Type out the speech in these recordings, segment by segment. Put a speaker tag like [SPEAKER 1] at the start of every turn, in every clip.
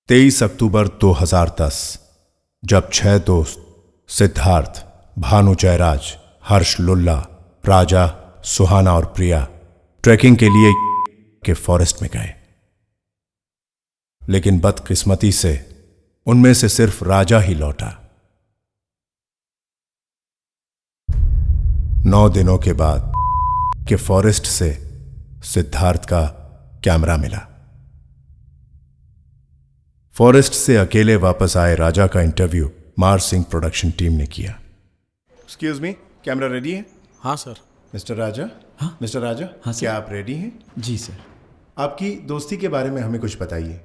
[SPEAKER 1] 23 अक्टूबर 2010 जब 6 दोस्त सिद्धार्थ, भानु जयराज, हर्ष लुल्ला, राजा, सुहाना और प्रिया ट्रैकिंग के लिए के फॉरेस्ट में गए, लेकिन बदकिस्मती से उनमें से सिर्फ राजा ही लौटा। 9 दिनों के बाद के फॉरेस्ट से सिद्धार्थ का कैमरा मिला। फॉरेस्ट से अकेले वापस आए राजा का इंटरव्यू मार सिंह प्रोडक्शन टीम ने किया। एक्सक्यूज मी, कैमरा रेडी है?
[SPEAKER 2] हाँ सर।
[SPEAKER 1] मिस्टर राजा?
[SPEAKER 2] हाँ
[SPEAKER 1] मिस्टर राजा,
[SPEAKER 2] हाँ सर।
[SPEAKER 1] क्या आप रेडी हैं?
[SPEAKER 2] जी सर।
[SPEAKER 1] आपकी दोस्ती के बारे में हमें कुछ बताइए।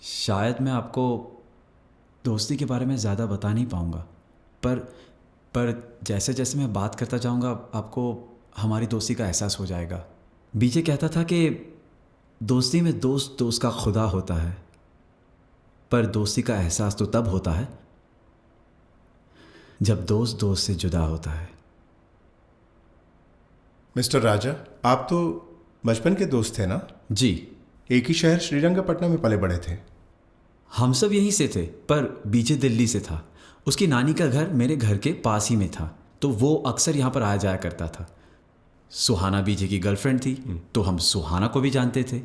[SPEAKER 2] शायद मैं आपको दोस्ती के बारे में ज़्यादा बता नहीं पाऊँगा, पर जैसे जैसे मैं बात करता जाऊँगा आपको हमारी दोस्ती का एहसास हो जाएगा। बीजे कहता था कि दोस्ती में दोस्त का खुदा होता है, पर दोस्ती का एहसास तो तब होता है जब दोस्त से जुदा होता है।
[SPEAKER 1] मिस्टर राजा, आप तो बचपन के दोस्त थे ना?
[SPEAKER 2] जी।
[SPEAKER 1] एक ही शहर श्रीरंगपट्टनम में पले बड़े थे।
[SPEAKER 2] हम सब यहीं से थे, पर बीजे दिल्ली से था। उसकी नानी का घर मेरे घर के पास ही में था, तो वो अक्सर यहाँ पर आया जाया करता था। सुहाना बीजे की गर्लफ्रेंड थी, तो हम सुहाना को भी जानते थे,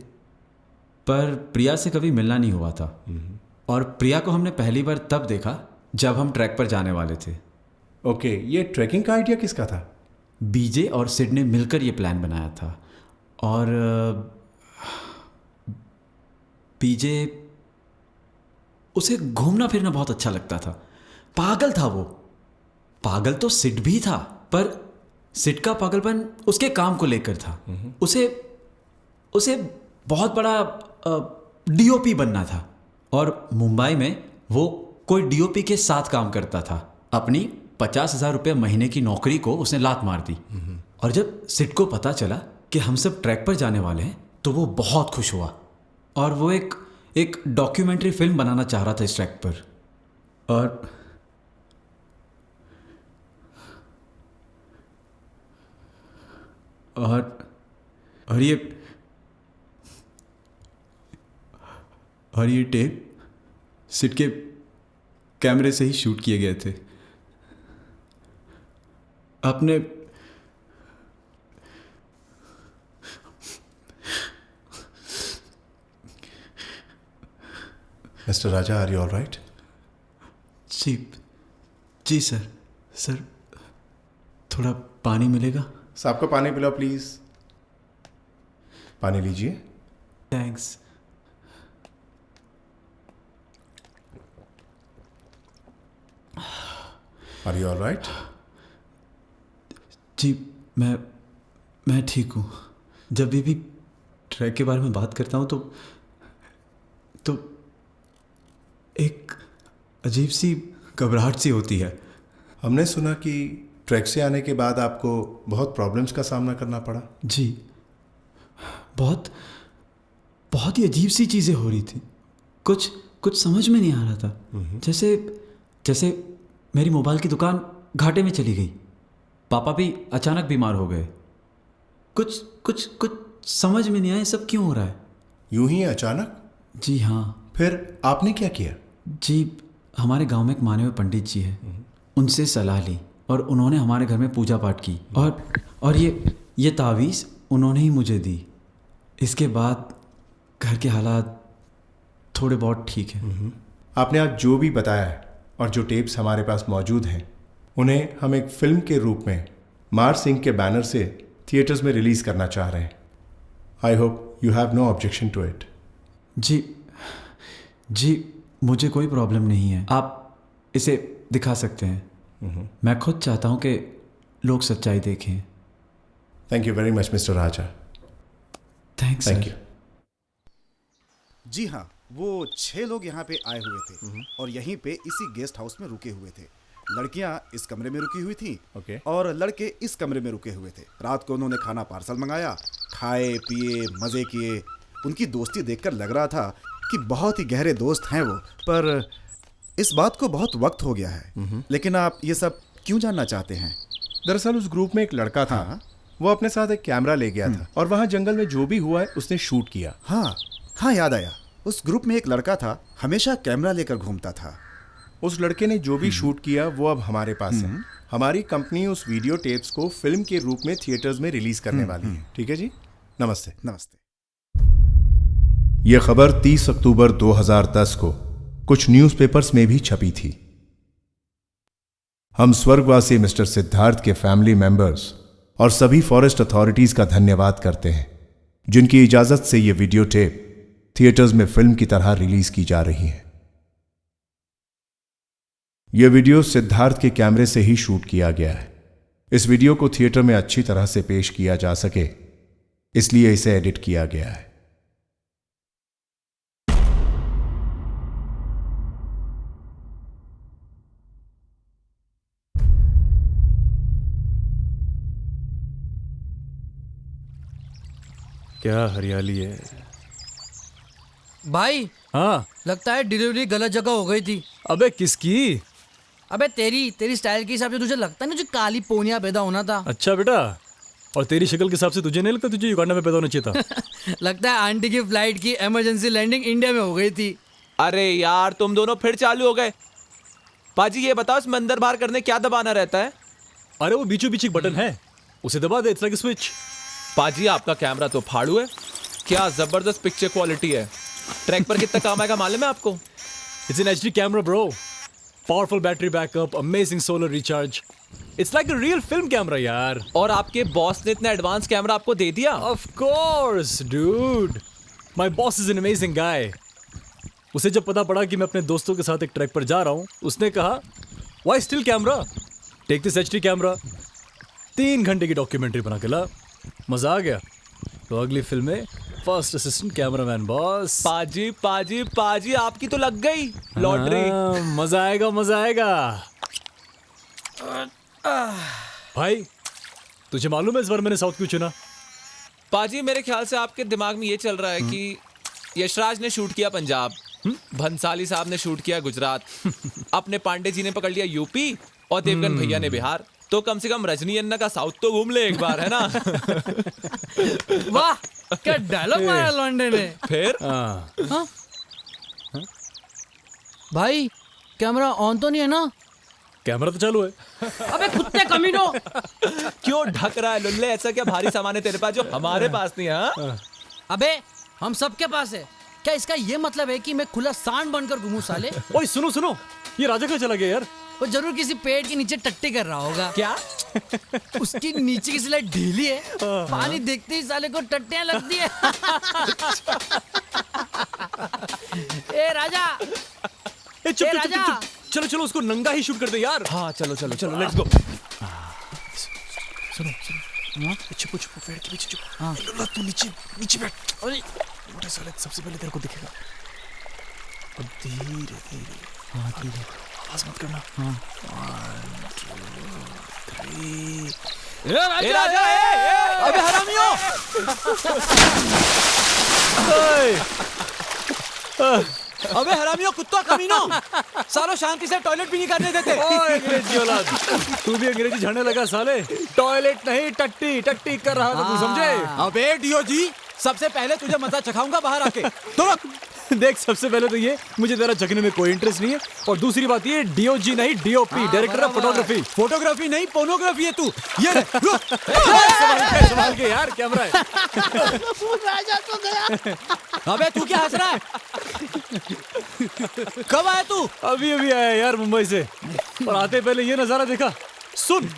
[SPEAKER 2] पर प्रिया से कभी मिलना नहीं हुआ था। और प्रिया को हमने पहली बार तब देखा जब हम ट्रैक पर जाने वाले थे।
[SPEAKER 1] ओके, ये ट्रैकिंग का आइडिया किसका था?
[SPEAKER 2] बीजे और सिड ने मिलकर ये प्लान बनाया था। और बीजे, उसे घूमना फिरना बहुत अच्छा लगता था। पागल था वो। पागल तो सिड भी था, पर सिड का पागलपन उसके काम को लेकर था। उसे बहुत बड़ा डीओपी बनना था, और मुंबई में वो कोई डीओपी के साथ काम करता था। अपनी 50,000 रुपये महीने की नौकरी को उसने लात मार दी। और जब सिड को पता चला कि हम सब ट्रैक पर जाने वाले हैं, तो वो बहुत खुश हुआ, और वो एक डॉक्यूमेंट्री फिल्म बनाना चाह रहा था इस ट्रैक पर। और ये टेप सिड के कैमरे से ही शूट किए गए थे। आपने
[SPEAKER 1] mister Raja, are you all right?
[SPEAKER 2] जी सर, थोड़ा पानी मिलेगा?
[SPEAKER 1] साहब को पानी पिलाओ प्लीज। पानी लीजिए।
[SPEAKER 2] Thanks.
[SPEAKER 1] Are you all right?
[SPEAKER 2] जी, मैं ठीक हूँ। जब भी ट्रैक के बारे में बात करता हूँ तो एक अजीब सी घबराहट सी होती है।
[SPEAKER 1] हमने सुना कि ट्रैक से आने के बाद आपको बहुत प्रॉब्लम्स का सामना करना पड़ा।
[SPEAKER 2] जी, बहुत ही अजीब सी चीज़ें हो रही थी। कुछ समझ में नहीं आ रहा था। जैसे मेरी मोबाइल की दुकान घाटे में चली गई। पापा भी अचानक बीमार हो गए। कुछ समझ में नहीं आया, सब क्यों हो रहा है।
[SPEAKER 1] यूं ही अचानक? जी
[SPEAKER 2] हाँ।
[SPEAKER 1] फिर आपने क्या किया?
[SPEAKER 2] जी, हमारे गांव में एक माने हुए पंडित जी हैं, उनसे सलाह ली, और उन्होंने हमारे घर में पूजा पाठ की, और ये तावीज़ उन्होंने ही मुझे दी। इसके बाद घर के हालात थोड़े बहुत ठीक हैं।
[SPEAKER 1] आपने आज जो भी बताया है और जो टेप्स हमारे पास मौजूद हैं, उन्हें हम एक फिल्म के रूप में मार सिंह के बैनर से थिएटर्स में रिलीज करना चाह रहे हैं। I hope you have no objection to it.
[SPEAKER 2] जी, मुझे कोई प्रॉब्लम नहीं है। आप इसे दिखा सकते हैं। मैं खुद चाहता हूं कि लोग सच्चाई देखें।
[SPEAKER 1] Thank you very much mister Raja.
[SPEAKER 2] Thanks.
[SPEAKER 1] Thank you.
[SPEAKER 3] जी हाँ, वो 6 लोग यहाँ पे आए हुए थे, और यहीं पे इसी गेस्ट हाउस में रुके हुए थे। लड़कियाँ इस कमरे में रुकी हुई थी,
[SPEAKER 1] ओके।
[SPEAKER 3] और लड़के इस कमरे में रुके हुए थे। रात को उन्होंने खाना पार्सल मंगाया, खाए पिए मज़े किए। उनकी दोस्ती देखकर लग रहा था कि बहुत ही गहरे दोस्त हैं वो, पर इस बात को बहुत वक्त हो गया है। लेकिन आप ये सब क्यों जानना चाहते हैं?
[SPEAKER 1] दरअसल उस ग्रुप में एक लड़का था।
[SPEAKER 3] हाँ।
[SPEAKER 1] वो अपने साथ एक कैमरा ले गया था, और वहाँ जंगल में जो भी हुआ है उसने शूट किया।
[SPEAKER 3] हाँ, याद आया। उस ग्रुप में एक लड़का था, हमेशा कैमरा लेकर घूमता था।
[SPEAKER 1] उस लड़के ने जो भी शूट किया वो अब हमारे पास है। हमारी कंपनी उस वीडियो टेप्स को फिल्म के रूप में थिएटर्स में रिलीज करने वाली है। ठीक है जी, नमस्ते।
[SPEAKER 3] नमस्ते।
[SPEAKER 1] यह खबर 30 अक्टूबर 2010 को कुछ न्यूज़पेपर्स में भी छपी थी। हम स्वर्गवासी मिस्टर सिद्धार्थ के फैमिली मेंबर्स और सभी फॉरेस्ट अथॉरिटीज का धन्यवाद करते हैं, जिनकी इजाजत से यह वीडियो टेप थिएटर्स में फिल्म की तरह रिलीज की जा रही है। यह वीडियो सिद्धार्थ के कैमरे से ही शूट किया गया है। इस वीडियो को थिएटर में अच्छी तरह से पेश किया जा सके, इसलिए इसे एडिट किया गया है।
[SPEAKER 4] क्या हरियाली है
[SPEAKER 5] भाई।
[SPEAKER 4] हाँ।
[SPEAKER 5] लगता है डिलीवरी गलत जगह हो गई थी।
[SPEAKER 4] अबे किसकी?
[SPEAKER 5] अबे तेरी स्टाइल के हिसाब से तुझे लगता नहीं, तुझे काली पोनिया पैदा होना था।
[SPEAKER 4] अच्छा बेटा, और तेरी शक्ल के हिसाब से तुझे नहीं लगता तुझे युगांडा में पैदा होना चाहिए था?
[SPEAKER 5] लगता है आंटी की फ्लाइट की इमरजेंसी लैंडिंग इंडिया में हो गई थी।
[SPEAKER 6] अरे यार, तुम दोनों फिर चालू हो गए। पाजी ये बताओ, इसमें अंदर बाहर करने क्या दबाना रहता है?
[SPEAKER 4] अरे वो बीचों बीच एक बटन है, उसे दबा दे, इट्स लाइक अ स्विच।
[SPEAKER 6] पाजी आपका कैमरा तो फाड़ू है, क्या जबरदस्त पिक्चर क्वालिटी है। ट्रैक पर कितना काम आएगा मालूम है आपको?
[SPEAKER 4] It's an HD camera bro, powerful battery backup, amazing solar recharge, it's like a real film camera यार।
[SPEAKER 6] और आपके बॉस ने इतना एडवांस कैमरा आपको दे दिया?
[SPEAKER 4] Of course dude, my boss is an amazing guy. उसे जब पता पड़ा कि मैं अपने दोस्तों के साथ एक ट्रैक पर जा रहा हूं, उसने कहा why still camera, take this HD camera. 3 घंटे की डॉक्यूमेंट्री बना के ला, मजा आ गया। तो अगली फिल्म में फर्स्ट असिस्टेंट कैमरामैन बॉस।
[SPEAKER 6] पाजी पाजी पाजी आपकी तो लग गई लॉटरी।
[SPEAKER 4] मजा आएगा मजा आएगा। भाई तुझे मालूम है इस बार मैंने साउथ क्यों चुना?
[SPEAKER 6] पाजी मेरे ख्याल से आपके दिमाग में ये चल रहा है कि यशराज ने शूट किया पंजाब, भंसाली साहब ने शूट किया गुजरात, अपने पांडे जी ने पकड़ लिया यूपी और देवगन भैया ने बिहार। तो कम से कम रजनी अन्ना का साउथ तो घूम ले एक बार, है ना?
[SPEAKER 5] वाह, क्या डायलॉग मारा लॉन्डे ने।
[SPEAKER 6] फिर
[SPEAKER 5] हाँ? भाई कैमरा ऑन तो नहीं है ना?
[SPEAKER 4] कैमरा तो चालू है।
[SPEAKER 5] अबे कुत्ते कमीनो।
[SPEAKER 6] क्यों ढक रहा है लुल्ले? ऐसा क्या भारी सामान है तेरे पास जो हमारे पास नहीं है? हाँ?
[SPEAKER 5] अबे हम सबके पास है। क्या इसका ये मतलब है कि मैं खुला सांड बनकर घूमूं साले?
[SPEAKER 4] ओए सुनो सुनो, ये राजा कहाँ चला गया यार?
[SPEAKER 5] वो जरूर किसी पेड़ के नीचे टट्टी कर रहा होगा।
[SPEAKER 6] क्या?
[SPEAKER 5] उसकी नीचे की स्लाइड ढीली है, पानी देखते ही साले को टट्टियां लगती है। ए राजा,
[SPEAKER 4] ए चुप
[SPEAKER 5] ए
[SPEAKER 4] चुप
[SPEAKER 5] राजा।
[SPEAKER 4] चुप, चलो चलो उसको नंगा ही शूट कर दे यार।
[SPEAKER 6] हाँ चलो चलो चलो, लेट्स गो।
[SPEAKER 4] छुपो छुपो पेड़ के पीछे छुपो। हाँ लुल्ला तू नीचे नीचे बैठ। अरे मोटे साले सबसे पहले तेरे को दिखेगा। अब धीरे धीरे। हाँ ठीक है, आवाज मत करना। हाँ 1 2 3।
[SPEAKER 6] ए राजा,
[SPEAKER 5] अबे हरामियों। अबे हरामियों, कुत्ता कमीनों, सालों शांति से टॉयलेट भी नहीं करने देते।
[SPEAKER 4] ओए अंग्रेजी औलाद, तू भी अंग्रेजी झाड़ने लगा साले। टॉयलेट नहीं टट्टी टट्टी कर रहा था, तू समझे?
[SPEAKER 5] अबे डीओ जी, सबसे पहले तुझे मजा चखाऊंगा बाहर आके। तो
[SPEAKER 4] देख सबसे पहले तो ये मुझे तेरा चखने में कोई इंटरेस्ट नहीं है, और दूसरी बात ये डीओजी नहीं DOP, director of photography.
[SPEAKER 5] Photography नहीं पोर्नोग्राफी है तू। ये
[SPEAKER 4] संभाल के यार, कैमरा है।
[SPEAKER 5] राजा तो गया। अबे तू क्या हंस रहा है? कब आया तू?
[SPEAKER 4] अभी अभी आया यार मुंबई से, और आते पहले ये नजारा देखा। सुन,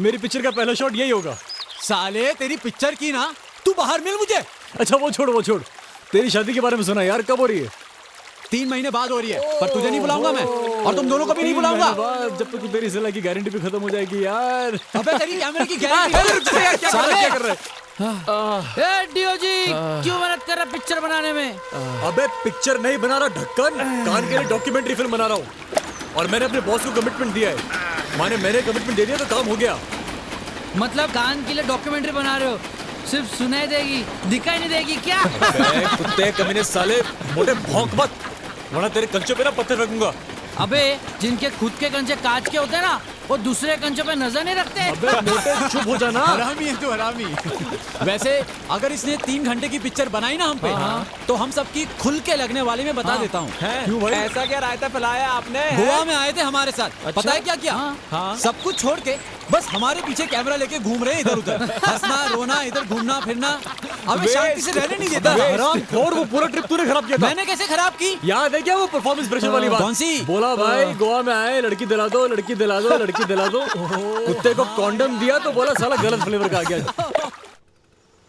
[SPEAKER 4] मेरी पिक्चर का पहला शॉट यही होगा।
[SPEAKER 5] साले तेरी पिक्चर की ना, तू बाहर मिल मुझे।
[SPEAKER 4] अच्छा वो छोड़, तेरी शादी के बारे में सुना यार, कब हो रही है?
[SPEAKER 5] 3 महीने बाद हो रही है, पर तुझे नहीं बुलाऊंगा मैं, और तुम दोनों को भी नहीं बुलाऊंगा।
[SPEAKER 4] जब तक तेरी सलाह की गारंटी भी खत्म हो जाएगी यार।
[SPEAKER 5] अबे तेरी कैमरे की गारंटी।
[SPEAKER 4] क्या कर रहे हैं?
[SPEAKER 5] ए डीओ जी, क्यों मेहनत कर रहा पिक्चर बनाने में?
[SPEAKER 4] अबे पिक्चर नहीं बना रहा ढक्कन, कान के लिए डॉक्यूमेंट्री फिल्म बना रहा हूँ, और मैंने अपने बॉस को कमिटमेंट दिया है। मैंने कमिटमेंट दे दिया तो काम हो गया।
[SPEAKER 5] मतलब कान के लिए डॉक्यूमेंट्री बना रहे हो? सिर्फ सुनाई देगी, दिखाई नहीं देगी क्या?
[SPEAKER 4] कुत्ते कमीने साले, मोटे भौंक मत, वरना तेरे कंचों पे ना पत्थर फेंकूंगा।
[SPEAKER 5] अबे जिनके खुद के कंचे कांच के होते हैं ना, वो दूसरे कंचों पे नजर नहीं रखते।
[SPEAKER 4] अबे मोटे चुप हो जाना।
[SPEAKER 7] हरामी है तू, हरामी।
[SPEAKER 2] वैसे अगर इसने 3 घंटे की पिक्चर बनाई ना हम पे, तो हम सबकी खुल के लगने वाली मैं बता देता हूँ।
[SPEAKER 4] क्यों भाई?
[SPEAKER 6] ऐसा क्या रायता फैलाया आपने?
[SPEAKER 2] गोवा में आए थे हमारे साथ, पता है क्या किया?
[SPEAKER 6] हाँ।
[SPEAKER 2] सब कुछ छोड़ के बस हमारे पीछे कैमरा लेके घूम रहे हैं इधर उधर, हंसना रोना, इधर घूमना फिरना, हमें शांति से रहने नहीं देता।
[SPEAKER 4] हरामखोर, वो पूरा ट्रिप तूने खराब किया था।
[SPEAKER 2] मैंने कैसे खराब की?
[SPEAKER 4] याद है क्या वो परफॉर्मेंस प्रेशर वाली बात?
[SPEAKER 2] कौन सी?
[SPEAKER 4] बोला भाई गोवा में आए, लड़की दिला दो, लड़की दिला दो, लड़की दिला दो। कुत्ते को कॉन्डम दिया तो बोला साला गलत फ्लेवर का आ गया।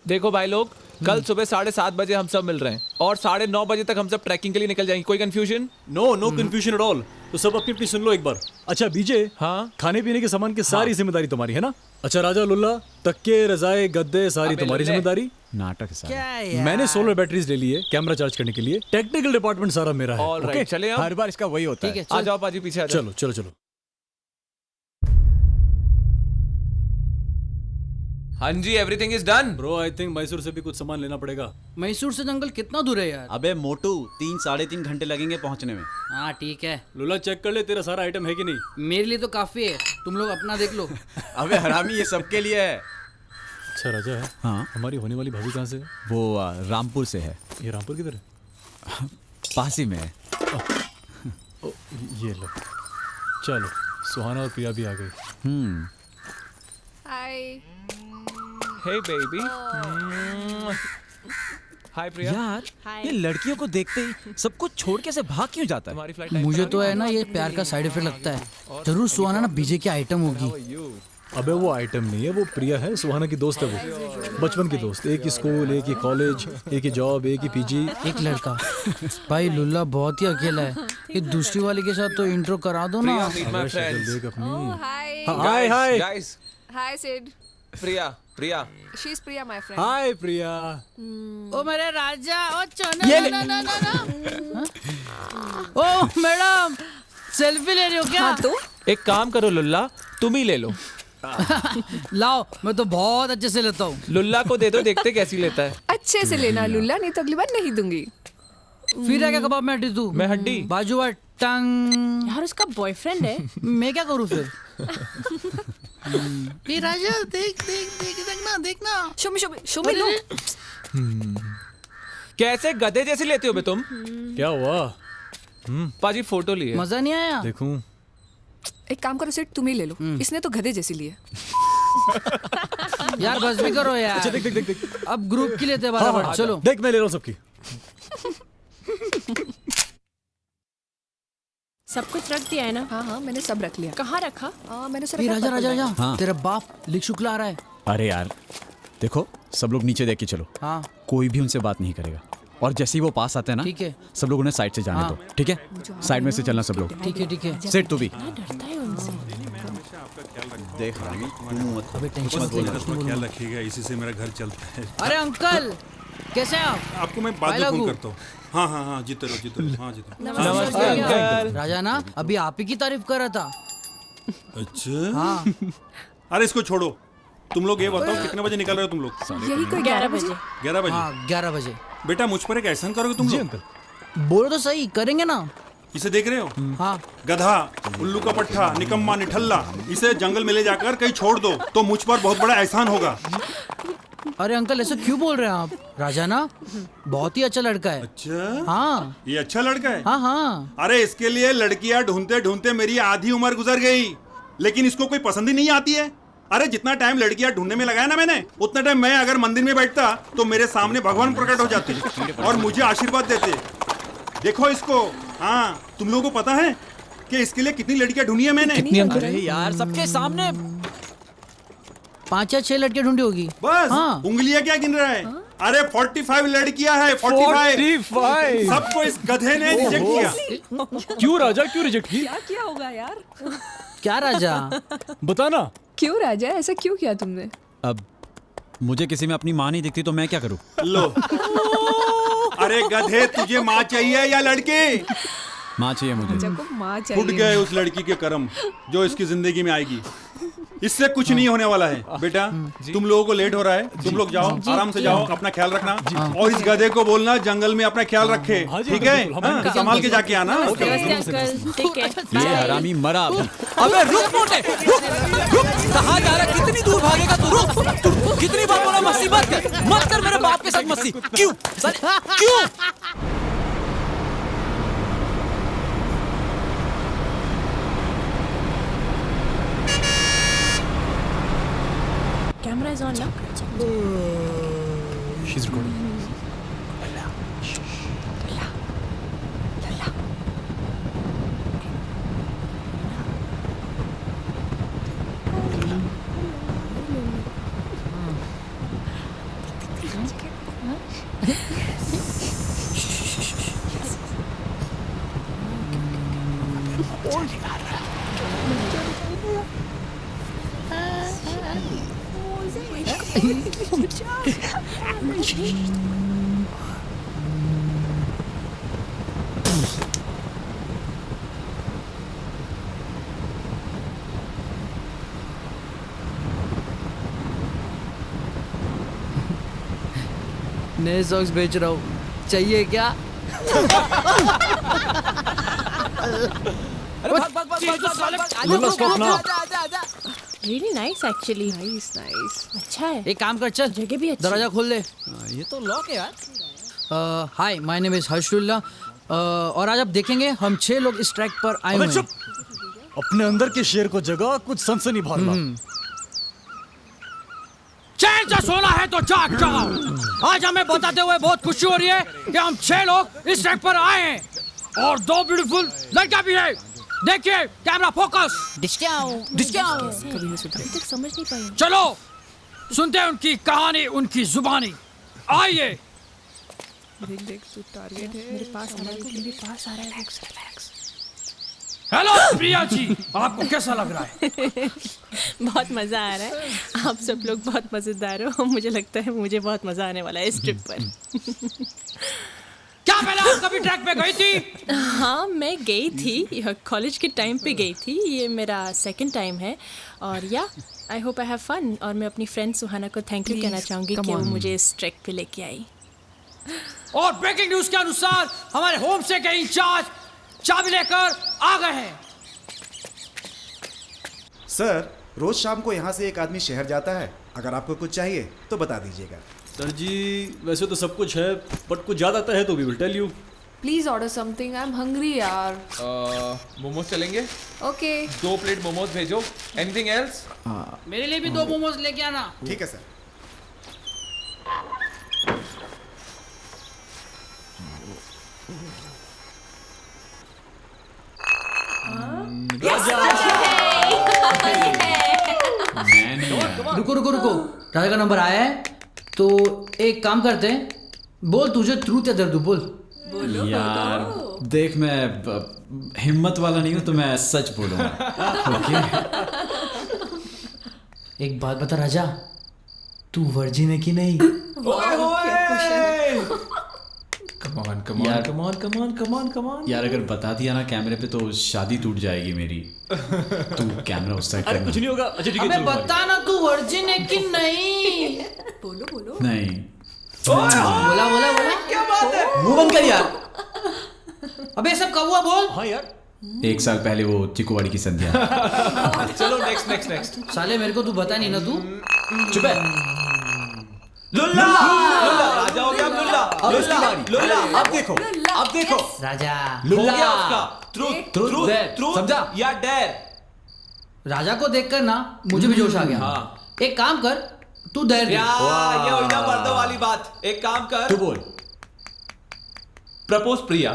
[SPEAKER 6] देखो भाई लोग, कल सुबह 7:30 बजे हम सब मिल रहे हैं और 9:30 बजे तक हम सब ट्रैकिंग के लिए निकल जाएंगे। कोई confusion?
[SPEAKER 4] No confusion at all. तो सब अपनी अपनी सुन लो एक बार। अच्छा बीजे,
[SPEAKER 6] हाँ?
[SPEAKER 4] खाने पीने के सामान की सारी जिम्मेदारी तुम्हारी है ना? अच्छा राजा लुल्ला, तक्के रजाए गद्दे सारी
[SPEAKER 6] अबे
[SPEAKER 4] तुम्हारी
[SPEAKER 6] लुल्ले।
[SPEAKER 4] जिम्मेदारी।
[SPEAKER 7] नाटक है साला।
[SPEAKER 5] क्या यार?
[SPEAKER 4] मैंने सोलर बैटरीज ले ली है कैमरा चार्ज करने के लिए। टेक्निकल डिपार्टमेंट सारा मेरा है।
[SPEAKER 6] All
[SPEAKER 4] okay?
[SPEAKER 6] राइट, चले हम।
[SPEAKER 7] हर बार इसका वही होता
[SPEAKER 5] ठीक
[SPEAKER 7] है।
[SPEAKER 5] है
[SPEAKER 6] आ
[SPEAKER 5] चल।
[SPEAKER 6] जाओ पाजी, पीछे आ जाओ।
[SPEAKER 4] चलो चलो चलो।
[SPEAKER 6] हाँ जी, everything is done.
[SPEAKER 4] Bro I think Mysore से भी कुछ सामान लेना पड़ेगा।
[SPEAKER 5] मैसूर से जंगल कितना दूर है यार?
[SPEAKER 7] अबे मोटू, 3-3.5 घंटे लगेंगे पहुंचने में।
[SPEAKER 5] हाँ ठीक है,
[SPEAKER 4] लुल्ला चेक कर ले तेरा सारा आइटम है कि नहीं।
[SPEAKER 5] मेरे लिए तो काफी है, तुम लोग अपना देख लो।
[SPEAKER 7] अबे हरामी, ये सबके लिए है।
[SPEAKER 4] अच्छा राजा है।
[SPEAKER 7] हाँ,
[SPEAKER 4] हमारी होने वाली भाभी कहाँ से है?
[SPEAKER 7] वो रामपुर से है।
[SPEAKER 4] ये रामपुर किधर है?
[SPEAKER 7] पास ही में है।
[SPEAKER 4] ओ, ये लो। चलो सुहाना और प्रिया भी आ गई।
[SPEAKER 8] हाय।
[SPEAKER 6] हे बेबी। हाय प्रिया।
[SPEAKER 2] यार ये लड़कियों को देखते ही सब कुछ छोड़ के से भाग क्यों जाता है?
[SPEAKER 6] तुम्हारी फ्लाइट
[SPEAKER 5] मुझे तो है ना ये प्यार का साइड इफेक्ट लगता है। जरूर सुहाना ना बीजे की आइटम होगी।
[SPEAKER 4] अबे वो आइटम नहीं है, वो प्रिया है, सुहाना की दोस्त है वो, बचपन की दोस्त। एक ही स्कूल, एक ही कॉलेज, एक ही जॉब, एक ही पीजी।
[SPEAKER 5] एक लड़का। भाई लुल्ला बहुत ही अकेला है, ये दूसरी वाली के साथ तो इंट्रो करा दो ना।
[SPEAKER 6] Meet my friends.
[SPEAKER 4] देख अपनी।
[SPEAKER 8] Hi.
[SPEAKER 4] Hi hi
[SPEAKER 6] guys,
[SPEAKER 8] hi Sid.
[SPEAKER 6] Priya.
[SPEAKER 8] She is Priya my friend.
[SPEAKER 4] Hi Priya.
[SPEAKER 5] ओ मेरे राजा, ओ चोना ना ना ना ना। ओ मैडम, सेल्फी ले रही हो क्या?
[SPEAKER 8] हाँ तो
[SPEAKER 6] एक काम करो लुल्ला, तुम ही ले लो।
[SPEAKER 5] लाओ, मैं तो बहुत अच्छे से लेता हूँ।
[SPEAKER 6] लुल्ला को दे दो, देखते कैसी लेता है।
[SPEAKER 8] अच्छे से लेना लुल्ला, नहीं तो अगली बार नहीं दूंगी।
[SPEAKER 5] फिर है क्या कबाब में हड्डी तू?
[SPEAKER 6] मैं हड्डी।
[SPEAKER 5] बाजू वाट टंग।
[SPEAKER 8] यार उसका बॉयफ्रेंड है।
[SPEAKER 5] मैं क्या करूँ फिर? ये राजा देख देख देख देखना देखना।
[SPEAKER 8] शो मी लो।
[SPEAKER 6] कैसे गधे जैसे लेते हो बे तुम?
[SPEAKER 4] क्या हुआ?
[SPEAKER 6] पाजी फोटो लिए।
[SPEAKER 5] मजा नहीं आया?
[SPEAKER 4] देखूं।
[SPEAKER 8] एक काम करो सिड, तुम ही ले लो। इसने तो गधे जैसी ली है।
[SPEAKER 5] यार बस भी करो यार।
[SPEAKER 4] अच्छा देख देख देख देख।
[SPEAKER 5] अब ग्रुप की लेते हैं बराबर। चलो
[SPEAKER 4] देख मैं ले रहा हूँ सबकी।
[SPEAKER 9] सब कुछ रख दिया है ना?
[SPEAKER 8] हाँ मैंने सब रख लिया।
[SPEAKER 9] कहाँ रखा?
[SPEAKER 8] मैंने उसे
[SPEAKER 5] ये
[SPEAKER 8] रखा
[SPEAKER 5] राजा
[SPEAKER 8] पर्पल
[SPEAKER 5] राजा
[SPEAKER 8] बैग।
[SPEAKER 5] राजा
[SPEAKER 7] हाँ।
[SPEAKER 5] तेरा बाप लिख शुक्ला आ रहा है।
[SPEAKER 7] अरे यार देखो, सब लोग नीचे देख के चलो।
[SPEAKER 5] हाँ
[SPEAKER 7] कोई भी उनसे बात नहीं करेगा। और जैसे ही वो पास आते हैं ना,
[SPEAKER 5] ठीक है।
[SPEAKER 7] सब लोग उन्हें साइड से जाने
[SPEAKER 5] हाँ।
[SPEAKER 7] दो, ठीक है? साइड में से चलना सब लोग।
[SPEAKER 5] ठीक है ठीक है।
[SPEAKER 7] सेठ तू भी।
[SPEAKER 9] डरता है उनसे।
[SPEAKER 7] देख रामी, तू मत।
[SPEAKER 5] अबे टेंशन मत ले, कुछ नहीं बोलूंगा।
[SPEAKER 10] ख्याल रखिएगा, इसी से मेरा घर चलता है।
[SPEAKER 5] अरे अंकल कैसे हैं आप?
[SPEAKER 10] आपको मैं बाद
[SPEAKER 5] भाई
[SPEAKER 10] में फोन
[SPEAKER 5] लागू।
[SPEAKER 10] करता हूँ। हाँ हाँ हाँ, जीते रहो जीते रहो। हाँ जीते रहो।
[SPEAKER 6] नमस्ते अंकल।
[SPEAKER 5] राजा ना अभी आप ही की तारीफ कर रहा था।
[SPEAKER 10] अच्छा,
[SPEAKER 5] हाँ
[SPEAKER 10] अरे इसको छोड़ो। तुम लोग ये बताओ कितने बजे निकल रहे हो तुम लोग?
[SPEAKER 8] यही कोई
[SPEAKER 9] 11 बजे।
[SPEAKER 10] 11 बजे।
[SPEAKER 5] हाँ 11 बजे।
[SPEAKER 10] बेटा मुझ पर एक एहसान करोगे तुम
[SPEAKER 4] जी
[SPEAKER 10] लोग?
[SPEAKER 4] अंकल।
[SPEAKER 5] बोलो तो सही, करेंगे ना।
[SPEAKER 10] इसे देख रहे हो?
[SPEAKER 5] हाँ
[SPEAKER 10] गधा, उल्लू का पट्टा, निकम्मा, निठल्ला, इसे जंगल में ले जाकर कहीं छोड़ दो तो मुझ पर बहुत बड़ा एहसान होगा।
[SPEAKER 5] अरे अंकल ऐसा क्यों बोल रहे हैं आप? राजा ना बहुत ही अच्छा लड़का है।
[SPEAKER 10] अच्छा,
[SPEAKER 5] हाँ
[SPEAKER 10] ये अच्छा लड़का है।
[SPEAKER 5] हाँ हाँ।
[SPEAKER 10] अरे इसके लिए लड़कियां ढूंढते ढूंढते मेरी आधी उम्र गुजर गई, लेकिन इसको कोई पसंद ही नहीं आती है। अरे जितना टाइम लड़कियां ढूंढने में लगाया ना मैंने, उतना टाइम मैं अगर मंदिर में बैठता तो मेरे सामने भगवान प्रकट हो जाते और मुझे आशीर्वाद देते। देखो इसको। हाँ, तुम लोगों को पता है कि इसके लिए कितनी लड़कियां ढूंढी है मैंने?
[SPEAKER 6] कितनी अंकल?
[SPEAKER 2] अरे यार सबके सामने
[SPEAKER 5] 5 या 6 लड़के ढूंढी होगी।
[SPEAKER 10] बस
[SPEAKER 5] हाँ।
[SPEAKER 10] उंगलियां क्या गिन रहा है? अरे 45 लड़कियां हैं, 45।
[SPEAKER 4] 45।
[SPEAKER 10] सबको इस गधे ने रिजेक्ट किया।
[SPEAKER 4] क्यों राजा, क्यों रिजेक्ट की?
[SPEAKER 8] क्या होगा यार?
[SPEAKER 5] क्या राजा?
[SPEAKER 4] बताना।
[SPEAKER 8] क्यों राजा, ऐसा क्यों किया तुमने?
[SPEAKER 7] अब मुझे किसी में अपनी माँ नहीं दिखती तो मैं क्या करूँ?
[SPEAKER 10] लो। अरे गधे, तुझे माँ चाहिए या लड़की?
[SPEAKER 7] माँ चाहिए मुझे।
[SPEAKER 8] जब को माँ
[SPEAKER 10] फूट
[SPEAKER 8] चाहिए।
[SPEAKER 10] गए उस लड़की के कर्म जो इसकी जिंदगी में आएगी। इससे कुछ नहीं होने वाला है बेटा। तुम लोगों को लेट हो रहा है, तुम लोग जाओ, आराम से जाओ, अपना ख्याल रखना। और इस गधे को बोलना जंगल में अपना ख्याल रखे, ठीक है? हाँ, संभाल के जाके आना।
[SPEAKER 9] नमस्ते अंकल, टेक केयर।
[SPEAKER 7] ये हरामी मरा अभी।
[SPEAKER 6] अबे रुक मोटे, रुक। कहाँ जा रहा है? कितनी दूर भागेगा तू? रुक। कितनी बार बोला मस्ती मत कर मेरे बाप के साथ मस्ती। क्यों क्यों?
[SPEAKER 9] कैमरा इज ऑन ना?
[SPEAKER 4] She's recording.
[SPEAKER 5] नए सॉक्स बेच रहा हूँ, चाहिए क्या?
[SPEAKER 4] Lulla stop now.
[SPEAKER 9] Really nice actually.
[SPEAKER 5] Nice.
[SPEAKER 9] अच्छा है।
[SPEAKER 5] एक काम कर, चल
[SPEAKER 9] जगह भी अच्छी
[SPEAKER 5] दरवाजा खोल दे।
[SPEAKER 7] ये तो लॉक है यार।
[SPEAKER 5] हाय, माय नेम इज हर्षुल्ला। और आज आप देखेंगे हम 6 लोग इस ट्रैक पर आए हुए
[SPEAKER 4] अबे
[SPEAKER 5] हैं।
[SPEAKER 4] चुप। अपने अंदर के शेर को जगा, कुछ सनसनी भागना।
[SPEAKER 5] चैन से सोना है तो जाग जाओ। आज हमें बताते हुए बहुत खुशी हो रही है कि हम 6 लोग इस ट्रैक पर आए हैं और 2 ब्यूटीफुल लड़कियां भी है। देखिए, कैमरा फोकस।
[SPEAKER 9] अभी तक समझ नहीं पाई।
[SPEAKER 5] चलो सुनते हैं उनकी कहानी, उनकी जुबानी। आइए।
[SPEAKER 9] मेरे पास आ रहा है। रिलैक्स।
[SPEAKER 5] हेलो प्रिया जी, आपको कैसा लग रहा है?
[SPEAKER 9] बहुत मजा आ रहा है। आप सब लोग बहुत मजेदार हो। मुझे लगता है मुझे बहुत मजा आने वाला है इस ट्रिप पर।
[SPEAKER 5] क्या पहले आप कभी ट्रैक पे गई थी?
[SPEAKER 9] हाँ, मैं गई थी, कॉलेज के टाइम पे गई थी। ये मेरा सेकंड टाइम है और या I hope I have fun. और मैं अपनी फ्रेंड सुहाना को थैंक यू कहना चाहूँगी कि वो मुझे इस ट्रैक पे लेके आई।
[SPEAKER 5] और ब्रेकिंग न्यूज के अनुसार हमारे होम से के इंचार्ज चाबी लेकर आ गए हैं।
[SPEAKER 3] सर, रोज शाम को यहाँ से एक आदमी शहर जाता है। अगर आपको कुछ चाहिए तो बता दीजिएगा।
[SPEAKER 4] सर जी, वैसे तो सब कुछ है, बट कुछ ज्यादा है तो we will tell you.
[SPEAKER 8] Please order something, I am hungry यार।
[SPEAKER 6] मोमोज चलेंगे?
[SPEAKER 8] ओके।
[SPEAKER 6] 2 प्लेट मोमोज भेजो। Anything else?
[SPEAKER 5] मेरे लिए भी 2 मोमोज लेके आना।
[SPEAKER 3] ठीक है सर।
[SPEAKER 5] रुको रुको रुको, राजा का नंबर आया है तो एक काम करते हैं। बोल, तुझे ट्रूथ या दर्द बोल।
[SPEAKER 7] यार देख, मैं हिम्मत वाला नहीं हूँ तो मैं सच बोलूँगा। ओके।
[SPEAKER 5] एक बात बता राजा, तू वर्जिन है कि नहीं?
[SPEAKER 7] कम ऑन यार, अगर बता दिया ना कैमरे पे तो शादी टूट जाएगी मेरी। तू कैमरा उस साइड
[SPEAKER 4] अरे
[SPEAKER 7] करना।
[SPEAKER 4] कुछ नहीं होगा। अच्छा ठीक है,
[SPEAKER 5] अबे
[SPEAKER 4] चलो
[SPEAKER 5] बता ना, तू वर्जिन है कि नहीं?
[SPEAKER 8] बोलो।
[SPEAKER 7] नहीं।
[SPEAKER 5] बोला। क्या बात है?
[SPEAKER 7] मुंह बंद कर यार।
[SPEAKER 5] अबे सब कब हुआ बोल।
[SPEAKER 4] हाँ यार,
[SPEAKER 7] 1 साल पहले वो चिकुवाड़ी की संध्या।
[SPEAKER 6] चलो नेक्स्ट।
[SPEAKER 5] साले मेरे को तू बता नहीं ना तू।
[SPEAKER 7] चुप है।
[SPEAKER 6] लुल्ला राजा हो गया। लुल्ला
[SPEAKER 7] अब देखो।
[SPEAKER 5] राजा।
[SPEAKER 6] हो गया उसका। ट्रूथ
[SPEAKER 7] समझा?
[SPEAKER 6] या डेयर?
[SPEAKER 5] राजा को देखकर ना मुझे भी जोश आ गया।
[SPEAKER 6] हाँ।
[SPEAKER 5] एक काम कर, तू धैर्य
[SPEAKER 6] ये हुई ना मर्दों वाली बात। एक काम कर,
[SPEAKER 7] तू बोल।
[SPEAKER 6] प्रपोज प्रिया।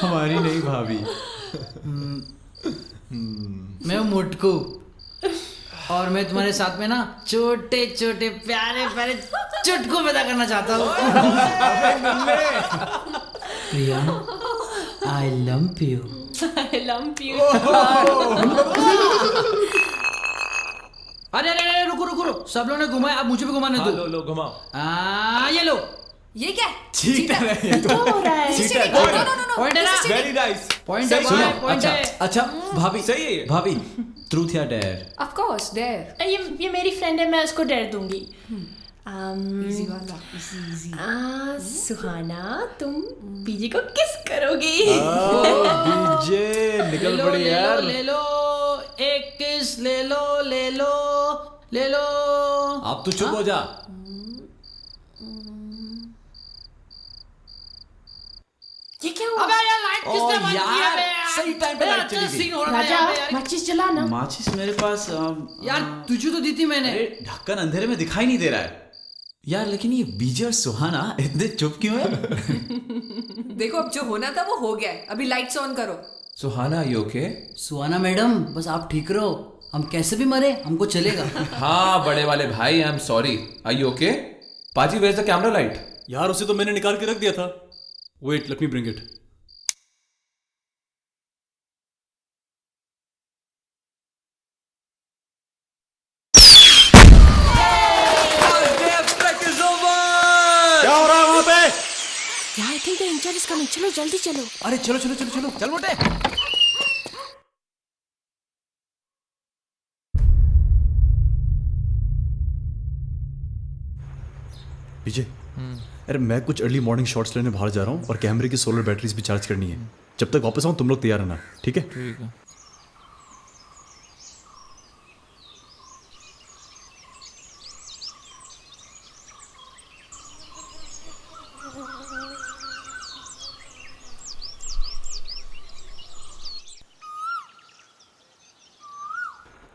[SPEAKER 7] हमारी नहीं भाभी।
[SPEAKER 5] मैं हूँ मुटकू और मैं तुम्हारे साथ में ना छोटे छोटे प्यारे प्यारे चुटकू पैदा करना चाहता हूँ। Priya, I love you.
[SPEAKER 9] I love you.
[SPEAKER 5] अरे रुको, सब लोगों ने घुमाया, अब मुझे भी घुमाने दो।
[SPEAKER 6] लो घुमाओ।
[SPEAKER 5] ये लो।
[SPEAKER 8] ये क्या?
[SPEAKER 7] ठीक है।
[SPEAKER 9] क्या हो रहा है?
[SPEAKER 5] पॉइंट है ना?
[SPEAKER 6] Very nice.
[SPEAKER 5] पॉइंट
[SPEAKER 6] सही सुनो,
[SPEAKER 2] अच्छा अच्छा भाभी
[SPEAKER 6] सही है ये।
[SPEAKER 2] भाभी ट्रूथ या डेयर?
[SPEAKER 8] Of course there.
[SPEAKER 9] ये मेरी फ्रेंड है, मैं उसको डेयर दूंगी।
[SPEAKER 8] इजी वाला, इजी।
[SPEAKER 9] सुहाना, तुम बीजी को किस करोगी?
[SPEAKER 4] बीजे निकल पड़ी यार।
[SPEAKER 5] ले लो, एक किस ले लो, ले लो, ले लो।
[SPEAKER 2] आप तो चुप हो जा।
[SPEAKER 9] ये क्या हुआ?
[SPEAKER 5] अबे यार लाइट किसने बंद की है बे यार?
[SPEAKER 2] सही टाइम पे लाइट चली
[SPEAKER 5] सीन
[SPEAKER 2] गई।
[SPEAKER 5] हो रहा है यहाँ पे यार।
[SPEAKER 9] माचिस जलाना।
[SPEAKER 2] माचिस मेरे पास
[SPEAKER 5] यार तुझे तो दी थी मैंने।
[SPEAKER 2] अरे ढक्कन अंधेरे में दिखाई नहीं दे रहा है यार। लेकिन ये बीजे और सुहाना इतने चुप क्यों है?
[SPEAKER 8] देखो अब जो होना था वो हो गया है, अभी लाइट्स ऑन करो।
[SPEAKER 6] सुहाना यू ओके?
[SPEAKER 5] सुहाना मैडम बस आप ठीक रहो, हम कैसे भी मरे हमको चलेगा।
[SPEAKER 6] हाँ बड़े वाले भाई, I am sorry. Are you okay? पाजी where is the camera light?
[SPEAKER 4] यार उसे तो मैंने निकाल के रख दिया था। Wait let me bring it.
[SPEAKER 3] क्या हो रहा है वहां पे?
[SPEAKER 9] Yeah, I think the injured is coming. चलो जल्दी चलो।
[SPEAKER 2] अरे चलो चलो चलो चलो
[SPEAKER 5] चल मोटे।
[SPEAKER 4] बीजे अरे मैं कुछ अर्ली मॉर्निंग शॉट्स लेने बाहर जा रहा हूँ और कैमरे की सोलर बैटरीज भी चार्ज करनी है। जब तक वापस आऊँ तुम लोग तैयार रहना, ठीक है?
[SPEAKER 6] ठीक है।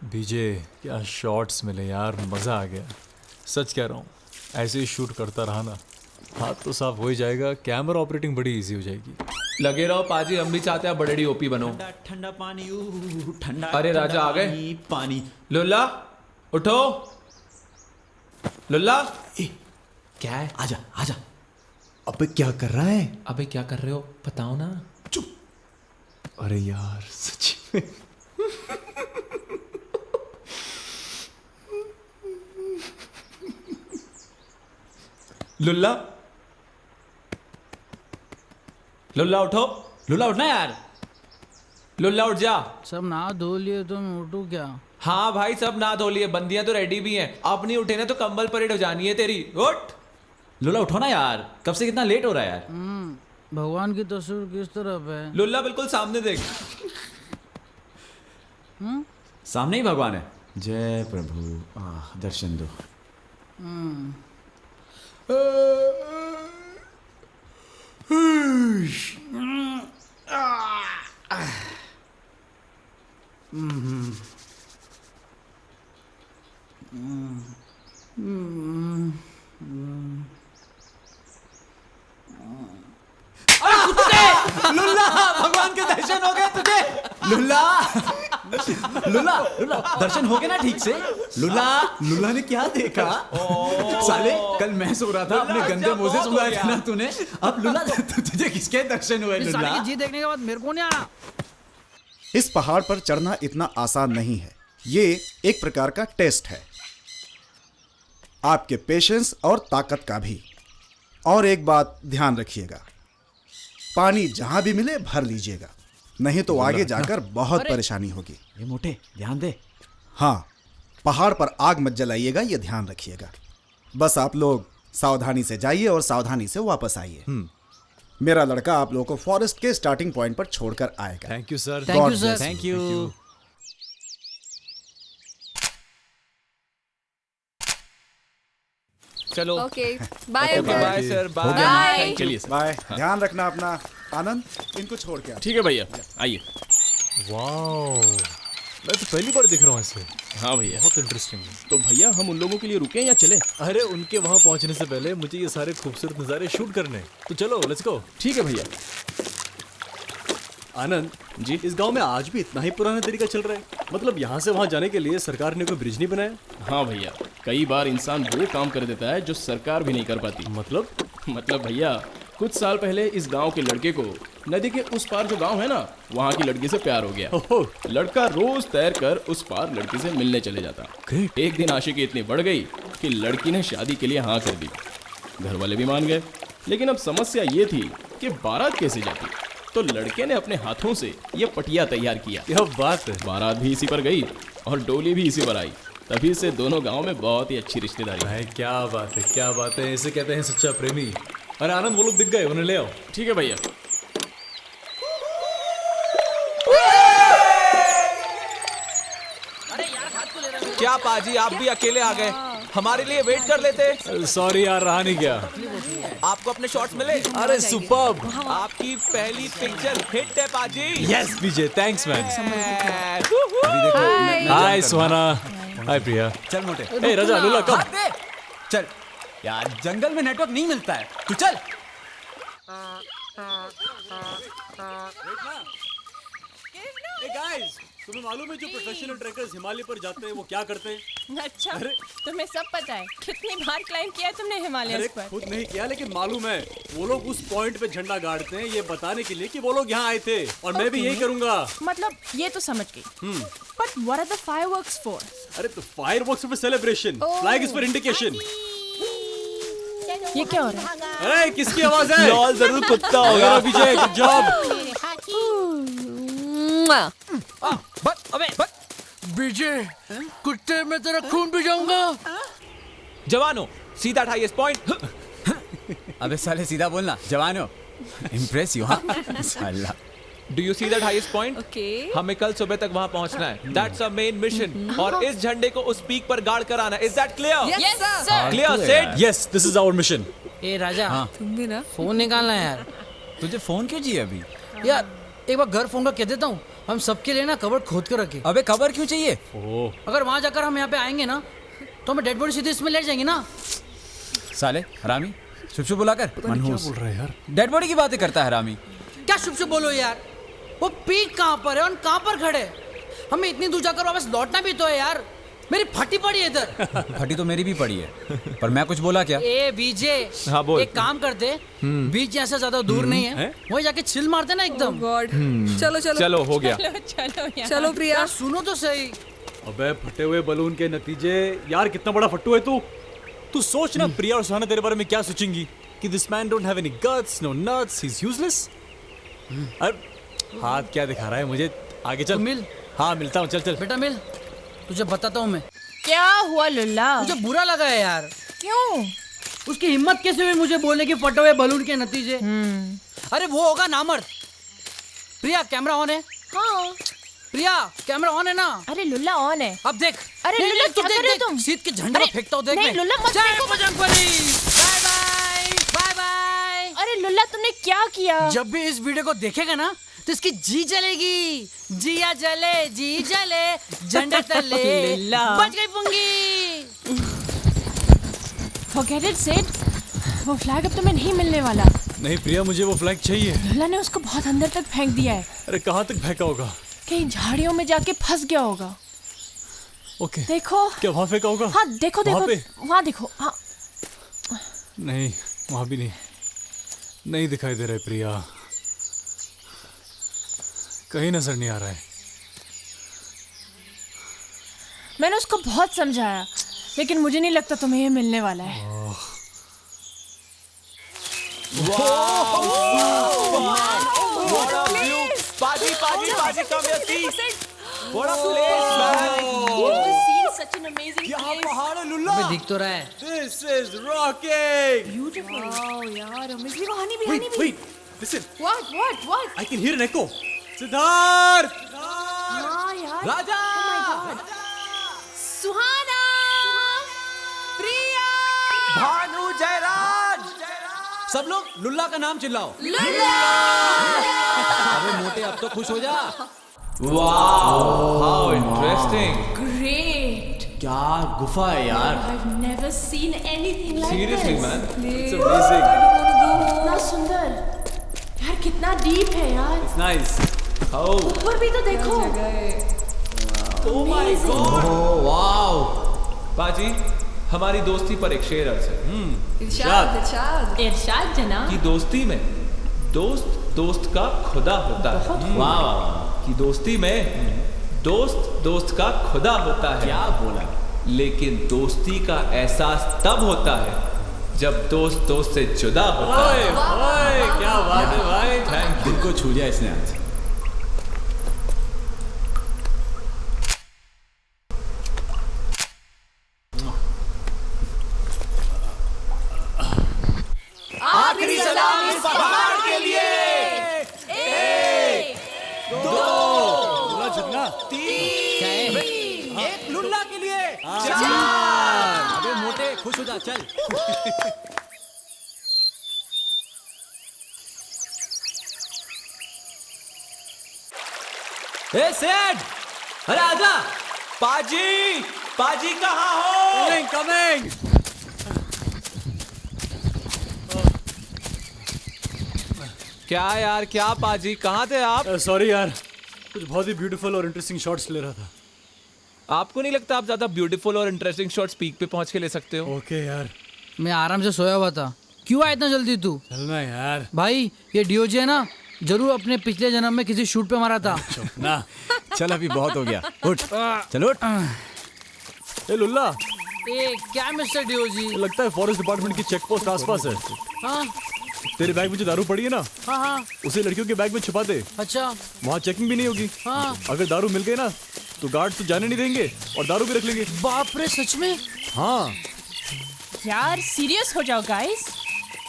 [SPEAKER 4] बीजे क्या शॉट्स मिले यार, मज़ा आ गया। सच कह रहा हूँ, ऐसे ही शूट करता रहा ना, हाथ तो साफ हो ही जाएगा, कैमरा ऑपरेटिंग बड़ी इजी हो जाएगी।
[SPEAKER 6] लगे रहो पाजी, हम भी चाहते हैं बड़े डीओपी बनो।
[SPEAKER 2] ठंडा पानी ठंडा।
[SPEAKER 6] अरे राजा आ गए।
[SPEAKER 2] पानी।
[SPEAKER 6] लुल्ला उठो। लुल्ला क्या है?
[SPEAKER 2] आजा आजा। अबे क्या कर रहा है?
[SPEAKER 6] अबे क्या कर रहे हो बताओ ना।
[SPEAKER 4] अरे यार सच में
[SPEAKER 6] लुल्ला लुल्ला उठो।
[SPEAKER 2] लुल्ला उठना यार।
[SPEAKER 6] लुल्ला उठ जा।
[SPEAKER 5] सब नहा धो लिए तो मैं उठूं क्या?
[SPEAKER 6] हाँ भाई सब ना धो लिए, बंदियां तो रेडी भी हैं। अब नहीं उठे ना तो कंबल परेड हो जानी है तेरी। उठ।
[SPEAKER 2] लुल्ला उठो ना यार, कब से कितना लेट हो रहा है यार।
[SPEAKER 5] भगवान की तस्वीर किस तरफ है?
[SPEAKER 6] लुल्ला बिल्कुल सामने देख।
[SPEAKER 2] सामने ही भगवान है। जय प्रभु, दर्शन दो। लुल्ला भगवान के दर्शन हो गए तुझे? लुल्ला लुल्ला लुल्ला दर्शन हो गए ना ठीक से? लुल्ला लुल्ला ने क्या देखा? साले कल मैं सो रहा था, अपने गंदे मुंह से सुनाया था ना तूने। अब लुल्ला तुझे किसके दर्शन हुए?
[SPEAKER 5] इस साले
[SPEAKER 2] लुल्ला
[SPEAKER 5] की जीत देखने के बाद मेरे को नहीं आना।
[SPEAKER 3] इस पहाड़ पर चढ़ना इतना आसान नहीं है। ये एक प्रकार का टेस्ट है, आपके पेशेंस और ताकत का भी। और एक बात ध्यान रखिएगा, पानी जहां भी मिले भर लीजिएगा, नहीं तो आगे जाकर बहुत परेशानी होगी।
[SPEAKER 2] ये मोटे ध्यान दे।
[SPEAKER 3] हाँ, पहाड़ पर आग मत जलाइएगा, ये ध्यान रखिएगा। बस आप लोग सावधानी से जाइए और सावधानी से वापस आइए। मेरा लड़का आप लोगों को फॉरेस्ट के स्टार्टिंग पॉइंट पर छोड़कर आएगा।
[SPEAKER 4] Thank you sir.
[SPEAKER 5] Thank
[SPEAKER 3] God
[SPEAKER 5] you sir.
[SPEAKER 3] bless
[SPEAKER 2] thank you.
[SPEAKER 6] चलो
[SPEAKER 8] okay bye
[SPEAKER 6] bye sir bye.
[SPEAKER 8] Bye.
[SPEAKER 4] चलिए सर।
[SPEAKER 3] बाय। ध्यान रखना अपना। आनंद, इनको छोड़ के आ।
[SPEAKER 11] ठीक है भैया, आइए।
[SPEAKER 4] वाओ, मैं तो पहली बार देख रहा हूँ ऐसे।
[SPEAKER 11] हाँ भैया।
[SPEAKER 4] बहुत इंटरेस्टिंग है।
[SPEAKER 11] तो भैया हम उन लोगों के लिए रुके या चले?
[SPEAKER 4] अरे उनके वहां पहुंचने से पहले मुझे ये सारे खूबसूरत नज़ारे शूट करने हैं। तो चलो लेट्स गो।
[SPEAKER 11] ठीक है भैया।
[SPEAKER 4] आनंद
[SPEAKER 11] जी?
[SPEAKER 4] इस गांव में आज भी इतना ही पुराना तरीका चल रहा है? मतलब यहाँ से वहाँ जाने के लिए सरकार ने कोई ब्रिज नहीं बनाया?
[SPEAKER 11] हाँ भैया, कई बार इंसान वो काम कर देता है जो सरकार भी नहीं कर पाती। मतलब भैया, कुछ साल पहले इस गांव के लड़के को नदी के उस पार जो गांव है ना, वहाँ की लड़की से प्यार हो गया।
[SPEAKER 4] ओहो।
[SPEAKER 11] लड़का रोज तैर कर उस पार लड़की से मिलने चले जाता।
[SPEAKER 4] Great।
[SPEAKER 11] एक दिन आशिकी इतनी बढ़ गई कि लड़की ने शादी के लिए हाँ कर दी। घर वाले भी मान गए, लेकिन अब समस्या ये थी कि बारात कैसे जाती। तो लड़के ने अपने हाथों से ये पटिया तैयार किया।
[SPEAKER 4] क्या बात है।
[SPEAKER 11] बारात भी इसी पर गई और डोली भी इसी पर आई। तभी से दोनों गांव में बहुत ही अच्छी रिश्तेदारी है।
[SPEAKER 4] भाई क्या बात है, क्या बात है। इसे कहते हैं सच्चा प्रेमी। अरे आनंद, वो लोग दिख गए, उन्हें ले आओ।
[SPEAKER 11] ठीक है भैया।
[SPEAKER 6] क्या पाजी, आप भी अकेले आ गए? हमारे लिए वेट कर लेते।
[SPEAKER 4] सॉरी यार, रहा नहीं गया।
[SPEAKER 6] आपको अपने शॉट्स मिले?
[SPEAKER 4] अरे सुपर्ब।
[SPEAKER 6] आपकी पहली पिक्चर हिट है पाजी।
[SPEAKER 4] यस विजय, थैंक्स मैन। हाय सुहाना। हाय प्रिया।
[SPEAKER 5] चल मोटे।
[SPEAKER 4] ए राजा, लुल्ला कम।
[SPEAKER 5] चल यार, जंगल में नेटवर्क नहीं मिलता है, तू चल।
[SPEAKER 4] गाइस, तुम्हें मालूम है जो प्रोफेशनल ट्रैकर्स हिमालय पर जाते हैं वो क्या करते हैं?
[SPEAKER 9] अच्छा, तुम्हें सब पता है? कितनी बार क्लाइंब किया है तुमने हिमालय पर?
[SPEAKER 4] खुद नहीं किया, लेकिन मालूम है। वो लोग उस पॉइंट पे झंडा गाड़ते हैं ये बताने के लिए कि वो लोग यहाँ आए थे, और मैं भी यही करूंगा।
[SPEAKER 9] मतलब ये तो समझ गई। But what are the fireworks for?
[SPEAKER 4] अरे तो fireworks for celebration, flag is for indication.
[SPEAKER 9] ये क्या हो रहा है?
[SPEAKER 4] अरे किसकी आवाज है?
[SPEAKER 6] लॉल जरूर कुत्ता होगा।
[SPEAKER 4] विजय, गुड जॉब।
[SPEAKER 5] अबे विजय, कुत्ते में तेरा खून भी जाऊंगा।
[SPEAKER 6] जवानों, सीधा 28 पॉइंट।
[SPEAKER 5] अबे साले सीधा बोलना, जवानो। इम्प्रेस यू, हाँ साला।
[SPEAKER 6] Do you see that highest point?
[SPEAKER 8] Okay.
[SPEAKER 6] हमें कल सुबह तक वहां पहुंचना है। That's our main mission. और इस झंडे को उस पीक पर गाड़ कर आना। Is that clear?
[SPEAKER 8] Yes sir.
[SPEAKER 6] Clear said?
[SPEAKER 4] Yes, this is our mission.
[SPEAKER 5] ए राजा,
[SPEAKER 8] तुम भी ना।
[SPEAKER 5] फोन निकालना है यार।
[SPEAKER 12] तुझे फोन क्यों चाहिए अभी?
[SPEAKER 5] यार एक बार घर फोन का कह देता हूँ, हम सबके लिए ना कबर्ड खोद कर रखे।
[SPEAKER 12] अबे खबर क्यों चाहिए?
[SPEAKER 5] अगर वहाँ जाकर हम यहाँ पे आएंगे ना, तो हमें डेड बॉडी सीधे इसमें ले जाएंगे ना।
[SPEAKER 12] साले हरामी, शुभ शुभ बुलाकर मनहूस।
[SPEAKER 4] बोल रहा है यार?
[SPEAKER 12] डेड बॉडी की बातें करता है हरामी।
[SPEAKER 5] क्या शुभ शुभ बोलो यार, वो पीक कहाँ पर है और कहाँ पर खड़े? हमें इतनी दूर जाकर वापस लौटना भी तो है यार। मेरी फटी पड़ी है इधर।
[SPEAKER 12] फटी तो मेरी भी पड़ी है, पर मैं कुछ बोला क्या?
[SPEAKER 5] ए बीजे,
[SPEAKER 6] हाँ, बोल।
[SPEAKER 5] एक काम करते, बीच यहाँ से ज्यादा दूर नहीं है, वहीं जाके चिल मारते ना एकदम।
[SPEAKER 8] गॉड। चलो चलो
[SPEAKER 6] चलो हो गया।
[SPEAKER 9] चलो यार।
[SPEAKER 8] चलो प्रिया।
[SPEAKER 5] यार सुनो तो सही।
[SPEAKER 4] अबे फटे हुए बलून के नतीजे। यार कितना बड़ा फट्टू है तू। तू सोच ना, प्रिया और सुहाना तेरे बारे में क्या सोचेंगी कि this man don't have any guts, no nuts, he is useless. अरे हाथ क्या दिखा रहा है मुझे? आगे चल।
[SPEAKER 5] मिल।
[SPEAKER 4] हाँ मिलता हूँ, चल चल।
[SPEAKER 5] बेटा मिल, तुझे बताता हूँ मैं।
[SPEAKER 9] क्या हुआ लुल्ला?
[SPEAKER 5] मुझे बुरा लगा है यार।
[SPEAKER 9] क्यों?
[SPEAKER 5] उसकी हिम्मत कैसे हुई मुझे बोलने की फटे हुए बलून के नतीजे? अरे वो होगा नामर्द। प्रिया कैमरा ऑन है?
[SPEAKER 9] हाँ।
[SPEAKER 5] प्रिया कैमरा ऑन है ना?
[SPEAKER 9] अरे लुल्ला ऑन है।
[SPEAKER 5] अब देख।
[SPEAKER 9] अरे
[SPEAKER 5] नहीं,
[SPEAKER 9] लुल्ला,
[SPEAKER 5] नहीं, तू
[SPEAKER 9] क्या
[SPEAKER 5] देख,
[SPEAKER 9] कर रहे हो
[SPEAKER 5] देख,
[SPEAKER 9] तुम?
[SPEAKER 5] सीट के झंडे को
[SPEAKER 9] अरे,
[SPEAKER 5] फेंकता हूँ, देख।
[SPEAKER 9] नहीं,
[SPEAKER 5] मैं।
[SPEAKER 9] लुल्ला, मत
[SPEAKER 5] जय
[SPEAKER 9] फेंको।
[SPEAKER 5] Bajrangbali. Bye bye bye bye.
[SPEAKER 9] अरे लुल्ला, तुमने क्या किया?
[SPEAKER 5] जब भी इस वीडियो को देखेगा ना, तो इसकी जी जलेगी। जिया जले, जी जले, झंडे तले।
[SPEAKER 9] लुल्ला।
[SPEAKER 5] बच गई पुंगी।
[SPEAKER 9] Forget it, Sid. वो फ्लैग अब तुम्हें नहीं मिलने वाला।
[SPEAKER 4] नहीं प्रिया, मुझे वो फ्लैग चाहिए।
[SPEAKER 9] लुल्ला ने उसको बहुत अंदर तक फेंक दिया है।
[SPEAKER 4] अरे कहाँ तक फेंका होगा?
[SPEAKER 9] कहीं झाड़ियों में जाके फंस गया होगा।
[SPEAKER 4] ओके।
[SPEAKER 9] देखो।
[SPEAKER 4] क्या वहाँ फेंका होगा?
[SPEAKER 9] हाँ देखो देखो,
[SPEAKER 4] वहाँ पे?
[SPEAKER 9] वहाँ देखो। हाँ।
[SPEAKER 4] नहीं, वहाँ भी नहीं, नहीं दिखाई दे रहा है प्रिया। कहीं नजर नहीं आ रहा है।
[SPEAKER 9] मैंने उसको बहुत समझाया, लेकिन मुझे नहीं लगता तुम्हें ये मिलने वाला है।
[SPEAKER 6] पाजी पाजी पाजी, come here, see. What a place, man.
[SPEAKER 9] Such an amazing place.
[SPEAKER 4] पहाड़ है लुल्ला।
[SPEAKER 5] अबे दिख तो रहा है।
[SPEAKER 4] This is rocking.
[SPEAKER 9] Beautiful. Wow, यार, amazing. वो हनी भी,
[SPEAKER 4] Wait,
[SPEAKER 9] हनी भी।
[SPEAKER 4] wait, listen.
[SPEAKER 9] What?
[SPEAKER 4] I can hear an echo. Siddharth.
[SPEAKER 9] हाँ यार।
[SPEAKER 6] राजा।
[SPEAKER 9] सुहाना। प्रिया।
[SPEAKER 6] भानु जयराज।
[SPEAKER 12] सब लोग लुल्ला का नाम चिल्लाओ।
[SPEAKER 9] लुल्ला।
[SPEAKER 12] अबे मोटे, अब तो खुश हो जा।
[SPEAKER 6] Wow, how interesting.
[SPEAKER 9] Great.
[SPEAKER 12] क्या गुफा है यार।
[SPEAKER 9] I've never seen anything like
[SPEAKER 6] Seriously,
[SPEAKER 9] this.
[SPEAKER 6] man.
[SPEAKER 4] It's amazing.
[SPEAKER 9] कितना सुंदर। यार कितना डीप है यार।
[SPEAKER 4] It's nice.
[SPEAKER 6] Oh,
[SPEAKER 9] ऊपर भी तो देखो।
[SPEAKER 6] oh my God.
[SPEAKER 12] Oh wow.
[SPEAKER 6] पाजी, हमारी दोस्ती पर एक शेर अर्ज है
[SPEAKER 9] इरशाद जनाब।
[SPEAKER 6] कि दोस्ती में दोस्त दोस्त का खुदा होता है।
[SPEAKER 12] वाह,
[SPEAKER 6] कि दोस्ती में दोस्त दोस्त का खुदा होता है।
[SPEAKER 12] क्या बोला?
[SPEAKER 6] लेकिन दोस्ती का एहसास तब होता है जब दोस्त दोस्त से जुदा होता है।
[SPEAKER 4] ओए, क्या बात है भाई।
[SPEAKER 6] थैंक
[SPEAKER 7] दिल को छू लिया इसने आज।
[SPEAKER 5] आखिरी सलाम इस पहाड़ के लिए। 1 2
[SPEAKER 4] झुकना
[SPEAKER 5] 3
[SPEAKER 12] एक लुल्ला के लिए
[SPEAKER 5] 4।
[SPEAKER 12] अबे मोटे खुश हो जा चल।
[SPEAKER 4] ए सेठ, अरे आजा।
[SPEAKER 6] पाजी, पाजी कहाँ हो?
[SPEAKER 4] Coming coming.
[SPEAKER 6] क्या यार, क्या पाजी, कहाँ थे आप?
[SPEAKER 4] सॉरी यार, कुछ बहुत ही ब्यूटीफुल और इंटरेस्टिंग शॉट्स ले रहा था।
[SPEAKER 6] आपको नहीं लगता आप ज्यादा ब्यूटीफुल और इंटरेस्टिंग शॉट्स पीक पे पहुंच के ले सकते हो?
[SPEAKER 4] ओके यार,
[SPEAKER 5] मैं आराम से सोया हुआ था, क्यों आया इतना जल्दी तू?
[SPEAKER 4] चलना यार।
[SPEAKER 5] भाई ये डीओजी है ना, जरूर अपने पिछले जन्म में किसी शूट पे मारा था।
[SPEAKER 4] ना
[SPEAKER 12] चल अभी बहुत हो गया, उठ चल उठ।
[SPEAKER 4] ए लुल्ला,
[SPEAKER 5] ए क्या मिस्टर डीओजी?
[SPEAKER 4] लगता है फॉरेस्ट डिपार्टमेंट की चेक पोस्ट आसपास है।
[SPEAKER 5] हाँ
[SPEAKER 4] तेरे बैग में जो दारू पड़ी है ना,
[SPEAKER 5] हाँ हाँ
[SPEAKER 4] उसे लड़कियों के बैग में छुपा दे।
[SPEAKER 5] अच्छा
[SPEAKER 4] वहाँ चेकिंग भी नहीं होगी।
[SPEAKER 5] हाँ।
[SPEAKER 4] अगर दारू मिल गई ना तो गार्ड तो जाने नहीं देंगे और दारू भी रख लेंगे।
[SPEAKER 5] बाप रे, सच में?
[SPEAKER 4] हाँ
[SPEAKER 9] यार सीरियस हो जाओ गाइस,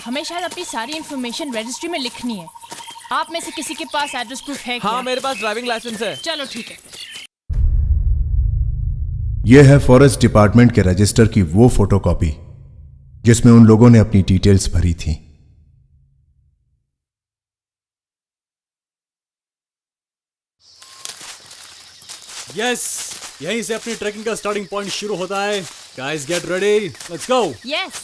[SPEAKER 9] हमें शायद अपनी सारी इन्फॉर्मेशन रजिस्ट्री में लिखनी है। आप में से किसी के पास एड्रेस प्रूफ है क्या?
[SPEAKER 6] हाँ, मेरे पास ड्राइविंग लाइसेंस है।
[SPEAKER 9] चलो ठीक है।
[SPEAKER 1] यह है फॉरेस्ट डिपार्टमेंट के रजिस्टर की वो फोटोकॉपी जिसमें उन लोगों ने अपनी डिटेल्स भरी थी।
[SPEAKER 4] यस, यहीं से अपनी ट्रैकिंग का स्टार्टिंग पॉइंट शुरू होता है। Guys get ready, let's go.
[SPEAKER 9] Yes,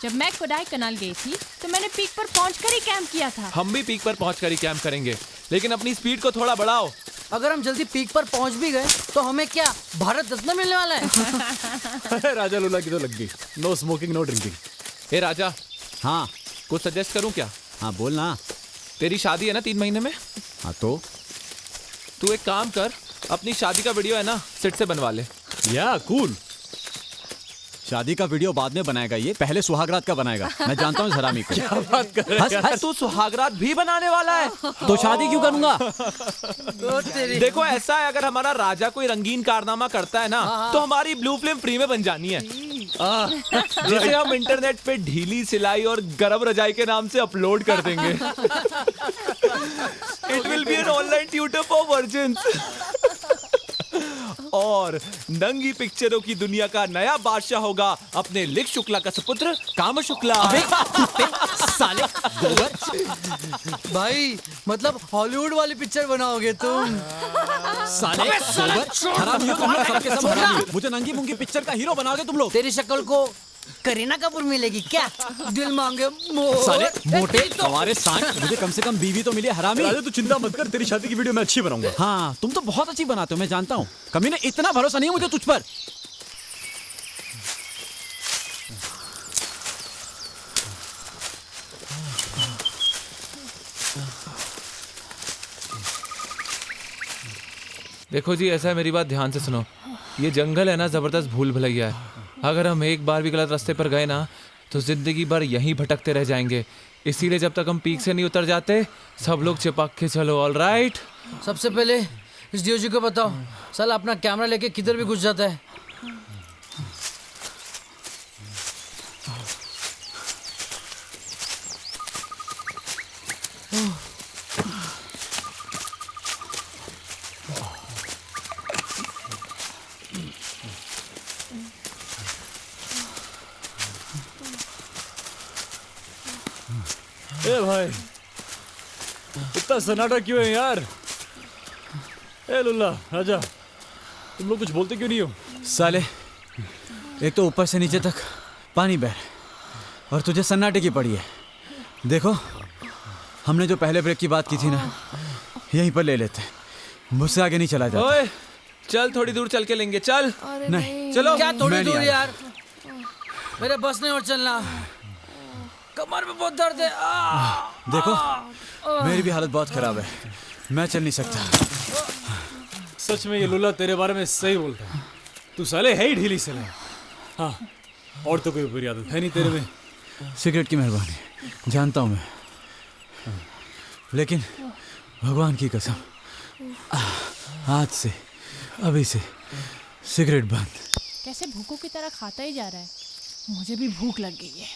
[SPEAKER 9] जब मैं कोडाई कनाल गई थी तो मैंने पीक पर पहुंचकर ही कैंप किया था।
[SPEAKER 6] हम भी पीक पर पहुंचकर ही कैंप करेंगे, लेकिन अपनी स्पीड को थोड़ा बढ़ाओ।
[SPEAKER 5] अगर हम जल्दी पीक पर पहुंच भी गए तो हमें क्या भारत रत्न मिलने वाला है?
[SPEAKER 4] राजा लुल्ला की तो लग गई। No smoking no drinking.
[SPEAKER 6] हे राजा,
[SPEAKER 12] हाँ
[SPEAKER 6] कुछ सजेस्ट करूं क्या?
[SPEAKER 12] हाँ बोल ना।
[SPEAKER 6] तेरी शादी है ना 3 महीने में,
[SPEAKER 12] हाँ तो
[SPEAKER 6] तू एक काम कर, अपनी शादी का वीडियो है ना सेट से बनवा ले।
[SPEAKER 4] या कूल।
[SPEAKER 12] शादी का वीडियो बाद में बनाएगा, ये पहले सुहागरात का बनाएगा। मैं जानता हूँ हरामी को।
[SPEAKER 4] क्या बात कर रहा है?
[SPEAKER 6] तू सुहागरात भी बनाने वाला है?
[SPEAKER 12] तो शादी क्यों करूंगा?
[SPEAKER 6] देखो ऐसा है, अगर हमारा राजा कोई रंगीन कारनामा करता है ना तो हमारी ब्लू फिल्म फ्री में बन जानी है, जिसे हम इंटरनेट पे ढीली सिलाई और गरम रजाई के नाम से अपलोड कर देंगे। It will be an online tutor for virgins. और नंगी पिक्चरों की दुनिया का नया बादशाह होगा अपने लिख शुक्ला का सुपुत्र काम शुक्ला।
[SPEAKER 5] साले भाई, मतलब हॉलीवुड वाली पिक्चर बनाओगे तुम?
[SPEAKER 12] साले हरामी हो तुम लोग, सबके सब हरामी। मुझे नंगी मुंगी पिक्चर का हीरो बनाओगे तुम लोग?
[SPEAKER 5] तेरी शक्ल को करीना कपूर मिलेगी क्या? दिल मांगे मोर।
[SPEAKER 12] साले मोटे हमारे सांड, मुझे कम से कम बीवी तो मिली है हरामी।
[SPEAKER 4] राजा तू चिंता मत कर, तेरी शादी की वीडियो मैं अच्छी बनाऊंगा।
[SPEAKER 12] हाँ तुम तो बहुत अच्छी बनाते हो, मैं जानता हूँ। कमीने इतना भरोसा नहीं है मुझे तुझ पर।
[SPEAKER 6] देखो जी, ऐसा है, मेरी बात ध्यान से सुनो। ये जंगल है ना, जबरदस्त भूल भुलैया है। अगर हम एक बार भी गलत रास्ते पर गए ना तो जिंदगी भर यहीं भटकते रह जाएंगे। इसीलिए जब तक हम पीक से नहीं उतर जाते सब लोग चिपक के चलो। All right?
[SPEAKER 5] सबसे पहले इस डीओजी को बताओ, साला अपना कैमरा लेके किधर भी घुस जाता है।
[SPEAKER 4] ए भाई, इतना सन्नाटा क्यों है यार? ए लुल्ला, राजा, तुम लोग कुछ बोलते क्यों नहीं हो?
[SPEAKER 12] साले एक तो ऊपर से नीचे तक पानी बह और तुझे सन्नाटे की पड़ी है। देखो हमने जो पहले ब्रेक की बात की थी ना, यहीं पर ले लेते, मुझसे आगे नहीं चला जाता।
[SPEAKER 6] ओए चल, थोड़ी दूर चल के लेंगे, चल।
[SPEAKER 12] नहीं
[SPEAKER 6] चलो।
[SPEAKER 5] क्या थोड़ी
[SPEAKER 12] मैं नहीं
[SPEAKER 5] दूर
[SPEAKER 12] आ
[SPEAKER 5] यार, मेरे बस नहीं और चलना, कमर में बहुत दर्द है।
[SPEAKER 12] देखो मेरी भी हालत बहुत खराब है, मैं चल नहीं सकता।
[SPEAKER 4] सच में ये लुल्ला तेरे बारे में सही बोलता है, तू साले है ही ढीली साले। हाँ, और तो कोई बुरी आदत है नहीं तेरे में।
[SPEAKER 12] सिगरेट की मेहरबानी जानता हूँ मैं, लेकिन भगवान की कसम आज से अभी से सिगरेट बंद।
[SPEAKER 9] कैसे भूखों की तरह खाता ही जा रहा है। मुझे भी भूख लग गई है।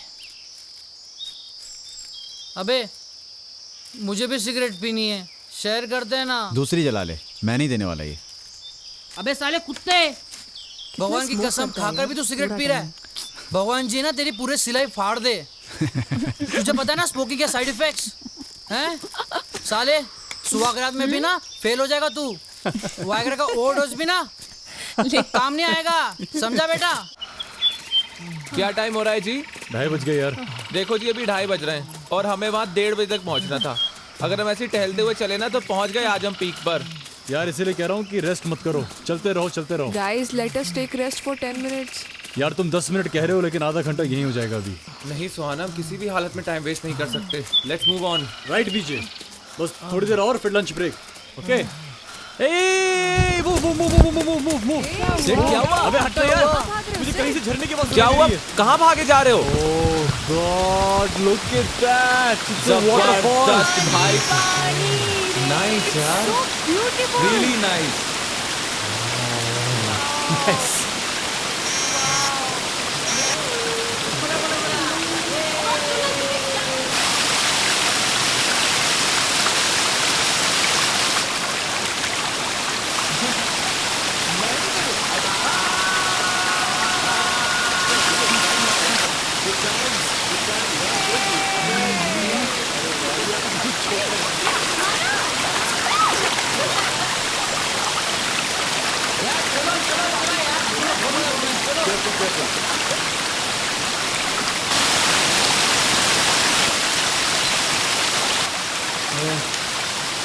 [SPEAKER 5] अबे मुझे भी सिगरेट पीनी है, शेयर करते हैं ना।
[SPEAKER 12] दूसरी जला ले, मैं नहीं देने वाला ये।
[SPEAKER 5] अबे साले कुत्ते, भगवान की कसम खाकर भी तू सिगरेट पी रहा है। भगवान जी ना तेरी पूरे सिलाई फाड़ दे। तुझे पता है ना स्मोकिंग के साइड इफेक्ट्स हैं? साले सुहागरात में भी ना फेल हो जाएगा तू। वायग्रा का ओवरडोज भी ना काम नहीं आएगा, समझा बेटा?
[SPEAKER 6] क्या टाइम हो रहा है जी?
[SPEAKER 4] 2:30 बज गए यार।
[SPEAKER 6] देखो जी अभी 2:30 बज रहे हैं और हमें वहाँ 1:30 बजे तक पहुँचना था। अगर हम ऐसे ही टहलते हुए चले ना तो पहुँच गए आज हम पीक पर।
[SPEAKER 4] यार इसीलिए कह रहा हूँ कि रेस्ट मत करो, चलते रहो चलते रहो।
[SPEAKER 8] Guys, let us take rest for 10 minutes.
[SPEAKER 4] यार तुम 10 मिनट कह रहे हो लेकिन आधा घंटा यहीं हो जाएगा अभी।
[SPEAKER 6] नहीं सुहाना, हम किसी भी हालत में टाइम वेस्ट नहीं कर सकते। Let's move on.
[SPEAKER 4] राइट बीजे, बस थोड़ी देर और फिर लंच ब्रेक। ओके ए मूव।
[SPEAKER 6] क्या हुआ?
[SPEAKER 4] अबे हटो यार, मुझे कहीं से झरने की आवाज
[SPEAKER 6] क्या हुआ? कहाँ भागे जा रहे हो?
[SPEAKER 4] Oh god, look at that, it's a waterfall
[SPEAKER 6] भाई। नाइस यार, रियली नाइस।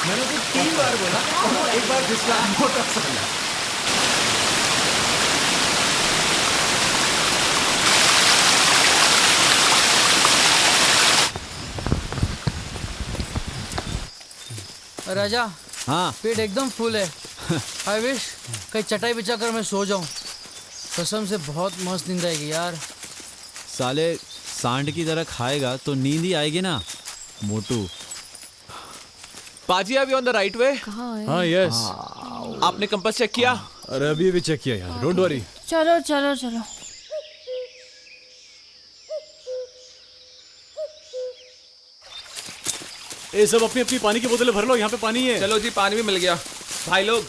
[SPEAKER 6] मैंने तो 3 बार बोला, एक बार फिसला मोटा साला।
[SPEAKER 5] राजा,
[SPEAKER 12] हाँ
[SPEAKER 5] पेट एकदम फुल है। आई विश कहीं चटाई बिछा कर मैं सो जाऊं। कसम से बहुत मस्त नींद आएगी यार।
[SPEAKER 12] साले सांड की तरह खाएगा तो नींद ही आएगी ना मोटू।
[SPEAKER 6] पाजी अभी ऑन द राइट वे।
[SPEAKER 4] हाँ यस।
[SPEAKER 6] आपने कंपास चेक किया?
[SPEAKER 4] अरे अभी भी चेक किया यार, डोंट वरी।
[SPEAKER 9] चलो चलो चलो।
[SPEAKER 4] ए सब अपनी अपनी पानी की बोतलें भर लो, यहाँ पे पानी है।
[SPEAKER 6] चलो जी, पानी भी मिल गया। भाई लोग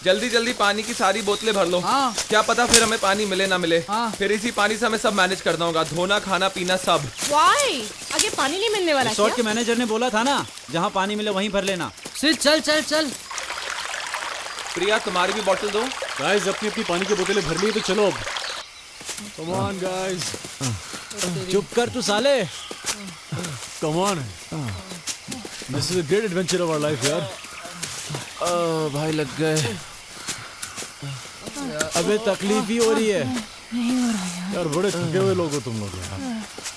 [SPEAKER 6] जल्दी जल्दी पानी की सारी बोतलें भर लो।
[SPEAKER 5] हाँ।
[SPEAKER 6] क्या पता फिर हमें पानी मिले ना मिले।
[SPEAKER 5] हाँ।
[SPEAKER 6] फिर इसी पानी से हमें सब मैनेज करना होगा, धोना खाना पीना सब।
[SPEAKER 9] Why? आगे पानी नहीं मिलने वाला
[SPEAKER 12] रिसोर्ट के
[SPEAKER 9] क्या?
[SPEAKER 12] मैनेजर ने बोला था ना, जहाँ पानी मिले वहीं भर लेना।
[SPEAKER 5] सिर चल चल चल।
[SPEAKER 6] प्रिया तुम्हारी भी बोतल दो।
[SPEAKER 4] गाइस अपनी अपनी पानी की बोतलें भर ली तो चलो अब। Come on guys.
[SPEAKER 12] चुप कर तू साले।
[SPEAKER 4] Come on, this is a great adventure of our life यार।
[SPEAKER 6] भाई लग गए।
[SPEAKER 12] अबे तकलीफ ही हो रही है
[SPEAKER 4] यार, बड़े थके हुए लोग हो तुम लोग यार।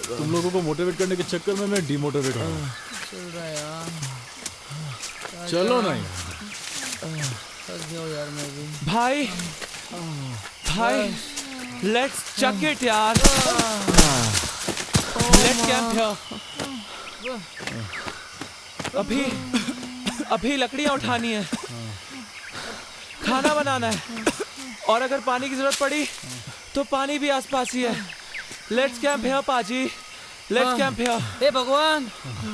[SPEAKER 4] तुम लोगों को मोटिवेट करने के चक्कर में मैं डिमोटिवेट हो रहा हूँ।
[SPEAKER 5] चल रहा है यार।
[SPEAKER 4] चलो ना यार।
[SPEAKER 5] थक गया हूँ यार मैं भी।
[SPEAKER 6] भाई भाई लेट्स चक इट यार। Let's camp here. अभी अभी लकड़ियां उठानी है, खाना बनाना है और अगर पानी की जरूरत पड़ी तो पानी भी आसपास ही है। लेट्स कैंप हियर पाजी, लेट्स कैंप हियर।
[SPEAKER 5] ए भगवान,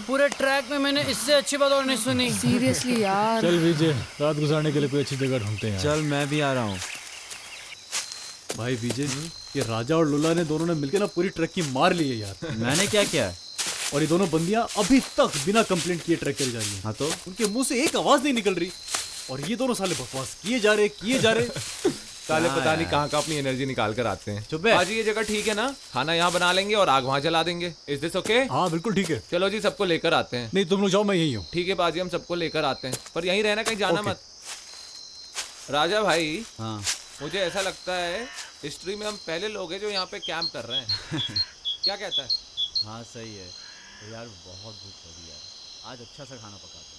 [SPEAKER 5] पूरे ट्रैक में मैंने इससे अच्छी बात और नहीं सुनी।
[SPEAKER 8] Seriously यार।
[SPEAKER 4] चल विजय, रात गुजारने के लिए कोई अच्छी जगह ढूंढते हैं।
[SPEAKER 12] चल मैं भी आ रहा हूँ।
[SPEAKER 4] भाई विजय, ये राजा और लुल्ला ने दोनों ने मिलकर ना पूरी ट्रैक की मार ली है यार।
[SPEAKER 12] मैंने क्या किया?
[SPEAKER 4] और ये दोनों बंदियां अभी तक बिना कंप्लेंट किए ट्रैक करी जा रही हैं।
[SPEAKER 12] हाँ तो
[SPEAKER 4] उनके मुंह से एक आवाज नहीं निकल रही और ये दोनों साले बकवास किए जा रहे।
[SPEAKER 6] साले पता नहीं कहाँ का अपनी एनर्जी निकाल कर आते हैं।
[SPEAKER 12] चुप है।
[SPEAKER 6] पाजी ये जगह ठीक है ना? खाना यहाँ बना लेंगे और आग वहाँ जला देंगे। Is this okay?
[SPEAKER 4] हाँ बिल्कुल ठीक है।
[SPEAKER 6] चलो जी, सबको लेकर आते हैं।
[SPEAKER 4] नहीं तुम लोग जाओ, मैं यही हूँ।
[SPEAKER 6] ठीक है बाजी, हम सबको लेकर आते हैं, पर यहीं रहना, कहीं जाना
[SPEAKER 4] ओके।
[SPEAKER 6] मत। राजा भाई,
[SPEAKER 12] हाँ
[SPEAKER 6] मुझे ऐसा लगता है हिस्ट्री में हम पहले लोग हैं जो यहाँ पे कैंप कर रहे हैं। क्या कहता है?
[SPEAKER 12] हाँ सही है। तो यार बहुत भूख लगी यार, आज अच्छा सा खाना पकाते हैं।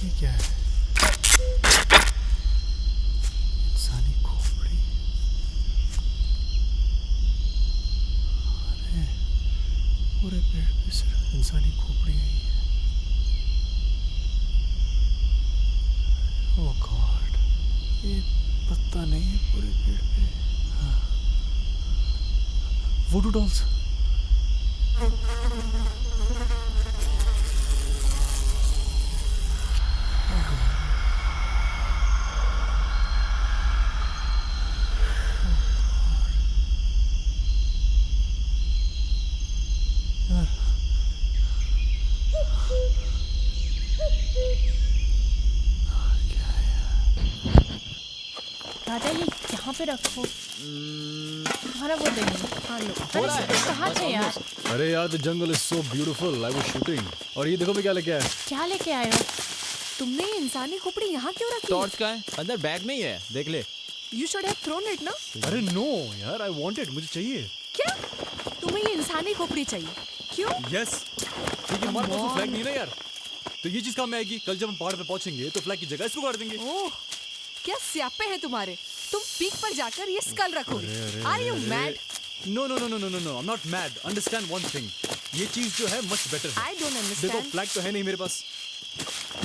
[SPEAKER 3] ये क्या है? इंसानी खोपड़ी।
[SPEAKER 4] इंसानी खोपड़ी है ये? ओह गॉड, ये पत्ता नहीं है पूरे पेड़ पे। वुडू डॉल्स।
[SPEAKER 9] राजा ये यहाँ पे रखो, तुम्हारा वो देंगे। हाँ लो। अरे कहाँ थे यार?
[SPEAKER 4] अरे यार, the jungle is so beautiful, I was shooting. और ये देखो मैं क्या लेके आया।
[SPEAKER 9] क्या लेके आए हो?
[SPEAKER 8] तुमने ये इंसानी खोपड़ी यहाँ क्यों रखी?
[SPEAKER 6] टॉर्च का है, अंदर बैग में ही है, देख ले।
[SPEAKER 8] You should have thrown it ना।
[SPEAKER 4] अरे नो यार, आई वांट इट, मुझे चाहिए।
[SPEAKER 8] क्या तुम्हें ये इंसानी खोपड़ी चाहिए? क्यों?
[SPEAKER 4] यस, क्योंकि हमारे पास तो फ्लैग नहीं है ना यार। तो ये चीज काम में आएगी। कल जब हम पहाड़ पे पहुंचेंगे तो फ्लैग की जगह इसको काट देंगे।
[SPEAKER 8] ओह, क्या स्यापे हैं तुम्हारे। तुम पीक पर जाकर ये स्कल रखोगे। Are you mad?
[SPEAKER 4] No no no no no no no, I am not mad. Understand one thing, ये चीज जो है मच बेटर है।
[SPEAKER 8] आई डोंट
[SPEAKER 4] देखो
[SPEAKER 8] अंडरस्टैंड।
[SPEAKER 4] फ्लैग तो है नहीं मेरे पास।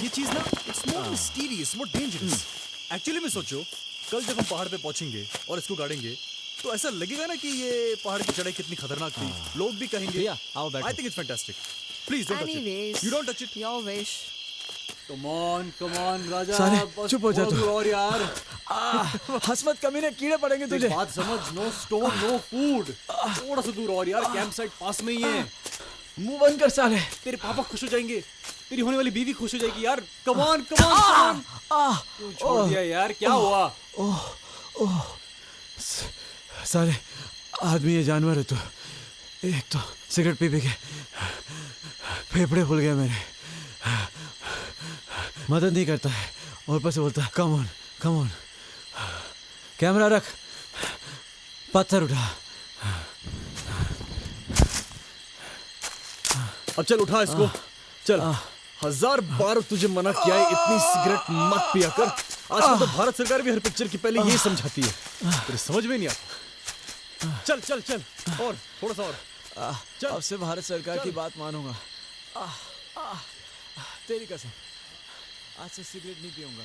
[SPEAKER 4] ये चीज ना, it's more mysterious, more dangerous. Actually में सोचो, कल जब हम पहाड़ पे पहुंचेंगे और इसको गाड़ेंगे तो ऐसा लगेगा ना कि ये पहाड़ की चढ़ाई कितनी खतरनाक थी। लोग भी कहेंगे। I think it's fantastic. Please don't touch it.
[SPEAKER 8] Anyways,
[SPEAKER 4] you don't touch it.
[SPEAKER 8] Your wish.
[SPEAKER 12] Come on Raja, साले, बस चुप हो जा थोड़ा तू। दूर और यार। हंस मत कमीने, कीड़े पड़ेंगे तुझे।
[SPEAKER 4] बात समझ, नो स्टोन नो फूड। थोड़ा सा दूर और यार, कैंप साइट पास में ही है।
[SPEAKER 12] मुंह बंद कर साले।
[SPEAKER 4] तेरे पापा खुश हो जाएंगे, तेरी होने वाली बीवी खुश हो जाएगी यार। Come on come on. क्यों छोड़ दिया यार, क्या हुआ?
[SPEAKER 12] साले, आदमी है जानवर है तू। एक तो सिगरेट पी के फेफड़े फूल गए मेरे। मदद नहीं करता है और ऊपर से बोलता कम ऑन। कैमरा रख, पत्थर उठा।
[SPEAKER 4] अब चल उठा इसको, चल। 1000 बार तुझे मना किया है, इतनी सिगरेट मत पिया कर। आजकल तो भारत सरकार भी हर पिक्चर की पहले यही समझाती है, तेरे समझ में नहीं आता। चल चल चल, और थोड़ा सा और। चल।
[SPEAKER 12] अब से भारत सरकार की बात मानूंगा। तेरी कसम, आज से सिगरेट नहीं पीऊंगा।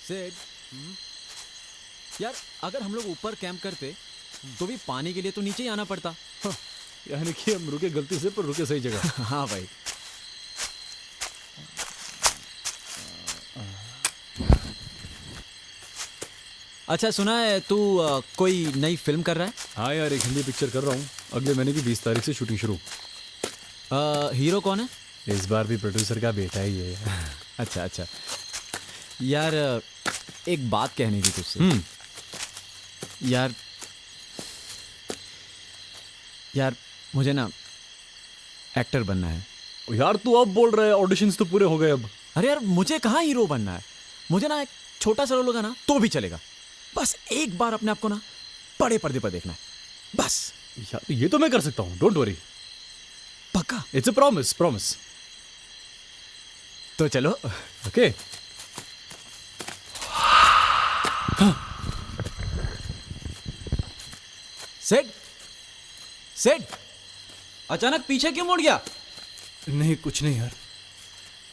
[SPEAKER 2] सेड, यार अगर हम लोग ऊपर कैंप करते तो भी पानी के लिए तो नीचे ही आना पड़ता।
[SPEAKER 4] यानी कि हम रुके गलती से, पर रुके सही जगह।
[SPEAKER 2] हाँ भाई। अच्छा सुना है तू कोई नई फिल्म कर रहा है?
[SPEAKER 4] हाँ यार, एक हिंदी पिक्चर कर रहा हूँ। अगले महीने की 20 तारीख से शूटिंग शुरू।
[SPEAKER 2] हीरो कौन है?
[SPEAKER 4] इस बार भी प्रोड्यूसर का बेटा ही है।
[SPEAKER 2] अच्छा अच्छा यार, एक बात कहनी थी तुझसे। यार मुझे ना एक्टर बनना है।
[SPEAKER 4] यार तू अब बोल रहा है, ऑडिशंस तो पूरे हो गए अब।
[SPEAKER 2] अरे यार मुझे कहाँ हीरो बनना है, मुझे ना एक छोटा सा रोल होगा ना तो भी चलेगा। बस एक बार अपने आप को ना बड़े पर्दे पर देखना है, बस।
[SPEAKER 4] यार ये तो मैं कर सकता हूँ, डोंट वरी।
[SPEAKER 2] पक्का?
[SPEAKER 4] It's a promise.
[SPEAKER 2] तो चलो।
[SPEAKER 4] ओके।
[SPEAKER 2] सेड अचानक पीछे क्यों मुड़ गया?
[SPEAKER 4] नहीं कुछ नहीं यार,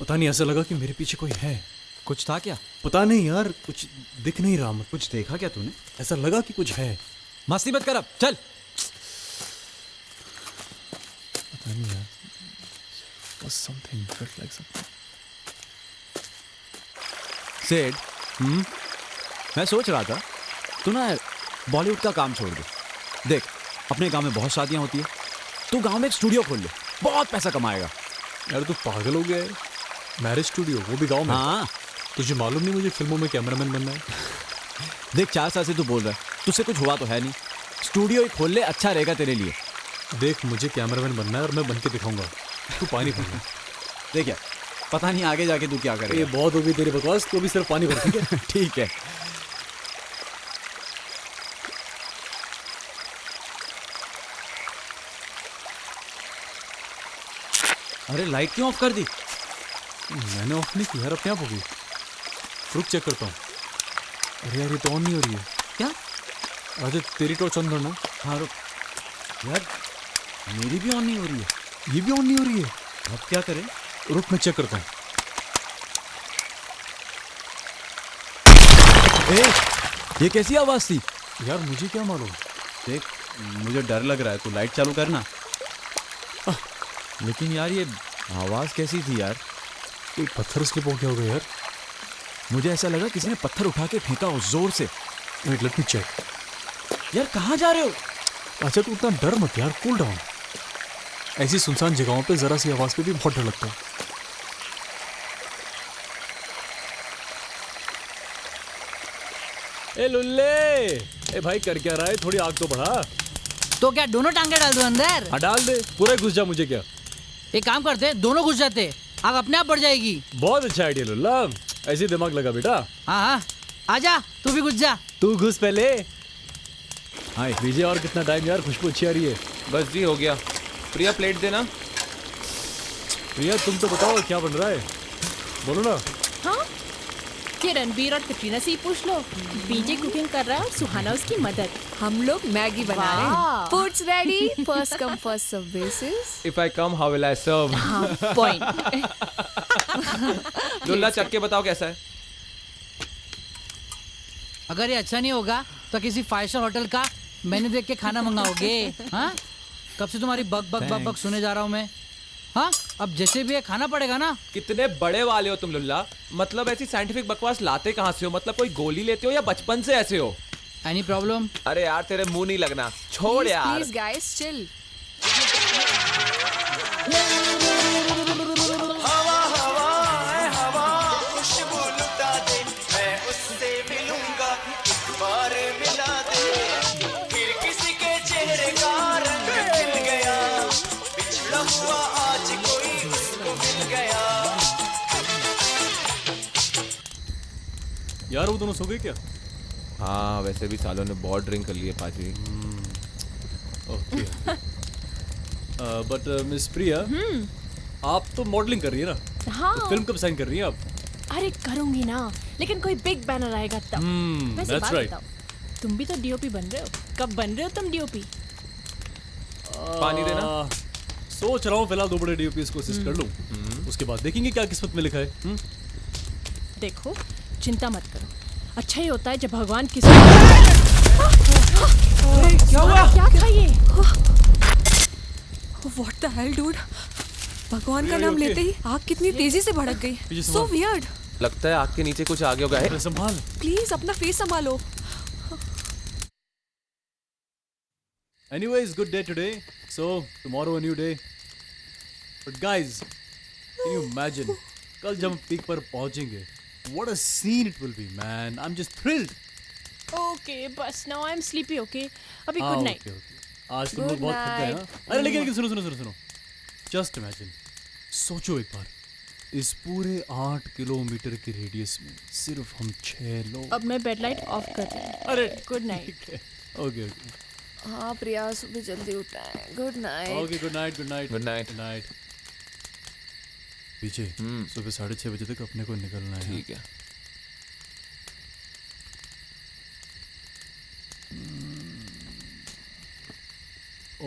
[SPEAKER 4] पता नहीं, ऐसा लगा कि मेरे पीछे कोई है।
[SPEAKER 2] कुछ था क्या?
[SPEAKER 4] पता नहीं यार, कुछ दिख नहीं रहा। मत
[SPEAKER 12] कुछ देखा क्या तूने?
[SPEAKER 4] ऐसा लगा कि कुछ है।
[SPEAKER 2] मस्ती मत कर, अब चल।
[SPEAKER 4] पता नहीं यार, was something, felt like something.
[SPEAKER 2] Said, मैं सोच रहा था तू ना बॉलीवुड का काम छोड़ दे। देख अपने गांव में बहुत शादियां होती है, तू गांव में एक स्टूडियो खोल ले, बहुत पैसा कमाएगा।
[SPEAKER 4] यार तू पागल हो गया है। मैरिज स्टूडियो, वो भी गांव में।
[SPEAKER 12] हाँ
[SPEAKER 4] तुझे मालूम नहीं मुझे फिल्मों में कैमरामैन बनना है?
[SPEAKER 12] देख 4 साल से तू बोल रहा है, तुझसे कुछ हुआ तो है नहीं। स्टूडियो ही खोल ले, अच्छा रहेगा तेरे लिए।
[SPEAKER 4] देख मुझे कैमरामैन बनना है और मैं बन के दिखाऊंगा। तू पानी भर ले।
[SPEAKER 12] देख यार, पता नहीं आगे जाके तू क्या
[SPEAKER 4] ये
[SPEAKER 12] करेगा।
[SPEAKER 4] बहुत हो गई तेरी बकवास, तू अभी सिर्फ पानी भर, ठीक है?
[SPEAKER 12] ठीक है। अरे लाइट क्यों ऑफ कर दी?
[SPEAKER 4] मैंने ऑफ नहीं की यार, अपने आप हो गई। रुक चेक करता हूँ। अरे यार ये तो ऑन नहीं हो रही है।
[SPEAKER 12] क्या?
[SPEAKER 4] अजय तेरी टॉर्च ऑन करना।
[SPEAKER 12] हाँ रुक यार, मेरी भी ऑन नहीं हो रही है।
[SPEAKER 4] ये भी ऑन नहीं हो रही है।
[SPEAKER 12] अब क्या करें?
[SPEAKER 4] रुक मैं चेक करता हूँ।
[SPEAKER 12] ये कैसी आवाज थी?
[SPEAKER 4] यार मुझे क्या मालूम।
[SPEAKER 12] देख मुझे डर लग रहा है, तू लाइट चालू करना। लेकिन यार ये आवाज कैसी थी यार?
[SPEAKER 4] कोई पत्थर स्लिप हो गया होगा यार।
[SPEAKER 12] मुझे ऐसा लगा किसी ने पत्थर उठा के फेंका हो जोर से।
[SPEAKER 4] Wait let me check.
[SPEAKER 12] यार कहाँ जा रहे हो?
[SPEAKER 4] अच्छा तू उतना डर मत यार, कूल डाउन। ऐसी सुनसान जगहों पे जरा सी आवाज पे भी बहुत डर लगता है। ए लुल्ले, ए भाई कर क्या रहा है? थोड़ी आग तो बढ़ा।
[SPEAKER 5] तो क्या दोनों टांगे डाल दो अंदर?
[SPEAKER 4] हाँ डाल दे, पूरा घुस जा। मुझे क्या?
[SPEAKER 5] एक काम करते, दोनों घुस जाते, आग अपने आप बढ़ जाएगी।
[SPEAKER 4] बहुत अच्छा आइडिया लुल्ला, ऐसे दिमाग लगा बेटा।
[SPEAKER 5] हाँ हाँ, आजा तू भी घुस जा।
[SPEAKER 4] तू घुस पहले। हाँ विजय, और कितना टाइम यार? खुशबू अच्छी आ रही है।
[SPEAKER 6] बस जी हो गया। प्रिया प्लेट देना।
[SPEAKER 4] प्रिया तुम तो बताओ क्या बन रहा है, बोलो ना।
[SPEAKER 9] हाँ, ये रणबीर और कटरीना से ही पूछ लो। बीजे कुकिंग कर रहा है और सुहाना उसकी मदद।
[SPEAKER 8] हम लोग मैगी बना रहे हैं। Food's ready, first come first serve basis.
[SPEAKER 6] If I come how will I serve?
[SPEAKER 9] हाँ पॉइंट।
[SPEAKER 6] लुल्ला चख के बताओ कैसा है।
[SPEAKER 5] अगर ये अच्छा नहीं होगा तो किसी 5 स्टार होटल का मेन्यू देख के खाना मंगाओगे? हाँ, कब से तुम्हारी बक बक बक बक सुने जा रहा हूँ मैं। हाँ, अब जैसे भी है खाना पड़ेगा ना।
[SPEAKER 6] कितने बड़े वाले हो तुम लुल्ला, मतलब ऐसी साइंटिफिक बकवास लाते कहाँ से हो? मतलब कोई गोली लेते हो या बचपन से ऐसे हो?
[SPEAKER 5] Any problem?
[SPEAKER 6] अरे यार तेरे मुंह नहीं लगना, छोड़ यार।
[SPEAKER 8] Please guys chill.
[SPEAKER 4] यार वो दोनों सो गए क्या?
[SPEAKER 6] हाँ वैसे भी सालों ने बहुत ड्रिंक कर लिए पाजी।
[SPEAKER 4] ओके। बट मिस प्रिया, आप तो मॉडलिंग कर रही है ना?
[SPEAKER 9] हाँ।
[SPEAKER 4] तो फिल्म कब साइन कर रही हैं आप?
[SPEAKER 9] अरे करूंगी ना, लेकिन कोई बिग बैनर आएगा तब। वैसे
[SPEAKER 4] that's
[SPEAKER 9] बात
[SPEAKER 4] right.
[SPEAKER 9] बताओ, तुम भी तो डीओपी बन रहे हो। कब बन रहे हो तुम डीओपी?
[SPEAKER 6] पानी देना।
[SPEAKER 4] सोच रहा हूँ फिलहाल 2 बड़े डीओपी को असिस्ट कर लूँ, उसके बाद देखेंगे क्या किस्मत में लिखा है।
[SPEAKER 9] देखो चिंता मत करो, अच्छा ही होता है जब भगवान किसी
[SPEAKER 5] क्या हुआ?
[SPEAKER 9] क्या था ये?
[SPEAKER 8] व्हाट द हेल डूड, भगवान का नाम लेते ही आग कितनी तेजी से भड़क गई। So weird.
[SPEAKER 6] लगता है आग के नीचे कुछ आ गया होगा। है
[SPEAKER 4] संभाल,
[SPEAKER 8] प्लीज अपना फेस संभालो।
[SPEAKER 4] Anyways, good day today. So tomorrow a new day. But guys, can you imagine? कल जब हम पीक पर पहुंचेंगे, what a scene it will be, man. I'm just thrilled.
[SPEAKER 9] Okay बस now I am sleepy. Okay अभी good night.
[SPEAKER 4] आज तुम लोग बहुत थक गए हाँ? अरे लेकिन सुनो। Just imagine. सोचो एक बार, इस पूरे 8 किलोमीटर के रेडियस में सिर्फ हम 6 लोग।
[SPEAKER 9] अब मैं बेड लाइट ऑफ कर रही हूँ।
[SPEAKER 4] अरे
[SPEAKER 9] गुड नाइट।
[SPEAKER 4] ओके
[SPEAKER 8] हाँ प्रिया, सुबह जल्दी उठना है। Good night.
[SPEAKER 4] Okay good night.
[SPEAKER 6] Good night.
[SPEAKER 4] पीछे सुबह 6:30 बजे तक अपने को निकलना है।
[SPEAKER 6] ठीक है।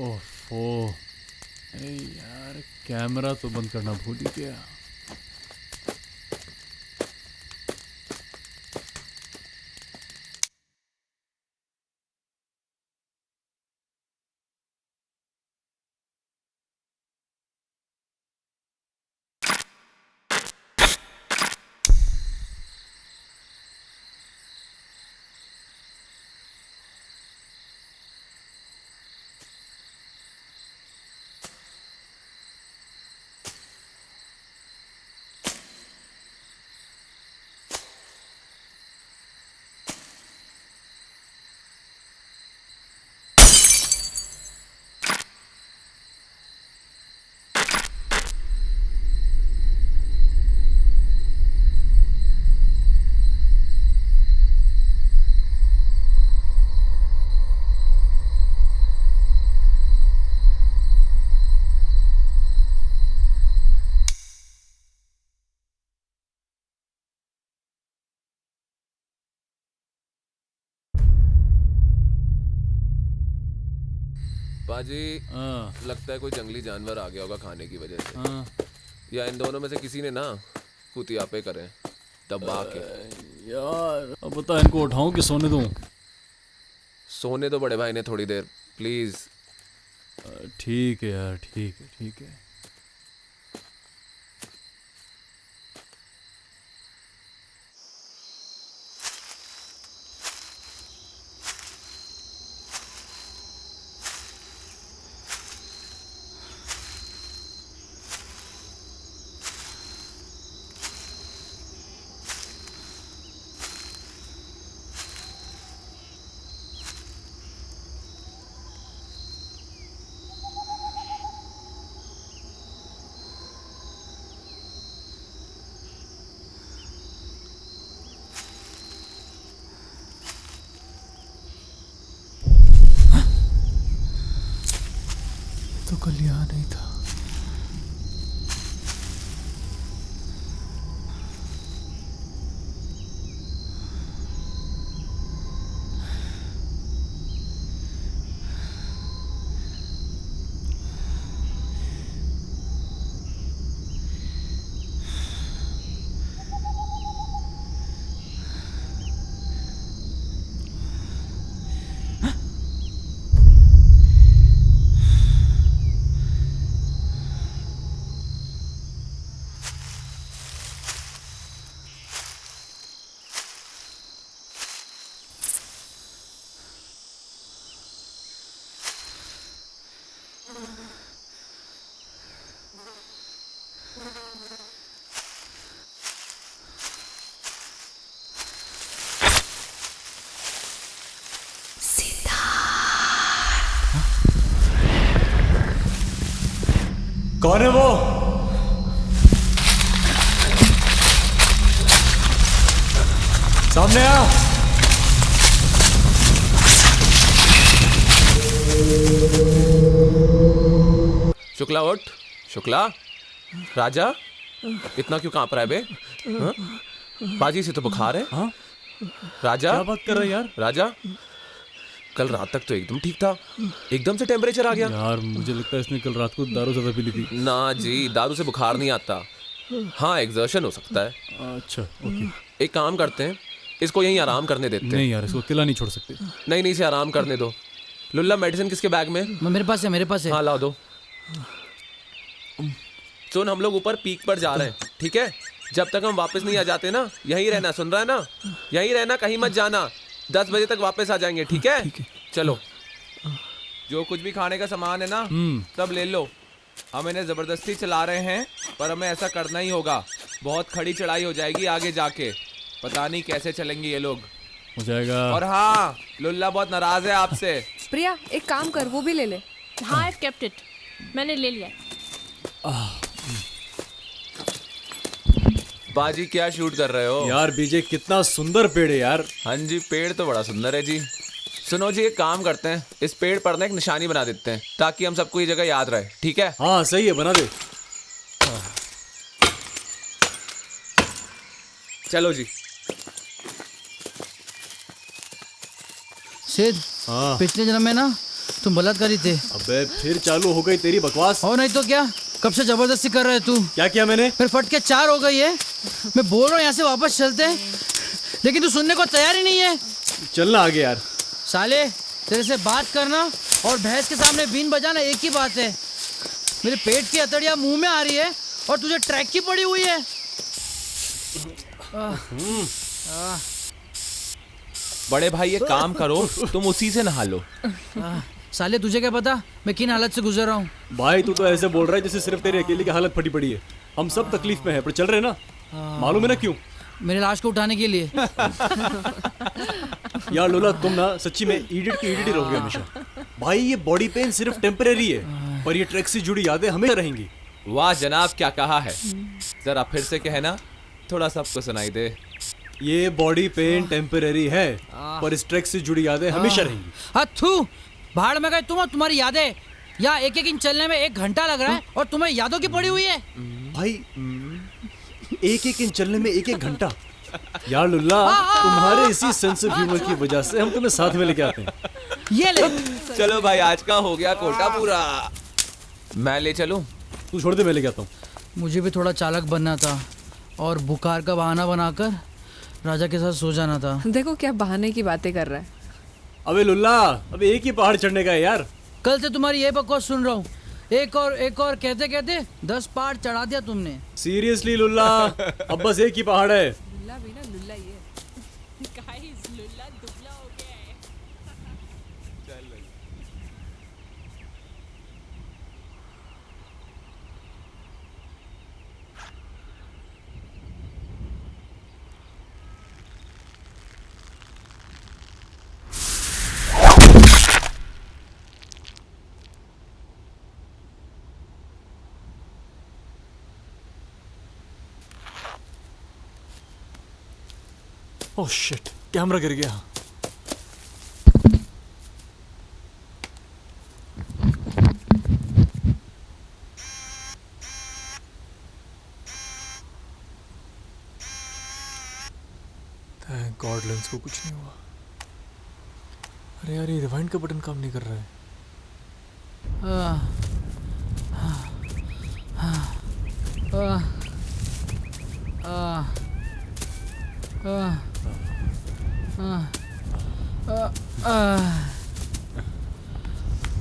[SPEAKER 4] ओफो, अरे यार कैमरा तो बंद करना भूल ही गया।
[SPEAKER 6] बाजी लगता है कोई जंगली जानवर आ गया होगा खाने की वजह से, या इन दोनों में से किसी ने ना कुतियापे करे दबा के।
[SPEAKER 4] यार अब बता, इनको उठाऊं कि सोने दूं?
[SPEAKER 6] सोने दो बड़े भाई ने थोड़ी देर, प्लीज।
[SPEAKER 4] ठीक है यार, ठीक है ठीक है। तो कल यहाँ नहीं था। कौन है वो? सामने आ।
[SPEAKER 6] शुक्ला उठ। शुक्ला, राजा इतना क्यों कांप रहा है बे? हाँ? बाजी से तो बुखार है।
[SPEAKER 4] हाँ?
[SPEAKER 6] राजा
[SPEAKER 4] क्या बात कर रहा है यार?
[SPEAKER 6] राजा कल रात तक तो एकदम ठीक था, एकदम से टेम्परेचर आ गया।
[SPEAKER 4] यार मुझे लगता है इसने कल रात को दारू ज्यादा पी ली थी।
[SPEAKER 6] ना जी, दारू से बुखार नहीं आता। हाँ, एग्जर्शन हो सकता है।
[SPEAKER 4] अच्छा ओके,
[SPEAKER 6] एक काम करते हैं, इसको यहीं आराम करने देते हैं।
[SPEAKER 4] नहीं यार, इसको अकेला नहीं छोड़ सकते।
[SPEAKER 6] नहीं नहीं, इसे आराम करने दो। लुल्ला, मेडिसिन किसके बैग में?
[SPEAKER 12] मेरे पास है, मेरे पास है।
[SPEAKER 6] हाँ ला दो। सुन, हम लोग ऊपर पीक पर जा रहे हैं, ठीक है? जब तक हम वापस नहीं आ जाते ना, यहीं रहना, सुन रहा है ना? यहीं रहना, कहीं मत जाना। 10 बजे तक वापस आ जाएंगे, ठीक है? चलो, जो कुछ भी खाने का सामान है ना सब ले लो। हम इन्हें जबरदस्ती चला रहे हैं, पर हमें ऐसा करना ही होगा। बहुत खड़ी चढ़ाई हो जाएगी आगे जाके, पता नहीं कैसे चलेंगे ये लोग।
[SPEAKER 4] हो जाएगा।
[SPEAKER 6] और हाँ, लुल्ला बहुत नाराज है आपसे।
[SPEAKER 8] प्रिया, एक काम कर, वो भी ले ले।
[SPEAKER 9] हाँ, I've kept it. मैंने ले लिया।
[SPEAKER 6] बाजी क्या शूट कर रहे हो?
[SPEAKER 4] यार बीजे, कितना सुंदर पेड़ है यार।
[SPEAKER 6] हाँ जी, पेड़ तो बड़ा सुंदर है जी। सुनो जी, एक काम करते हैं, इस पेड़ पर ना एक निशानी बना देते हैं ताकि हम सबको ये जगह याद रहे, ठीक है?
[SPEAKER 4] हाँ सही है, बना दे।
[SPEAKER 6] चलो जी।
[SPEAKER 12] सिद्ध, पिछले जन्म में ना तुम बलात्कारी थे।
[SPEAKER 4] अबे फिर चालू हो गई तेरी बकवास।
[SPEAKER 12] और नहीं तो क्या, कब से जबरदस्ती कर रहे तू।
[SPEAKER 4] क्या किया मैंने?
[SPEAKER 12] फिर फट के 4 हो गई है। मैं बोल रहा हूँ यहाँ से वापस चलते हैं, लेकिन तू सुनने को तैयार ही नहीं है।
[SPEAKER 4] चलना आगे यार।
[SPEAKER 12] साले, तेरे से बात करना और भैंस के सामने बीन बजाना एक ही बात है। मेरे पेट की अतड़ियाँ मुंह में आ रही है और तुझे ट्रैक की पड़ी हुई है।
[SPEAKER 6] बड़े भाई, ये काम करो, तुम उसी से नहा लो।
[SPEAKER 12] साले, तुझे क्या पता मैं किन हालत से गुजर रहा हूँ।
[SPEAKER 4] भाई तू तो ऐसे बोल रहा है जैसे सिर्फ तेरे अकेले की हालत फटी पड़ी है। हम सब तकलीफ में हैं, पर चल रहे ना। मालूम है ना क्यों?
[SPEAKER 12] मेरे लाश को उठाने के लिए।
[SPEAKER 4] यार लोला, तुम ना सच्ची में इडियट की इडियट रहोगे हमेशा। भाई ये बॉडी पेन सिर्फ टेम्परेरी है, पर ये ट्रैक से जुड़ी यादें हमेशा रहेंगी।
[SPEAKER 6] वाह जनाब, क्या कहा है, जरा फिर से कहना, थोड़ा सबको सुनाई दे।
[SPEAKER 4] ये बॉडी पेन टेम्परेरी है, पर इस ट्रैक से जुड़ी यादें हमेशा रहेंगी।
[SPEAKER 12] हथू, भाड़ में गए तुम और तुम्हारी यादें। या एक इंच चलने में 1 घंटा लग रहा है और तुम्हें यादों की पड़ी हुई है।
[SPEAKER 4] भाई 1 इंच चलने में 1 घंटा? यार लुल्ला, तुम्हारे इसी सेंस ऑफ ह्यूमर की वजह से हम तुम्हें साथ में लेके आते हैं।
[SPEAKER 5] ये ले।
[SPEAKER 6] चलो भाई, आज का हो गया कोटा पूरा। मैं ले चलूं?
[SPEAKER 4] तू छोड़ दे, मैं लेके आता हूँ।
[SPEAKER 5] मुझे भी थोड़ा चालाक बनना था और बुखार का बहाना बनाकर राजा के साथ सो जाना था।
[SPEAKER 8] देखो क्या बहाने की बातें कर रहा है।
[SPEAKER 4] अबे लुल्ला, अबे एक ही पहाड़ चढ़ने का है यार।
[SPEAKER 5] कल से तुम्हारी ये बकवास सुन रहा हूँ। एक और कहते कहते 10 पहाड़ चढ़ा दिया तुमने।
[SPEAKER 4] सीरियसली लुल्ला, अब बस एक ही पहाड़ है।
[SPEAKER 8] लुल्ला भी ना लुल्ला ही है।
[SPEAKER 9] गाइस, लुल्ला दुबला हो गया है।
[SPEAKER 4] ओह शिट, कैमरा गिर गया। थैंक गॉड लेंस को कुछ नहीं हुआ। अरे यार, ये रिवाइंड का बटन काम नहीं कर रहा है।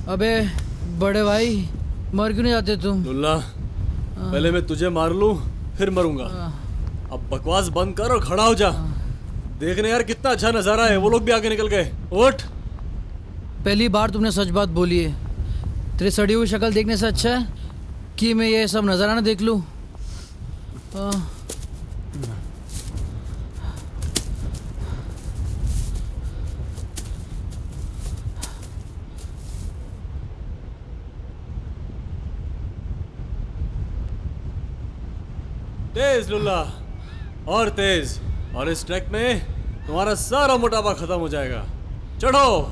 [SPEAKER 5] अबे बड़े भाई, मर क्यों नहीं जाते तुम?
[SPEAKER 4] लुल्ला, पहले मैं तुझे मार लूं, फिर मरूंगा। अब बकवास बंद कर और खड़ा हो जा। देखने यार कितना अच्छा नजारा है, वो लोग भी आगे निकल गए। उठ।
[SPEAKER 5] पहली बार तुमने सच बात बोली है। तेरी सड़ी हुई शक्ल देखने से अच्छा है कि मैं ये सब नजराना देख लूं।
[SPEAKER 4] तेज लुल्ला, और तेज, और इस ट्रैक में तुम्हारा सारा मोटापा खत्म हो जाएगा। चढ़ो।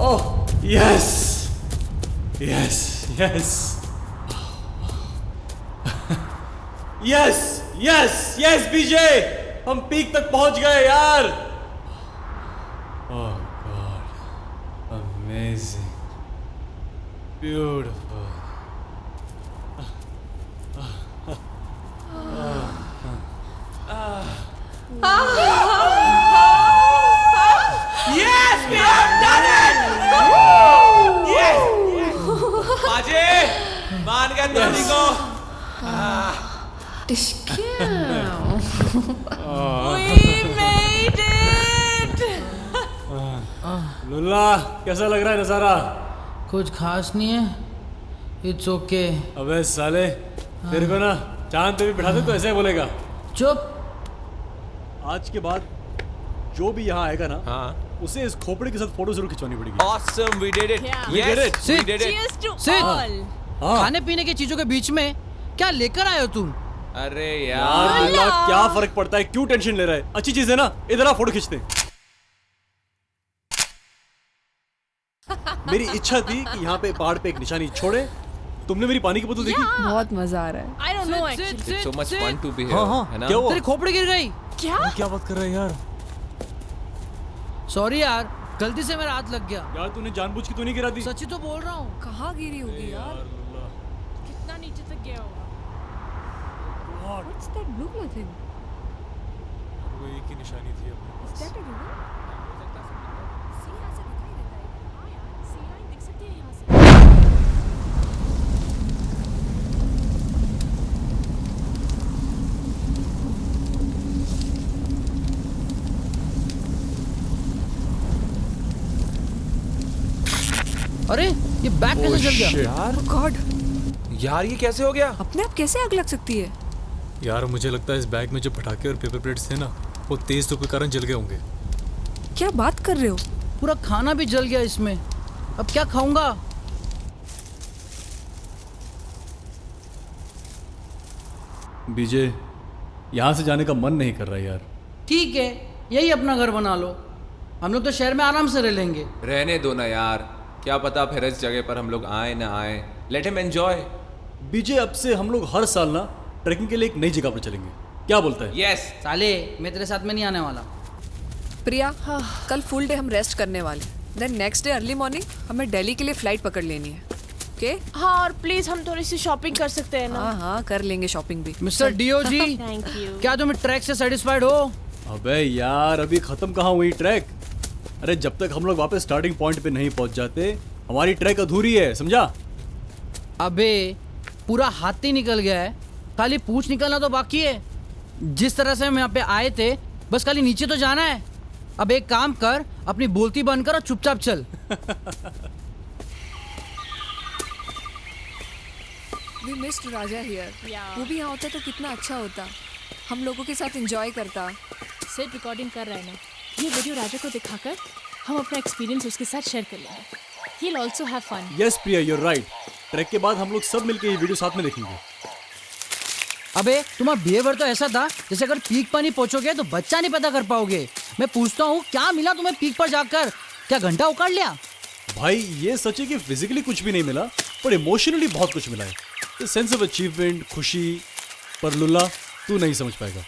[SPEAKER 4] Oh yes yes yes yes yes yes BJ, हम पीक तक पहुंच गए यार। Oh god, amazing, beautiful.
[SPEAKER 6] Yes, we have done it! Yes! बाजे, मान गया धोनी को।
[SPEAKER 9] We made it!
[SPEAKER 4] लुल्ला, कैसा लग रहा है नजारा?
[SPEAKER 5] कुछ खास नहीं है। It's okay.
[SPEAKER 4] अबे साले, तेरे को ना चांद पे भी बिठा दे तो ऐसे ही बोलेगा।
[SPEAKER 5] चुप।
[SPEAKER 4] आज के बाद जो भी यहाँ आएगा ना,
[SPEAKER 6] हाँ,
[SPEAKER 4] उसे इस खोपड़े के साथ फोटो जरूर खिंचवानी पड़ेगी।
[SPEAKER 6] Awesome, we did it.
[SPEAKER 9] Yeah.
[SPEAKER 4] We did
[SPEAKER 6] Yes,
[SPEAKER 4] it.
[SPEAKER 6] we did it.
[SPEAKER 9] Cheers to
[SPEAKER 5] Sit.
[SPEAKER 9] all!
[SPEAKER 4] हाँ।
[SPEAKER 5] खाने पीने की चीजों के बीच में क्या लेकर आए हो तुम?
[SPEAKER 6] अरे
[SPEAKER 4] यार
[SPEAKER 6] यार,
[SPEAKER 4] लुल्ला, क्या फर्क पड़ता है, क्यों टेंशन ले रहा है? अच्छी चीज है ना, इधर आ फोटो खींचते हैं। मेरी इच्छा थी कि यहाँ पे पहाड़ पे एक निशानी छोड़े। तुमने मेरी पानी की बोतल देखी?
[SPEAKER 8] बहुत मजा आ रहा है।
[SPEAKER 9] I don't know actually.
[SPEAKER 6] it's so much fun to be here.
[SPEAKER 4] हाँ, हाँ,
[SPEAKER 6] है ना?
[SPEAKER 4] क्या हुआ?
[SPEAKER 5] तेरी खोपड़ी गिर गई।
[SPEAKER 9] क्या?
[SPEAKER 4] क्या बात कर रहा है यार?
[SPEAKER 5] सॉरी यार, गलती से मेरा हाथ लग गया।
[SPEAKER 4] यार तूने जानबूझ के तो नहीं गिरा दी?
[SPEAKER 5] सच्ची तो बोल रहा हूँ।
[SPEAKER 8] कहाँ गिरी होगी यार?
[SPEAKER 9] कितना नीचे तक गया होगा?
[SPEAKER 8] What's that blue color thing?
[SPEAKER 4] वो एक ही निशानी थी अपने
[SPEAKER 8] Is that a river?
[SPEAKER 9] सी यहाँ से दिखाई देता है। हाँ यार, सी लाइन दिख सकती है यहाँ से।
[SPEAKER 5] अरे ये बैग कैसे जल गया?
[SPEAKER 8] Oh God!
[SPEAKER 6] यार ये कैसे हो गया?
[SPEAKER 8] अपने आप कैसे आग लग सकती है?
[SPEAKER 4] यार मुझे लगता है इस बैग में जो पटाखे और पेपर प्लेट्स थे ना, वो तेज धूप के कारण जल गए होंगे।
[SPEAKER 8] क्या बात कर रहे हो?
[SPEAKER 5] पूरा खाना भी जल गया इसमें। अब क्या खाऊंगा?
[SPEAKER 4] बीजे, यहाँ से जाने का मन नहीं कर रहा यार।
[SPEAKER 5] ठीक है, यही अपना घर बना लो। हम लोग तो शहर में आराम से रह लेंगे।
[SPEAKER 6] रहने दो ना यार, क्या पता फिर इस जगह पर हम लोग आए ना आए। Let him enjoy.
[SPEAKER 4] बीजे अब से हम लोग हर साल ना ट्रैकिंग के लिए एक नई जगह पर चलेंगे, क्या बोलता है?
[SPEAKER 6] यस।
[SPEAKER 5] साले मैं तेरे साथ में नहीं आने वाला।
[SPEAKER 8] प्रिया, कल फुल डे हम रेस्ट करने वाले, then next day early morning हमें दिल्ली के लिए फ्लाइट पकड़ लेनी है। ओके?
[SPEAKER 9] हाँ, और प्लीज हम थोड़ी सी शॉपिंग कर सकते हैं ना?
[SPEAKER 8] हाँ हाँ, कर लेंगे शॉपिंग भी।
[SPEAKER 5] Mister DO ji,
[SPEAKER 9] thank you.
[SPEAKER 5] क्या तुम ट्रैक से सेटिस्फाइड हो?
[SPEAKER 4] अबे यार, अभी खत्म कहाँ हुई ट्रैक? अरे जब तक हम लोग वापस स्टार्टिंग पॉइंट पे नहीं पहुंच जाते, हमारी ट्रैक अधूरी है, समझा?
[SPEAKER 5] अबे पूरा हाथी निकल गया है, खाली पूंछ निकलना तो बाकी है। जिस तरह से हम यहाँ पे आए थे, बस खाली नीचे तो जाना है। अब एक काम कर, अपनी बोलती बंद कर और चुपचाप चल।
[SPEAKER 8] We missed Raja here.
[SPEAKER 9] Yeah.
[SPEAKER 8] वो भी यहाँ होता तो कितना अच्छा होता, हम लोगों के साथ एंजॉय करता।
[SPEAKER 9] सिर्फ रिकॉर्डिंग कर रहा है ना, ये वीडियो राजा को दिखाकर हम अपना एक्सपीरियंस उसके साथ शेयर कर लेंगे। He will also have fun.
[SPEAKER 4] Yes Priya, you are right. Track के बाद हम लोग सब मिलकर ये वीडियो साथ में देखेंगे।
[SPEAKER 5] अबे तुम्हारा बिहेवियर तो ऐसा था जैसे अगर पीक पर नहीं पहुंचोगे तो बच्चा नहीं पैदा कर पाओगे। मैं पूछता हूँ, क्या मिला तुम्हें पीक पर जाकर? क्या घंटा उखाड़ लिया?
[SPEAKER 4] भाई ये सच है कि फिजिकली कुछ भी नहीं मिला, पर इमोशनली बहुत कुछ मिला है। सेंस ऑफ अचीवमेंट, खुशी। पर लुल्ला, तू नहीं समझ पाएगा।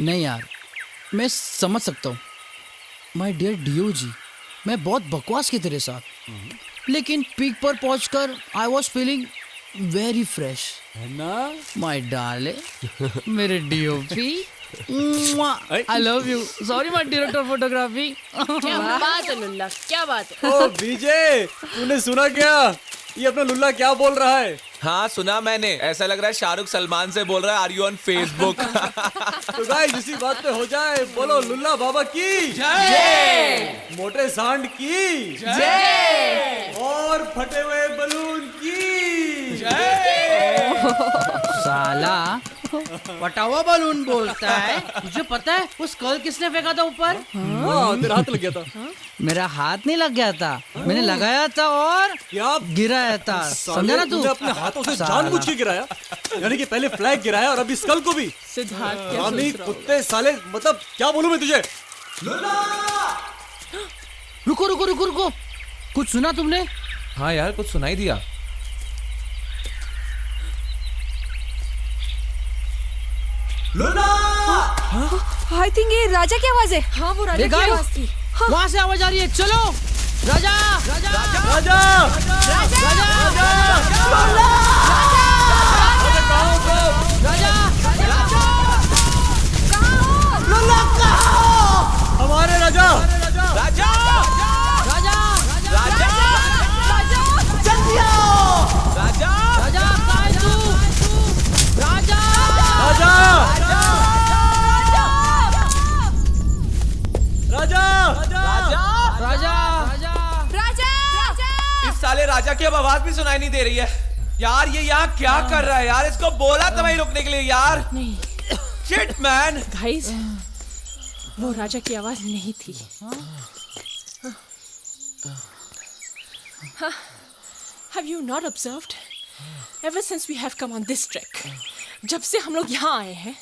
[SPEAKER 5] नहीं यार, मैं समझ सकता हूँ। माय डियर डीओ जी, मैं बहुत बकवास की तेरे साथ, लेकिन पीक पर पहुंचकर I was feeling very fresh.
[SPEAKER 4] है ना?
[SPEAKER 5] माय डार्लिंग, मेरे DOP, I love you. Sorry my director photography.
[SPEAKER 9] क्या बात है लुल्ला, क्या बात है?
[SPEAKER 4] ओ बीजे, तूने सुना क्या? ये अपना लुल्ला क्या बोल रहा है?
[SPEAKER 6] हाँ सुना मैंने, ऐसा लग रहा है शाहरुख सलमान से बोल रहा है, आर यू ऑन फेसबुक?
[SPEAKER 4] तो गाइस इसी बात पे हो जाए, बोलो लुल्ला बाबा की जय, मोटे सांड की जय, और फटे हुए बलून की जय।
[SPEAKER 5] साला फटा हुआ बलून बोलता है। तुझे पता है वो स्कल किसने फेंका था ऊपर?
[SPEAKER 4] हाँ, तेरा हाथ लग गया था।
[SPEAKER 5] मेरा हाथ नहीं लग गया था, मैंने लगाया था और
[SPEAKER 4] क्या
[SPEAKER 5] गिराया था। समझा ना तू?
[SPEAKER 4] तूने अपने हाथों से जानबूझ के गिराया, यानी कि पहले फ्लैग गिराया और अभी स्कल को भी।
[SPEAKER 9] सिद्धार्थ क्या
[SPEAKER 4] रामी
[SPEAKER 9] सोच रहा
[SPEAKER 4] कुत्ते साले, मतलब क्या बोलूं मैं तुझे?
[SPEAKER 5] रुको रुको रुको रुको, कुछ सुना तुमने?
[SPEAKER 6] हाँ यार, कुछ सुनाई दिया।
[SPEAKER 8] आई थिंक ये राजा की आवाज है। हाँ, वो राजा की आवाज थी।
[SPEAKER 5] वहाँ से आवाज आ रही है। चलो राजा राजा
[SPEAKER 4] राजा
[SPEAKER 5] राजा
[SPEAKER 4] हमारे राजा
[SPEAKER 6] राजा
[SPEAKER 5] राजा
[SPEAKER 6] राजा
[SPEAKER 5] जल्दी आओ।
[SPEAKER 6] राजा
[SPEAKER 5] राजा कहाँ है तू? राजा
[SPEAKER 4] राजा राजा
[SPEAKER 5] राजा
[SPEAKER 8] राजा
[SPEAKER 6] इस साले राजा की अब आवाज भी सुनाई नहीं दे रही है यार। ये यहाँ क्या कर रहा है यार? इसको बोला था वहीं रुकने के लिए यार।
[SPEAKER 9] नहीं
[SPEAKER 6] शिट मैन।
[SPEAKER 9] गाइस, वो राजा की आवाज नहीं थी। Have you not observed? Ever since we have come on this trek, जब से हम लोग यहाँ आए हैं,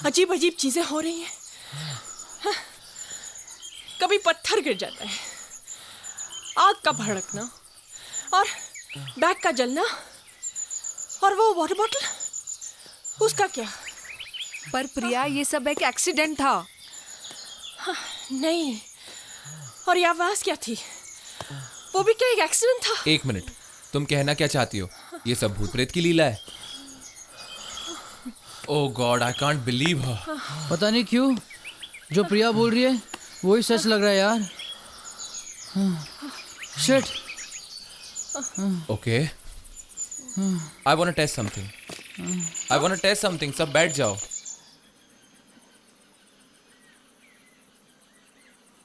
[SPEAKER 9] अजीब अजीब चीजें हो रही हैं। हाँ, कभी पत्थर गिर जाता है, आग का भड़कना, और बैग का जलना, और वो वाटर बॉटल, उसका क्या?
[SPEAKER 8] पर प्रिया, ये सब एक एक्सीडेंट था।
[SPEAKER 9] हाँ, नहीं, और ये आवाज क्या थी? वो भी क्या एक एक्सीडेंट था?
[SPEAKER 6] एक मिनट, तुम कहना क्या चाहती हो? ये सब भूत प्रेत की लीला है? ओह गॉड, आई कांट बिलीव हर।
[SPEAKER 5] पता नहीं क्यों जो प्रिया बोल रही है वही सच लग रहा है यार। Shit.
[SPEAKER 6] Okay, I want to test something. I want to test something. सब बैठ जाओ।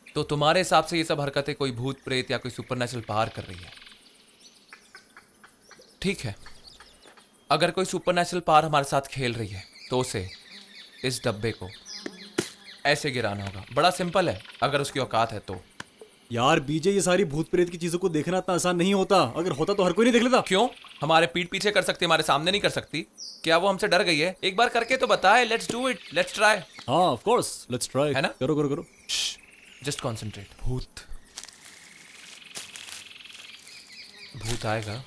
[SPEAKER 6] तो तुम्हारे हिसाब से ये सब हरकतें कोई भूत प्रेत या कोई सुपरनेचुरल पावर कर रही है? ठीक है, अगर कोई सुपरनेचुरल पावर हमारे साथ खेल रही है तो उसे इस डब्बे को ऐसे गिराना होगा। बड़ा सिंपल है, अगर उसकी औकात है तो।
[SPEAKER 4] यार बीजे, ये सारी भूत प्रेत की चीजों को देखना इतना आसान नहीं होता। अगर होता तो हर कोई नहीं देख लेता।
[SPEAKER 6] क्यों? हमारे पीठ पीछे कर सकती, हमारे सामने नहीं कर सकती। क्या वो हमसे डर गई है? एक बार करके तो बताए। Let's do it, let's try.
[SPEAKER 4] हाँ ऑफ कोर्स, लेट्स ट्राई।
[SPEAKER 6] है ना?
[SPEAKER 4] करो करो करो।
[SPEAKER 6] Just concentrate. भूत भूत आएगा,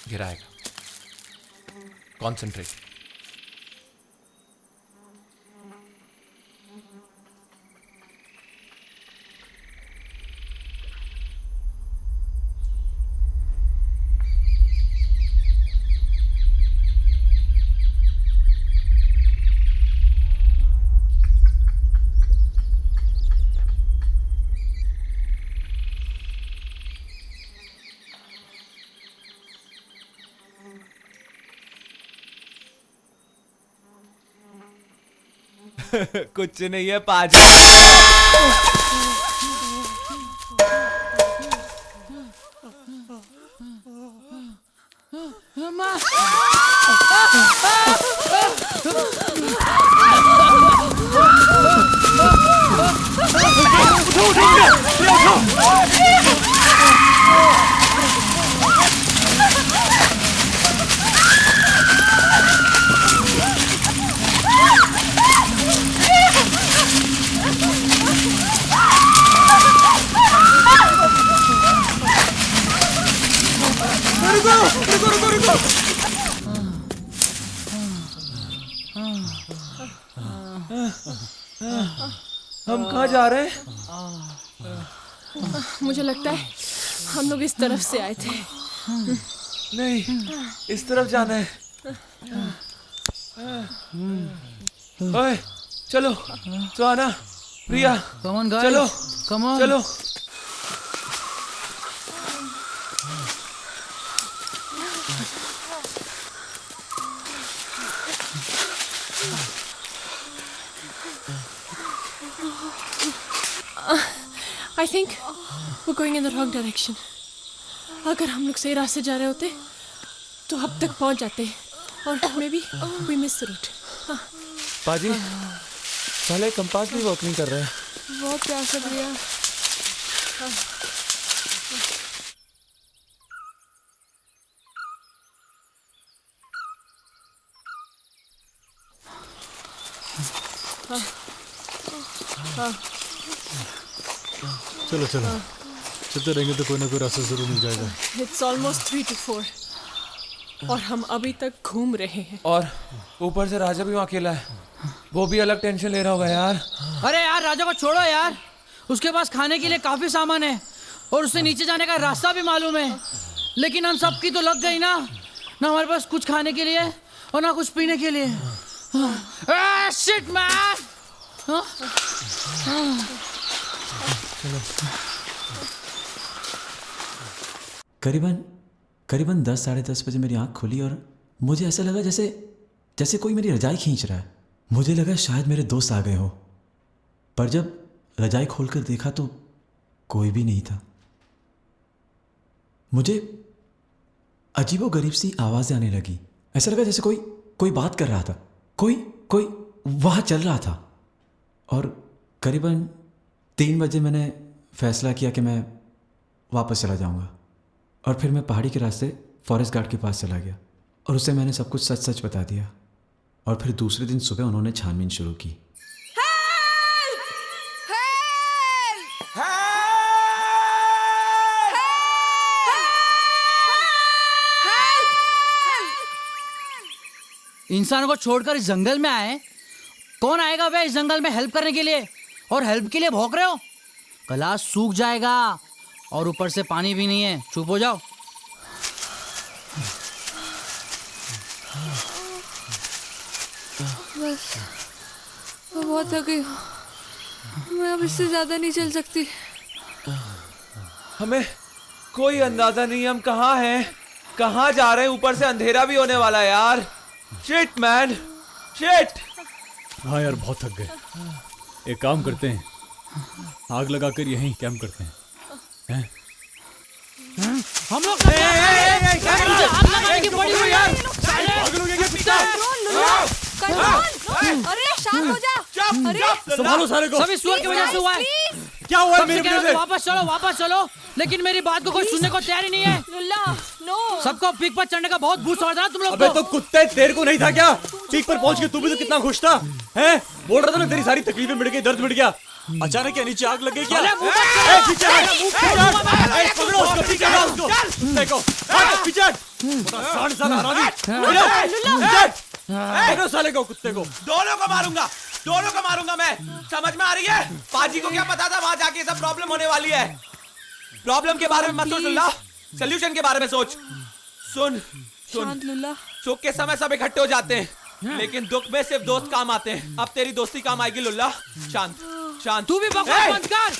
[SPEAKER 6] गिराएगा। कॉन्सेंट्रेट। कुछ नहीं है पाजी। हम कहाँ जा रहे हैं?
[SPEAKER 9] मुझे लगता है हम लोग इस तरफ से आए थे।
[SPEAKER 6] नहीं, इस तरफ जाना है। ओए, चलो सुहाना, प्रिया, चलो चलो।
[SPEAKER 9] I think we're going in the wrong direction. अगर हम लोग सही रास्ते जा रहे होते तो अब तक पहुंच जाते और maybe we missed the route.
[SPEAKER 6] पाजी, साले कंपास भी वर्क नहीं कर रहा है।
[SPEAKER 8] बहुत प्यार से प्रिया।
[SPEAKER 4] चलो चलो, चलते रहेंगे तो कोई ना कोई रास्ता जरूर मिल जाएगा।
[SPEAKER 9] It's almost 3 to 4 और हम अभी तक घूम रहे हैं।
[SPEAKER 6] और ऊपर से राजा भी वहाँ अकेला है, वो भी अलग टेंशन ले रहा होगा यार।
[SPEAKER 5] अरे यार राजा को छोड़ो यार, उसके पास खाने के लिए काफी सामान है और उसे नीचे जाने का रास्ता भी मालूम है। लेकिन हम सबकी तो लग गई ना हमारे पास कुछ खाने के लिए और ना कुछ पीने के लिए। Shit man.
[SPEAKER 7] करीबन 10 साढ़े 10 बजे मेरी आंख खुली और मुझे ऐसा लगा जैसे कोई मेरी रजाई खींच रहा है। मुझे लगा शायद मेरे दोस्त आ गए हो, पर जब रजाई खोलकर देखा तो कोई भी नहीं था। मुझे अजीबोगरीब सी आवाज़ें आने लगी। ऐसा लगा जैसे कोई बात कर रहा था, कोई वहाँ चल रहा था। और करीबन 3 बजे मैंने फैसला किया कि मैं वापस चला जाऊँगा और फिर मैं पहाड़ी के रास्ते फॉरेस्ट गार्ड के पास चला गया और उसे मैंने सब कुछ सच बता दिया। और फिर दूसरे दिन सुबह उन्होंने छानबीन शुरू की।
[SPEAKER 5] इंसान को छोड़कर इस जंगल में आए, कौन आएगा वे इस जंगल में हेल्प करने के लिए? और हेल्प के लिए भौंक रहे हो? गला सूख जाएगा और ऊपर से पानी भी नहीं है। चुप हो जाओ।
[SPEAKER 8] बस मैं बहुत थक गई हूँ, मैं अब इससे ज्यादा नहीं चल सकती।
[SPEAKER 6] हमें कोई अंदाजा नहीं हम कहाँ हैं, कहाँ जा रहे हैं। ऊपर से अंधेरा भी होने वाला है यार। Shit man, shit.
[SPEAKER 4] हाँ यार बहुत थक गए। एक काम करते हैं, आग लगाकर यहीं कैंप करते हैं।
[SPEAKER 5] हम लोग आग लगाने की पड़ी हुई यार।
[SPEAKER 8] अरे शांत हो जा। अरे
[SPEAKER 4] संभालो सारे को।
[SPEAKER 5] सभी सुअर की वजह से हुआ है।
[SPEAKER 12] क्या हुआ
[SPEAKER 5] सबसे
[SPEAKER 12] मेरे
[SPEAKER 5] कह रहा
[SPEAKER 12] बेटे
[SPEAKER 5] हूं, वापस चलो, लेकिन मेरी बात को कोई सुनने को तैयार ही नहीं है।
[SPEAKER 9] लुल्ला, नो।
[SPEAKER 5] सबको पीक पर चढ़ने का बहुत भूत सवार था तुम लोग
[SPEAKER 12] अबे
[SPEAKER 5] को।
[SPEAKER 12] तो कुत्ते तेरे को नहीं था क्या? पीक पर पहुंच के तू भी तो कितना खुश था, हैं? बोल रहा था ना तेरी सारी तकलीफें मिट गई, दर्द मिट गया। अचानक क्या नीचे आग लग गई क्या?
[SPEAKER 5] अरे मुंह मत चलो।
[SPEAKER 12] पीछे हट, ए, पकड़ो उसको, पीछे हटाओ उसको। देखो, हट, पीछे हट। बड़ा सांड सा हरामी। पकड़ो साले को, कुत्ते को।
[SPEAKER 6] दोनों को मारूंगा मैं। समझ में आ रही है? पाजी को क्या पता था वहां जाके सब प्रॉब्लम होने वाली है। प्रॉब्लम के बारे में मत सोच लुल्ला, सोल्यूशन के बारे में सोच। सुन
[SPEAKER 9] शांत लुल्ला।
[SPEAKER 6] सुख के समय सब इकट्ठे हो जाते हैं, लेकिन दुख में सिर्फ दोस्त काम आते हैं। अब तेरी दोस्ती काम आएगी लुल्ला। शांत।
[SPEAKER 5] तू भी बकवास बंद कर।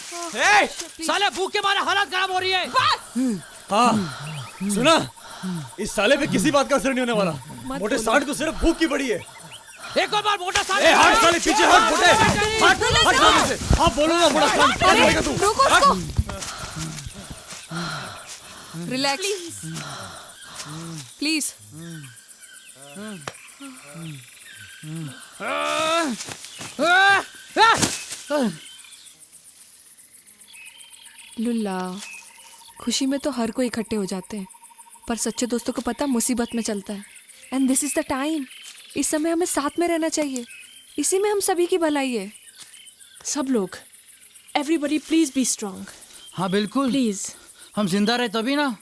[SPEAKER 5] साले भूख के मारे हालत खराब हो रही है।
[SPEAKER 12] हाँ, सुना? इस साले पे किसी बात का असर नहीं होने वाला। मोटे सांड को सिर्फ भूख की पड़ी है।
[SPEAKER 5] एक और बार मोटा सांड।
[SPEAKER 12] ए, हट साले, पीछे हट मोटे। हट सामने से। हाँ, बोलो ना मोटा सांड, क्या करेगा तू?
[SPEAKER 8] रुको उसको। Relax please. लुल्ला, खुशी में तो हर कोई इकट्ठे हो जाते हैं, पर सच्चे दोस्तों को पता मुसीबत में चलता है। And this is the time. इस समय हमें साथ में रहना चाहिए, इसी में हम सभी की भलाई है।
[SPEAKER 9] सब लोग, एवरीबडी प्लीज बी स्ट्रांग।
[SPEAKER 5] हाँ बिल्कुल,
[SPEAKER 9] प्लीज।
[SPEAKER 5] हम जिंदा रहे तभी ना।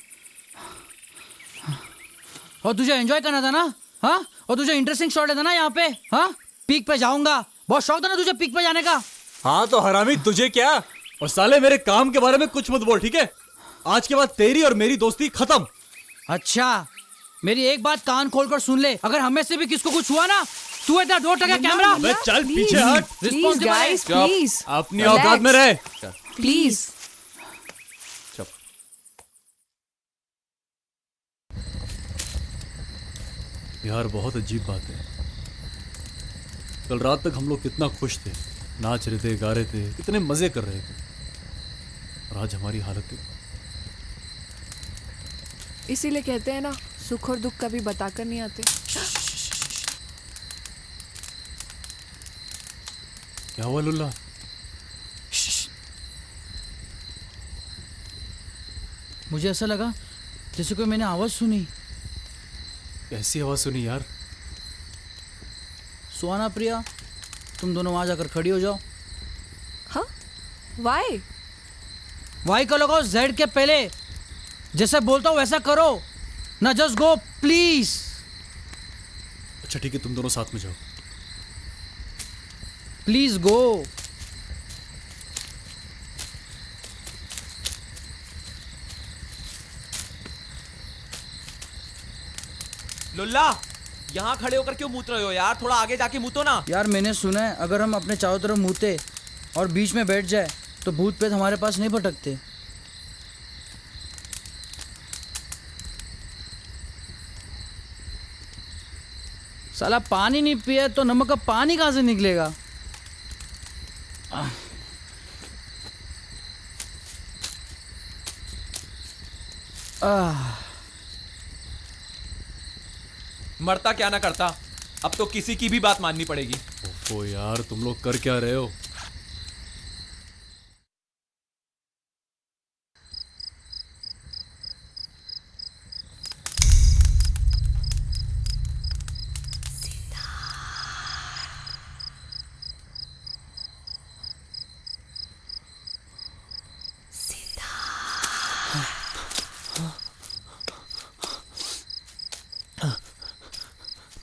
[SPEAKER 5] और तुझे एंजॉय करना था ना? हाँ, और तुझे इंटरेस्टिंग शॉट लेता ना यहाँ पे। हाँ, पीक पे जाऊंगा, बहुत शौक था ना तुझे पीक पे जाने का।
[SPEAKER 12] हाँ तो हरामी, तुझे क्या? और साले मेरे काम के बारे में कुछ मत बोल, ठीक है? आज के बाद तेरी और मेरी दोस्ती खत्म।
[SPEAKER 5] अच्छा, मेरी एक बात कान खोलकर सुन ले, अगर हमें से भी किसको कुछ हुआ ना, तू इधर डोर टका कैमरा।
[SPEAKER 12] अबे चल पीछे हट।
[SPEAKER 8] प्लीज गाइस, प्लीज
[SPEAKER 12] अपनी औकात में रहे।
[SPEAKER 8] प्लीज।
[SPEAKER 4] यार बहुत अजीब बात है, कल रात तक हम लोग कितना खुश थे, नाच रहे थे, गा रहे थे, कितने मजे कर रहे थे, और आज हमारी हालत देखो।
[SPEAKER 8] इसीलिए कहते हैं ना, सुख और दुख कभी बताकर नहीं आते।
[SPEAKER 4] क्या हुआ लुल्ला?
[SPEAKER 5] मुझे ऐसा लगा जैसे कोई मैंने आवाज सुनी।
[SPEAKER 4] कैसी आवाज सुनी यार?
[SPEAKER 5] सुहाना, प्रिया, तुम दोनों वहां जाकर खड़ी हो जाओ।
[SPEAKER 8] हाँ, वाई?
[SPEAKER 5] वाई को लगाओ जेड के पहले। जैसे बोलता हूँ वैसा करो ना, जस्ट गो प्लीज।
[SPEAKER 4] अच्छा ठीक है, तुम दोनों साथ में जाओ।
[SPEAKER 5] Please go.
[SPEAKER 6] लुल्ला, यहाँ खड़े होकर क्यों मूत रहे हो यार? थोड़ा आगे जाके मूतो ना।
[SPEAKER 5] यार मैंने सुना है अगर हम अपने चारों तरफ मूते और बीच में बैठ जाए तो भूत प्रेत हमारे पास नहीं भटकते। साला पानी नहीं पिए तो नमक का पानी कहाँ से निकलेगा?
[SPEAKER 6] मरता क्या ना करता, अब तो किसी की भी बात माननी पड़ेगी।
[SPEAKER 4] ओफो यार, तुम लोग कर क्या रहे हो?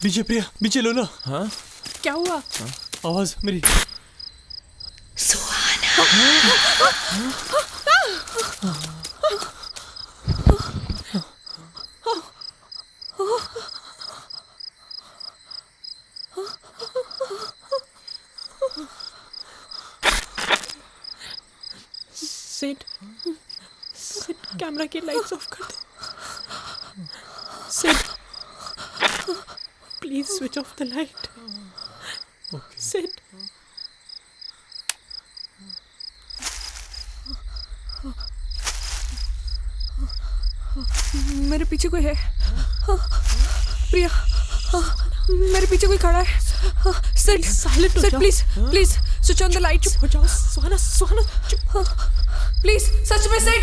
[SPEAKER 4] बीजे प्रिया, बीजे लो ना।
[SPEAKER 6] हाँ?
[SPEAKER 9] क्या हुआ?
[SPEAKER 4] आवाज मेरी।
[SPEAKER 9] सिड, कैमरा की लाइट्स ऑफ कर दो। Sid, please switch off the light. Sid.
[SPEAKER 8] मेरे पीछे कोई है। प्रिया, मेरे पीछे कोई खड़ा है। सिड,
[SPEAKER 9] साइलेंट हो
[SPEAKER 8] सिड,
[SPEAKER 9] जाओ।
[SPEAKER 8] Please please switch on the light.
[SPEAKER 9] चुप हो जाओ सुहाना, सुहाना चुप।
[SPEAKER 8] प्लीज सच में सिड।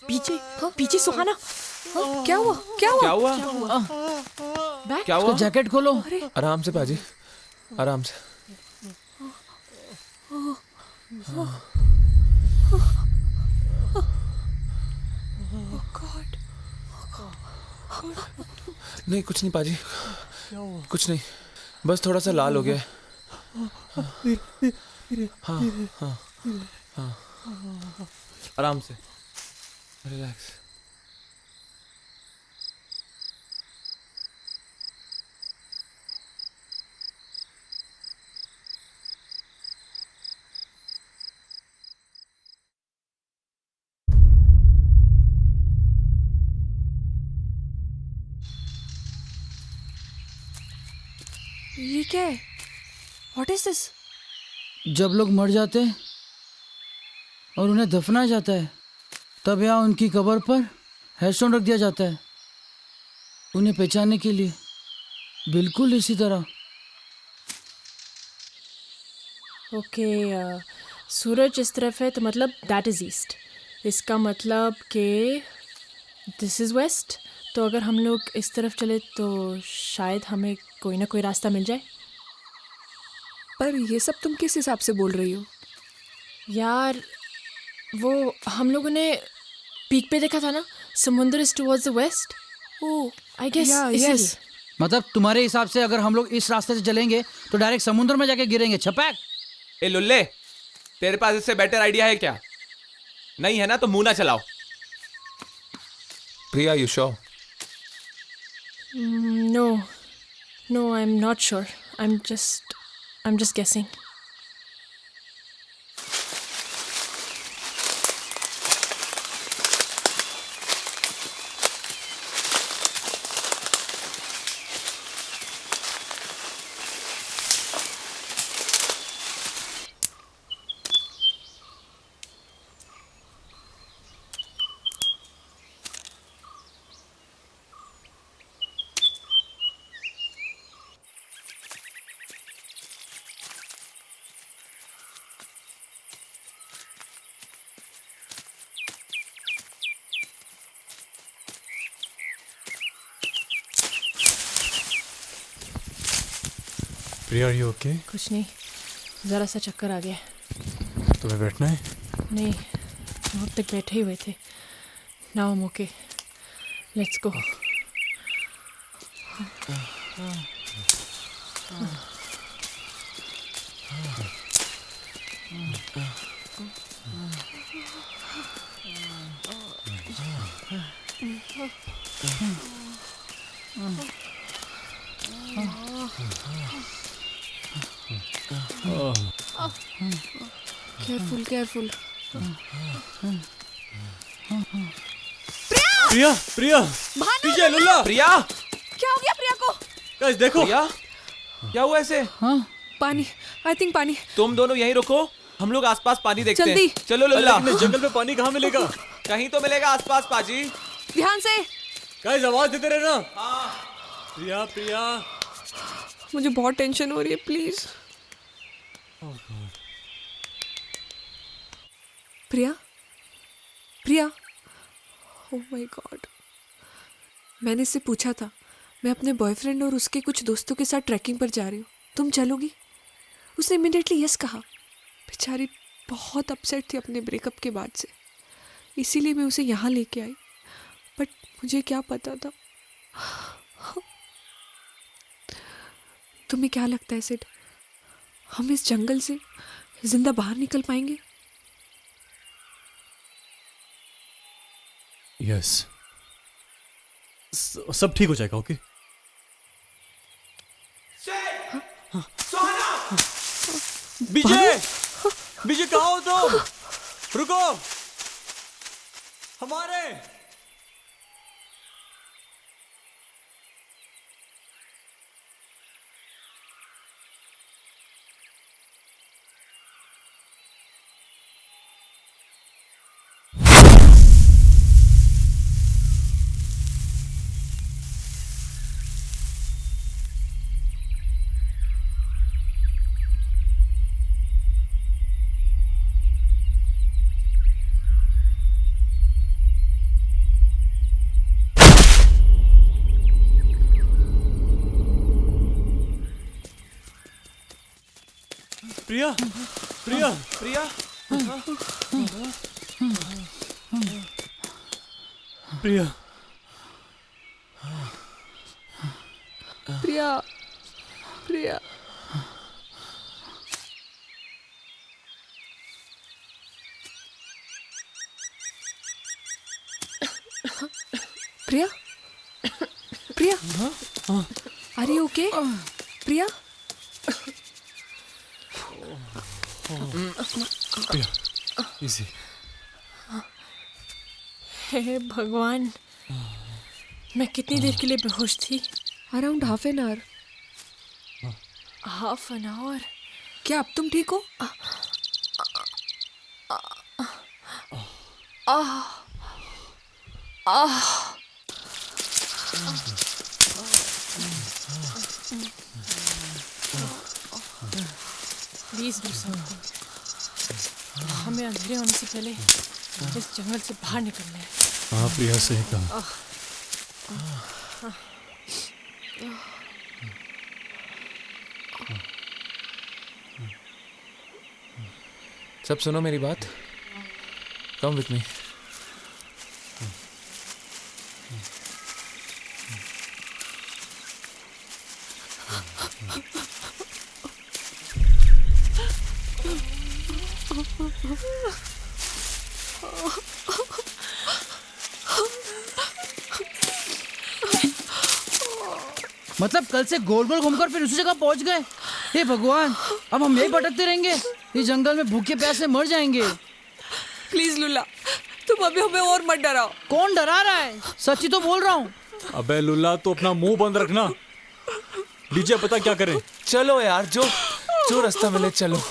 [SPEAKER 9] पीछे, पीछे सुहाना।
[SPEAKER 8] क्या हुआ? क्या हुआ?
[SPEAKER 6] क्या हुआ?
[SPEAKER 9] बैग?
[SPEAKER 6] क्या हुआ?
[SPEAKER 12] जैकेट खोलो।
[SPEAKER 6] आराम से पाजी, आराम से। नहीं कुछ नहीं पाजी, कुछ नहीं, बस थोड़ा सा लाल हो गया है। हाँ हाँ हाँ, आराम से, रिलैक्स।
[SPEAKER 8] ये क्या है? What is this?
[SPEAKER 12] जब लोग मर जाते हैं और उन्हें दफनाया जाता है, तब यहाँ उनकी कब्र पर हेडस्टोन रख दिया जाता है, उन्हें पहचानने के लिए। बिल्कुल इसी तरह।
[SPEAKER 9] ओके, सूरज इस तरफ है तो मतलब दैट इज ईस्ट। इसका मतलब कि दिस इज वेस्ट। तो अगर हम लोग इस तरफ चले तो शायद हमें कोई ना कोई रास्ता मिल जाए।
[SPEAKER 8] पर ये सब तुम किस हिसाब से बोल रही हो?
[SPEAKER 9] यार वो हम लोगों ने पीक पे देखा था ना, समुंदर is towards the west. Oh I guess
[SPEAKER 8] yes.
[SPEAKER 12] मतलब तुम्हारे हिसाब से अगर हम लोग इस रास्ते से चलेंगे तो डायरेक्ट समुद्र में जाके गिरेंगे। छपैक।
[SPEAKER 6] ए लुल्ले, तेरे पास इससे बेटर आइडिया है क्या? नहीं है ना तो मुंह ना चलाओ। Priya, you sure?
[SPEAKER 9] No, I'm not sure. I'm just guessing.
[SPEAKER 4] Priya, are you okay?
[SPEAKER 9] कुछ नहीं, ज़रा सा चक्कर आ गया।
[SPEAKER 4] तुम्हें बैठना है?
[SPEAKER 9] नहीं, हम अब तक बैठे ही हुए थे। Now I am okay, let's go. Careful.
[SPEAKER 4] Priya, Priya, पीछे लुल्ला।
[SPEAKER 6] प्रिया,
[SPEAKER 8] क्या हो गया प्रिया को?
[SPEAKER 4] गाइस देखो।
[SPEAKER 6] प्रिया, क्या हुआ ऐसे?
[SPEAKER 8] पानी, आई थिंक पानी।
[SPEAKER 6] तुम दोनों यहीं रुको, हम लोग आसपास पानी देखते हैं।
[SPEAKER 8] जल्दी।
[SPEAKER 6] चलो लुल्ला।
[SPEAKER 4] लेकिन इस जंगल में पानी कहाँ मिलेगा?
[SPEAKER 6] कहीं तो मिलेगा आसपास पाजी।
[SPEAKER 8] ध्यान से।
[SPEAKER 4] गाइस आवाज देते रहना। प्रिया, प्रिया।
[SPEAKER 8] मुझे बहुत टेंशन हो रही है, please. Priya, Priya, oh my God, मैंने इससे पूछा था मैं अपने बॉयफ्रेंड और उसके कुछ दोस्तों के साथ ट्रैकिंग पर जा रही हूँ, तुम चलोगी? उसने इमीडिएटली यस कहा। बेचारी बहुत अपसेट थी अपने ब्रेकअप के बाद से, इसीलिए मैं उसे यहाँ लेके आई। बट मुझे क्या पता था। तुम्हें क्या लगता है सिड, हम इस जंगल से जिंदा बाहर निकल पाएंगे?
[SPEAKER 4] यस, सब ठीक हो जाएगा। ओके विजय, विजय कहाँ हो तुम? रुको, हमारे Priya, Priya,
[SPEAKER 6] Priya,
[SPEAKER 4] Priya,
[SPEAKER 8] Priya, Priya, Priya, Priya, are you okay? Priya,
[SPEAKER 4] Priya, easy.
[SPEAKER 9] हे भगवान, मैं कितनी देर के लिए बेहोश थी?
[SPEAKER 8] Around half an hour.
[SPEAKER 9] Half an hour?
[SPEAKER 8] क्या अब तुम ठीक हो?
[SPEAKER 9] Please do something. हमें अंधेरे होने से पहले इस जंगल से बाहर निकलना है।
[SPEAKER 4] हाँ प्रिया, सही कहा।
[SPEAKER 6] सब सुनो मेरी बात, कम विथ मी।
[SPEAKER 5] मतलब कल से गोल गोल घूमकर फिर उसी जगह पहुंच गए। हे भगवान, अब हम यही भटकते रहेंगे? इस जंगल में भूखे प्यासे मर जाएंगे।
[SPEAKER 8] प्लीज लुल्ला, तुम अभी हमें और मत डराओ।
[SPEAKER 5] कौन डरा रहा है? सच्ची तो बोल रहा हूँ।
[SPEAKER 4] अबे लुल्ला, तो अपना मुंह बंद रखना। डीजे पता क्या करे?
[SPEAKER 6] चलो यार, जो जो रास्ता मिले चलो।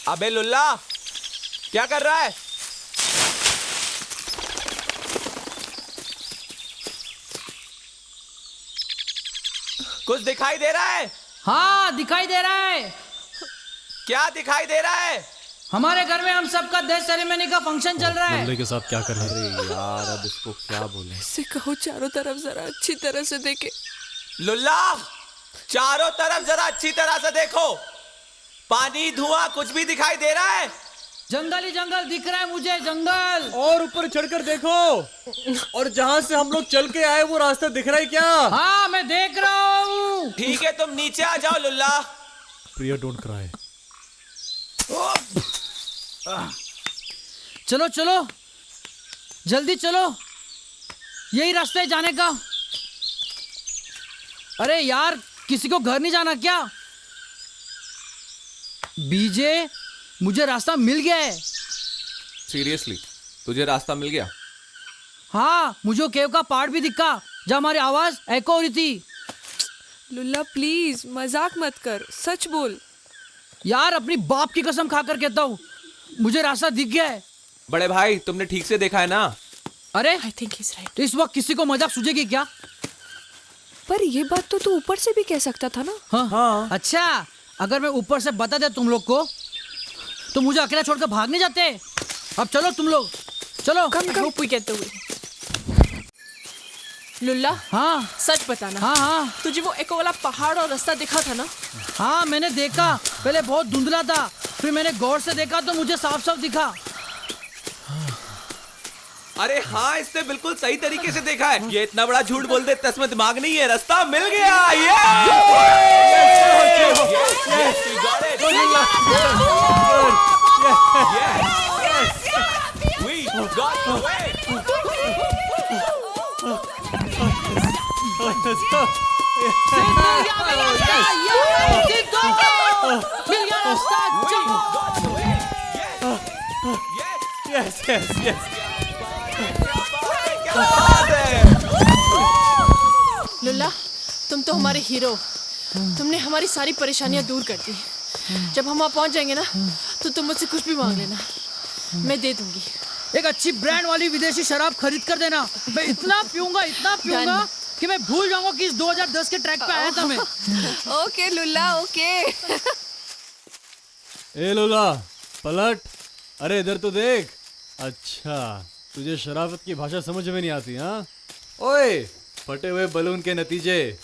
[SPEAKER 6] अबे लुल्ला, क्या कर रहा है? कुछ दिखाई दे रहा है?
[SPEAKER 5] हाँ, दिखाई दे रहा है।
[SPEAKER 6] क्या दिखाई दे रहा है?
[SPEAKER 5] हमारे घर में हम सबका डेथ सेरेमनी का फंक्शन चल रहा है।
[SPEAKER 4] लल्ले के साथ क्या कर रहे हैं?
[SPEAKER 6] अरे यार, अब इसको क्या बोले?
[SPEAKER 8] इससे कहो चारों तरफ जरा अच्छी तरह से देखे।
[SPEAKER 6] लुल्ला, चारों तरफ जरा अच्छी तरह से देखो। पानी, धुआं, कुछ भी दिखाई दे रहा है?
[SPEAKER 5] जंगल ही जंगल दिख रहा है मुझे, जंगल।
[SPEAKER 4] और ऊपर चढ़कर देखो, और जहाँ से हम लोग चल के आए वो रास्ता दिख रहा है क्या?
[SPEAKER 5] हाँ, मैं देख रहा हूँ।
[SPEAKER 6] ठीक है, तुम नीचे आ जाओ लुल्ला।
[SPEAKER 4] प्रिया, डोंट क्राई।
[SPEAKER 5] चलो चलो जल्दी चलो, यही रास्ता है जाने का। अरे यार, किसी को घर नहीं जाना क्या? बीजे, मुझे रास्ता मिल गया है।
[SPEAKER 6] सीरियसली तुझे रास्ता मिल गया?
[SPEAKER 5] हाँ, मुझे केव का पार्ट भी दिखा जहाँ हमारी आवाज एको हो रही थी।
[SPEAKER 8] लुल्ला प्लीज मजाक मत कर, सच बोल।
[SPEAKER 5] यार अपनी बाप की कसम खाकर कहता हूँ, मुझे रास्ता दिख गया है।
[SPEAKER 6] बड़े भाई तुमने ठीक से देखा है ना?
[SPEAKER 5] अरे
[SPEAKER 9] I think he is right.
[SPEAKER 5] इस वक्त किसी को मजाक सूझेगी क्या?
[SPEAKER 8] पर ये बात तो तू ऊपर से भी कह सकता था ना।
[SPEAKER 5] हाँ। अच्छा, अगर मैं ऊपर से बता दे तुम लोग को तो मुझे अकेला छोड़कर भाग नहीं जाते। अब चलो तुम लोग, चलो।
[SPEAKER 9] I hope we get the way. Lulla,
[SPEAKER 5] हाँ
[SPEAKER 9] सच बताना।
[SPEAKER 5] हाँ हाँ
[SPEAKER 9] तुझे वो एको वाला पहाड़ और रास्ता दिखा था ना?
[SPEAKER 5] हाँ मैंने देखा, पहले बहुत धुंधला था, फिर मैंने गौर से देखा तो मुझे साफ साफ दिखा।
[SPEAKER 6] अरे हाँ, इसने बिल्कुल सही तरीके से देखा है। ये इतना बड़ा झूठ बोल दे, इसमें दिमाग नहीं है। रास्ता मिल गया।
[SPEAKER 9] लुल्ला, तुम तो हमारे हीरो। तुमने हमारी सारी परेशानियां दूर कर दी। जब हम वहाँ पहुँच जाएंगे ना तो तुम मुझसे कुछ भी मांग लेना, मैं दे दूंगी।
[SPEAKER 5] एक अच्छी ब्रांड वाली विदेशी शराब खरीद कर देना। मैं इतना पीऊंगा कि मैं भूल जाऊंगा कि इस 2010 के ट्रैक पे आया था मैं।
[SPEAKER 8] ओके लुल्ला, ओके।
[SPEAKER 4] ए लुल्ला, पलट। अरे इधर तो देख। अच्छा, तुझे शराफत की भाषा समझ में नहीं आती? हाँ ओए, फटे हुए बलून के नतीजे।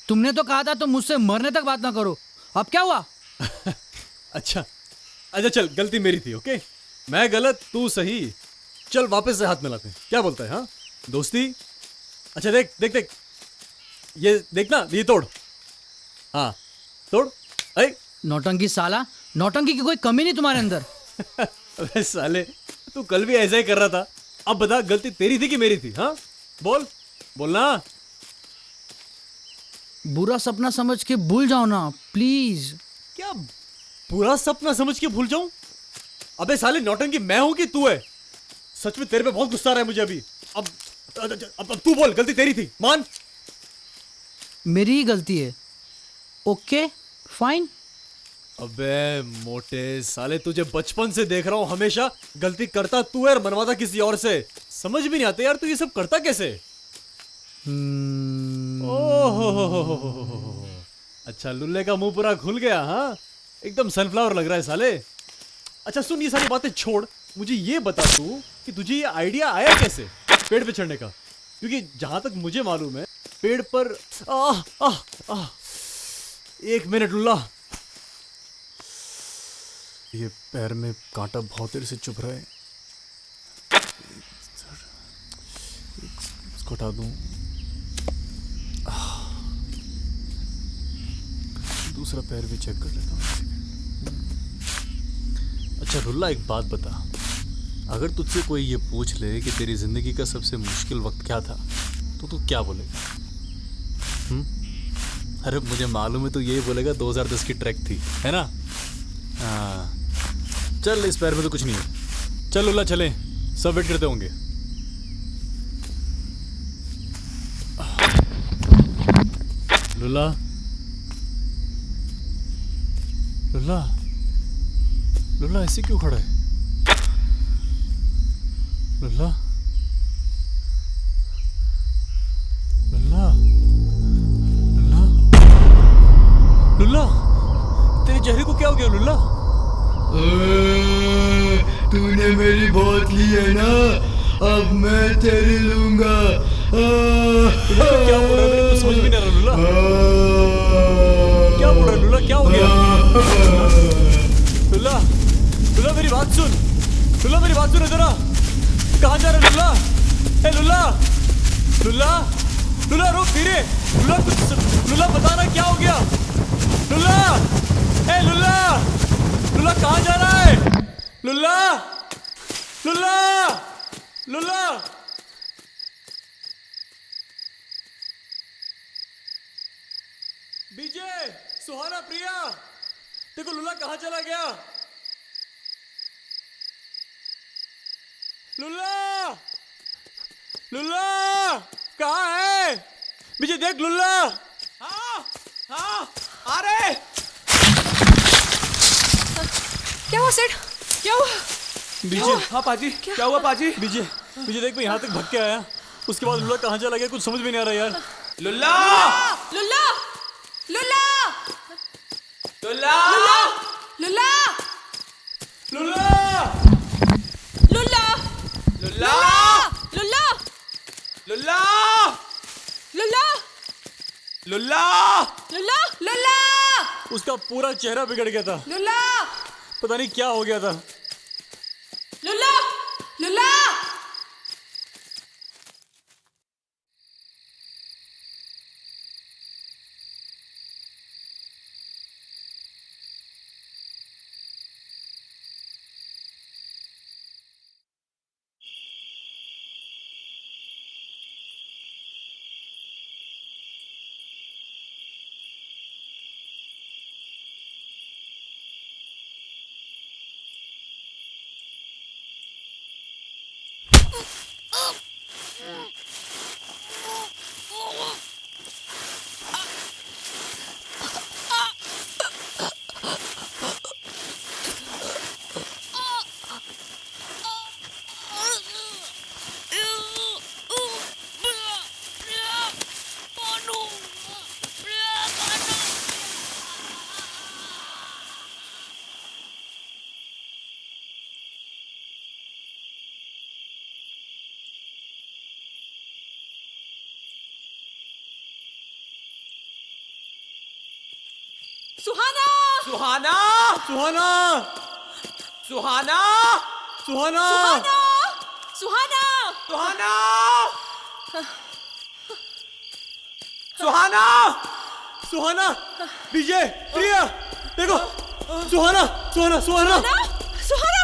[SPEAKER 5] तुमने तो कहा था तुम मुझसे मरने तक बात ना करो, अब क्या हुआ?
[SPEAKER 4] अच्छा चल, गलती मेरी थी। ओके, मैं गलत तू सही। चल वापस से हाथ मिलाते हैं, क्या बोलता है? हाँ दोस्ती। अच्छा देख देख देख, ये देखना, ये तोड़। हाँ तोड़। अरे
[SPEAKER 5] नौटंकी साला, नौटंकी की कोई कमी नहीं तुम्हारे अंदर।
[SPEAKER 4] अबे साले, तू कल भी ऐसा ही कर रहा था। अब बता, गलती तेरी थी कि मेरी थी? हाँ बोल, बोलना।
[SPEAKER 5] बुरा सपना समझ के भूल जाओ ना प्लीज।
[SPEAKER 4] क्या बुरा सपना समझ के भूल जाऊं? अबे साले, नौटंकी मैं हूं कि तू है? सच में तेरे पे बहुत गुस्सा आ रहा है मुझे अभी। अब तू बोल, गलती तेरी थी, मान।
[SPEAKER 5] मेरी ही गलती है। Okay fine.
[SPEAKER 4] अबे मोटे साले, तुझे बचपन से देख रहा हूं, हमेशा गलती करता तू है और मनवाता किसी और से। समझ भी नहीं आता यार, तू ये सब करता कैसे? ओहो, अच्छा लुल्ले का मुंह पूरा खुल गया। हाँ एकदम सनफ्लावर लग रहा है साले। अच्छा सुन, ये सारी बातें छोड़, मुझे ये बता तू कि तुझे ये आइडिया आया कैसे पेड़ पे चढ़ने का? क्योंकि जहां तक मुझे मालूम है, पेड़ पर एक मिनट लुल्ला, ये पैर में कांटा बहुत देर से चुभ रहा है, इसको हटा दूं। दूसरा पैर भी चेक कर लेता हूँ। अच्छा लुल्ला, एक बात बता, अगर तुझसे कोई ये पूछ ले कि तेरी जिंदगी का सबसे मुश्किल वक्त क्या था, तो तू क्या बोलेगा? अरे मुझे मालूम है, तो यही बोलेगा 2010 की ट्रैक थी, है ना? हाँ चल, इस पैर में तो कुछ नहीं है। चल लुल्ला चले, सब वेट करते होंगे। लुल्ला, लुल्ला, लुल्ला ऐसे क्यों खड़ा है? लुल्ला, लुल्ला, लुल्ला, लुल्ला, तेरे चेहरे को क्या हो गया लुल्ला?
[SPEAKER 12] तूने मेरी बहुत ली है ना, अब मैं तेरी लूंगा।
[SPEAKER 4] क्या बोल रहा है? मेरे को समझ में नहीं आ रहा लुल्ला। क्या बोल रहा है लुल्ला? क्या हो गया? लुल्ला, लुल्ला मेरी बात सुन, लुल्ला मेरी बात सुन, इधर आ। कहाँ जा रहा है लुल्ला? ए लुल्ला, लुल्ला, लुल्ला रुक धीरे। लुल्ला लुल्ला बताना क्या हो गया। लुल्ला, ए लुल्ला, लुल्ला कहाँ जा रहा है। लुल्ला, लुल्ला, लुल्ला। बीजे, सुहाना, प्रिया, देखो लुल्ला कहाँ चला गया। लुल्ला, लुल्ला कहाँ है। बीजे देख लुल्ला।
[SPEAKER 6] हाँ हाँ आ रहे।
[SPEAKER 8] क्या हुआ सेठ, क्या हुआ।
[SPEAKER 4] बीजे,
[SPEAKER 6] हाँ पाजी, क्या हुआ पाजी।
[SPEAKER 4] बीजे, बीजे देख मैं यहाँ तक भग के आया, उसके बाद लुल्ला कहाँ चला गया कुछ समझ में नहीं आ रहा यार।
[SPEAKER 6] लुल्ला,
[SPEAKER 8] लुल्ला, लुल्ला,
[SPEAKER 6] लुल्ला,
[SPEAKER 8] लुल्ला,
[SPEAKER 4] लुल्ला,
[SPEAKER 8] लुल्ला,
[SPEAKER 6] लुल्ला,
[SPEAKER 8] लुल्ला,
[SPEAKER 6] लुल्ला,
[SPEAKER 8] लुल्ला,
[SPEAKER 6] लुल्ला,
[SPEAKER 8] लुल्ला, लुल्ला,
[SPEAKER 4] उसका पूरा चेहरा बिगड़ गया था,
[SPEAKER 8] लुल्ला,
[SPEAKER 4] पता नहीं क्या हो गया था।
[SPEAKER 8] लुल्ला, लुल्ला। सुहाना,
[SPEAKER 6] सुहाना,
[SPEAKER 4] सुहाना,
[SPEAKER 6] सुहाना,
[SPEAKER 4] सुहाना,
[SPEAKER 8] सुहाना,
[SPEAKER 6] सुहाना, सुहाना,
[SPEAKER 4] सुहाना, बीजे, प्रिया, देखो सुहाना, सुहाना, सुहाना,
[SPEAKER 8] सुहाना।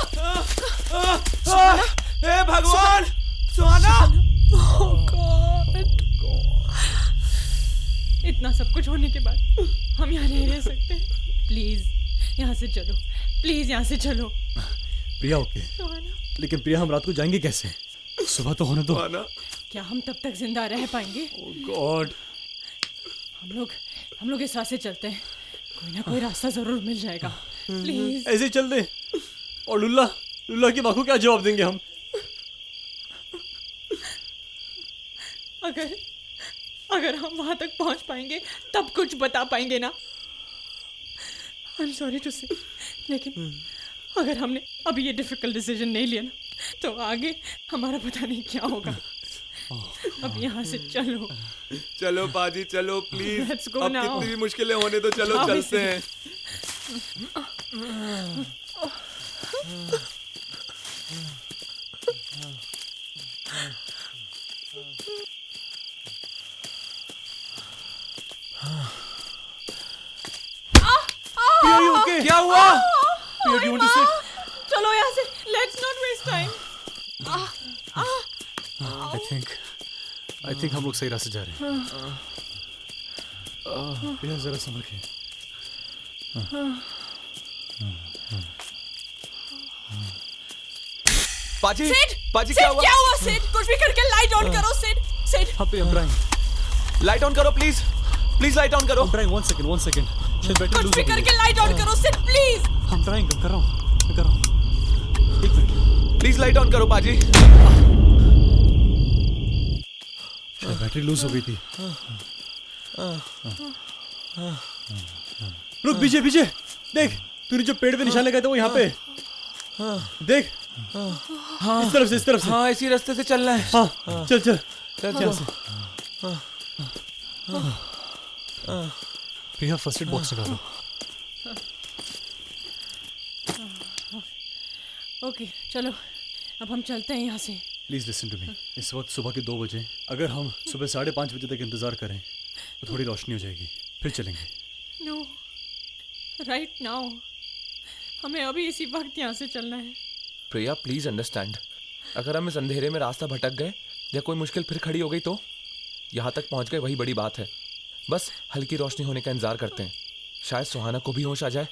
[SPEAKER 6] हे भगवान, सुहाना।
[SPEAKER 9] इतना सब कुछ होने के बाद हम यहाँ नहीं रह सकते। प्लीज यहाँ से चलो, प्लीज यहाँ से चलो।
[SPEAKER 4] प्रिया ओके, लेकिन प्रिया हम रात को जाएंगे कैसे। सुबह तो होने दो।
[SPEAKER 9] क्या हम तब तक जिंदा रह पाएंगे।
[SPEAKER 4] ओह गॉड।
[SPEAKER 9] हम लोग इस रास्ते चलते हैं, कोई ना कोई रास्ता जरूर मिल जाएगा। प्लीज
[SPEAKER 4] ऐसे ही चल दे। और लुल्ला, लुल्ला की माँ को क्या जवाब देंगे हम।
[SPEAKER 9] अगर हम वहां तक पहुंच पाएंगे तब कुछ बता पाएंगे ना। आई एम सॉरी टू से, लेकिन अगर हमने अभी ये डिफिकल्ट डिसीजन नहीं लिया ना तो आगे हमारा पता नहीं क्या होगा। अब यहाँ से चलो।
[SPEAKER 6] चलो पाजी चलो प्लीज।
[SPEAKER 9] Let's go
[SPEAKER 6] अब
[SPEAKER 9] now.
[SPEAKER 6] कितनी भी मुश्किलें होने तो चलो
[SPEAKER 9] हाँ,
[SPEAKER 6] चलते हैं।
[SPEAKER 4] ओके
[SPEAKER 6] क्या हुआ?
[SPEAKER 4] प्रिया, do you want to sit?
[SPEAKER 9] चलो यहाँ से, let's not waste time.
[SPEAKER 4] I think हम लोग सही रास्ते जा रहे हैं। प्रिया जरा संभल के।
[SPEAKER 6] पाजी, पाजी
[SPEAKER 8] क्या हुआ सिड? कुछ भी करके लाइट ऑन करो सिड। सिड।
[SPEAKER 4] हाँ प्रिया, I'm trying.
[SPEAKER 6] लाइट ऑन करो प्लीज, प्लीज लाइट ऑन करो।
[SPEAKER 4] I'm trying. One second. शायद बैटरी
[SPEAKER 8] कुछ
[SPEAKER 4] लूज
[SPEAKER 8] भी
[SPEAKER 4] हो गई
[SPEAKER 8] करके लाइट ऑन करो सिड प्लीज।
[SPEAKER 4] है। I'm trying. कर रहा हूँ। एक मिनट।
[SPEAKER 6] प्लीज लाइट ऑन करो पाजी।
[SPEAKER 4] शायद बैटरी लूज हो गई थी। रुक पीछे, देख तूने जो पेड़ पे निशान लगाया था वो यहाँ पे। देख, इस तरफ से।
[SPEAKER 6] हाँ इसी रास्ते से चलना है।
[SPEAKER 4] हाँ चल।
[SPEAKER 6] चल।
[SPEAKER 4] प्रिया फर्स्ट एड बॉक्स निकालो।
[SPEAKER 9] ओके चलो, अब हम चलते हैं यहाँ से।
[SPEAKER 4] Please listen to me. इस वक्त सुबह के 2 बजे, अगर हम सुबह 5:30 बजे तक इंतजार करें तो थोड़ी रोशनी हो जाएगी, फिर चलेंगे।
[SPEAKER 9] नो, राइट नाउ हमें अभी इसी वक्त यहाँ से चलना है।
[SPEAKER 6] प्रिया प्लीज अंडरस्टैंड, अगर हम इस अंधेरे में रास्ता भटक गए या कोई मुश्किल फिर खड़ी हो गई तो यहाँ तक पहुँच गए वही बड़ी बात है। बस हल्की रोशनी होने का इंतजार करते हैं, शायद सुहाना को भी होश आ जाए।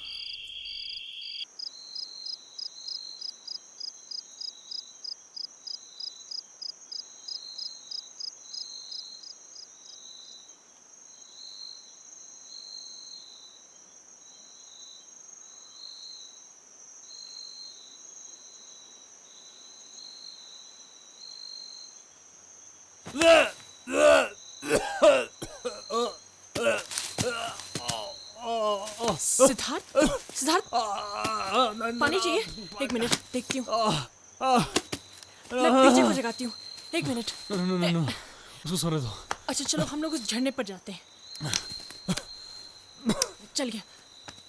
[SPEAKER 9] सिद्धार्थ, सिद्धार्थ, पानी चाहिए? 1 मिनट देखती हूँ। मैं पीछे को जगाती हूँ। 1 मिनट।
[SPEAKER 4] नो, उसको सोने दो।
[SPEAKER 9] अच्छा चलो हम लोग उस झरने पर जाते हैं। चल गया।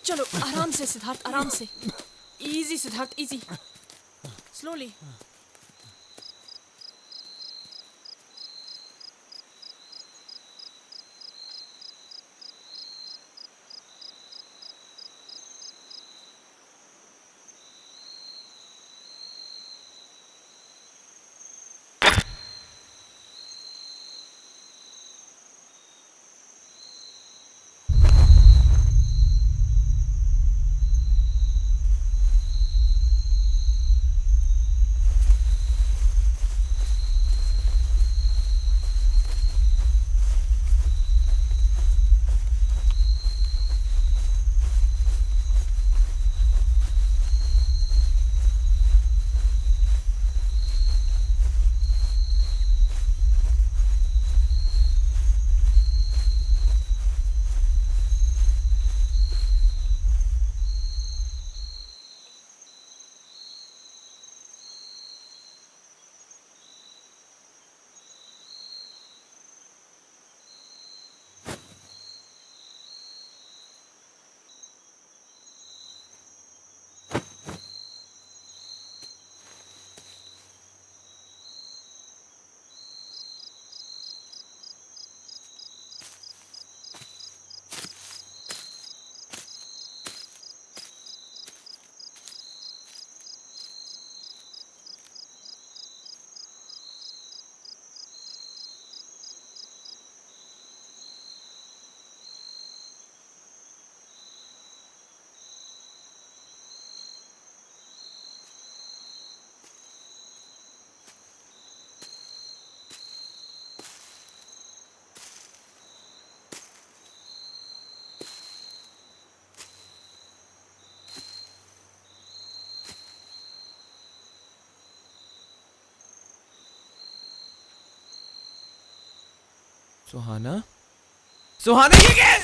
[SPEAKER 9] चलो आराम से सिद्धार्थ, आराम से। Easy Siddharth, easy. स्लोली।
[SPEAKER 6] सुहाना, सुहाना ये क्या?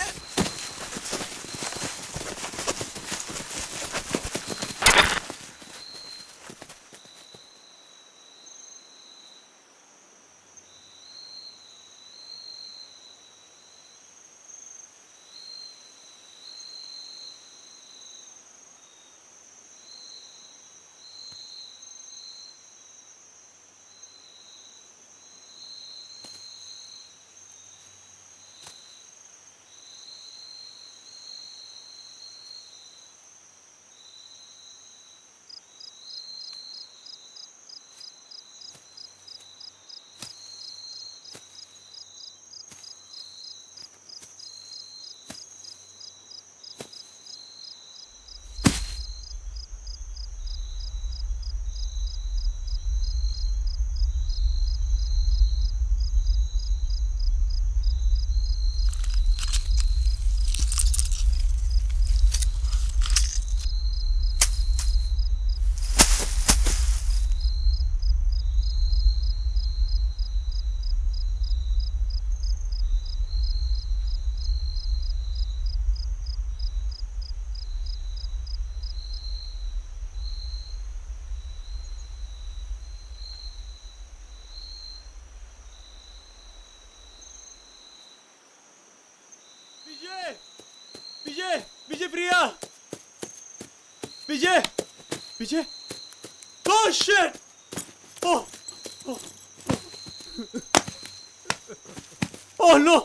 [SPEAKER 12] विजय प्रिया, विजय, विजय, ओह शिट, ओह
[SPEAKER 4] ओह नो!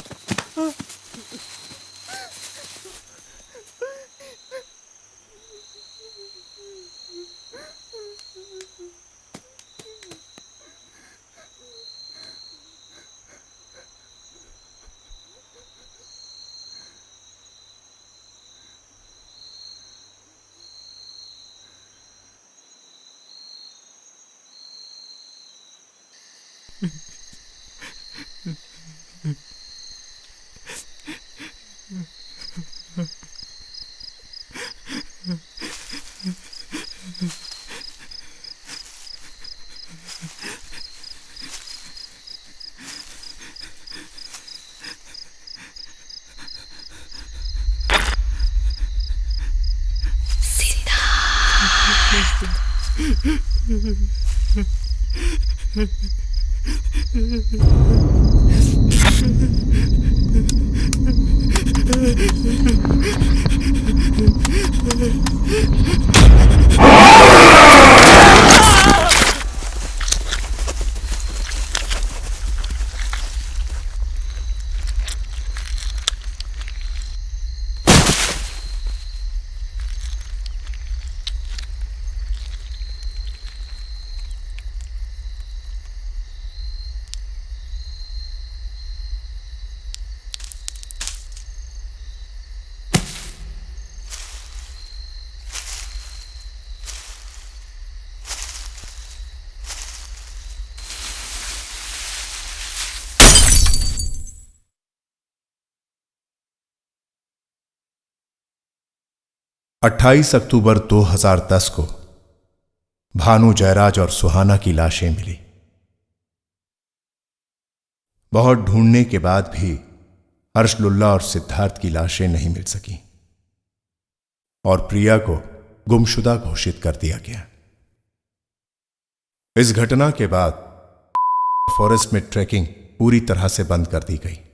[SPEAKER 1] अट्ठाईस अक्टूबर 2010 को भानु, जयराज और सुहाना की लाशें मिली। बहुत ढूंढने के बाद भी हर्ष लुल्ला और सिद्धार्थ की लाशें नहीं मिल सकी और प्रिया को गुमशुदा घोषित कर दिया गया। इस घटना के बाद फॉरेस्ट में ट्रैकिंग पूरी तरह से बंद कर दी गई।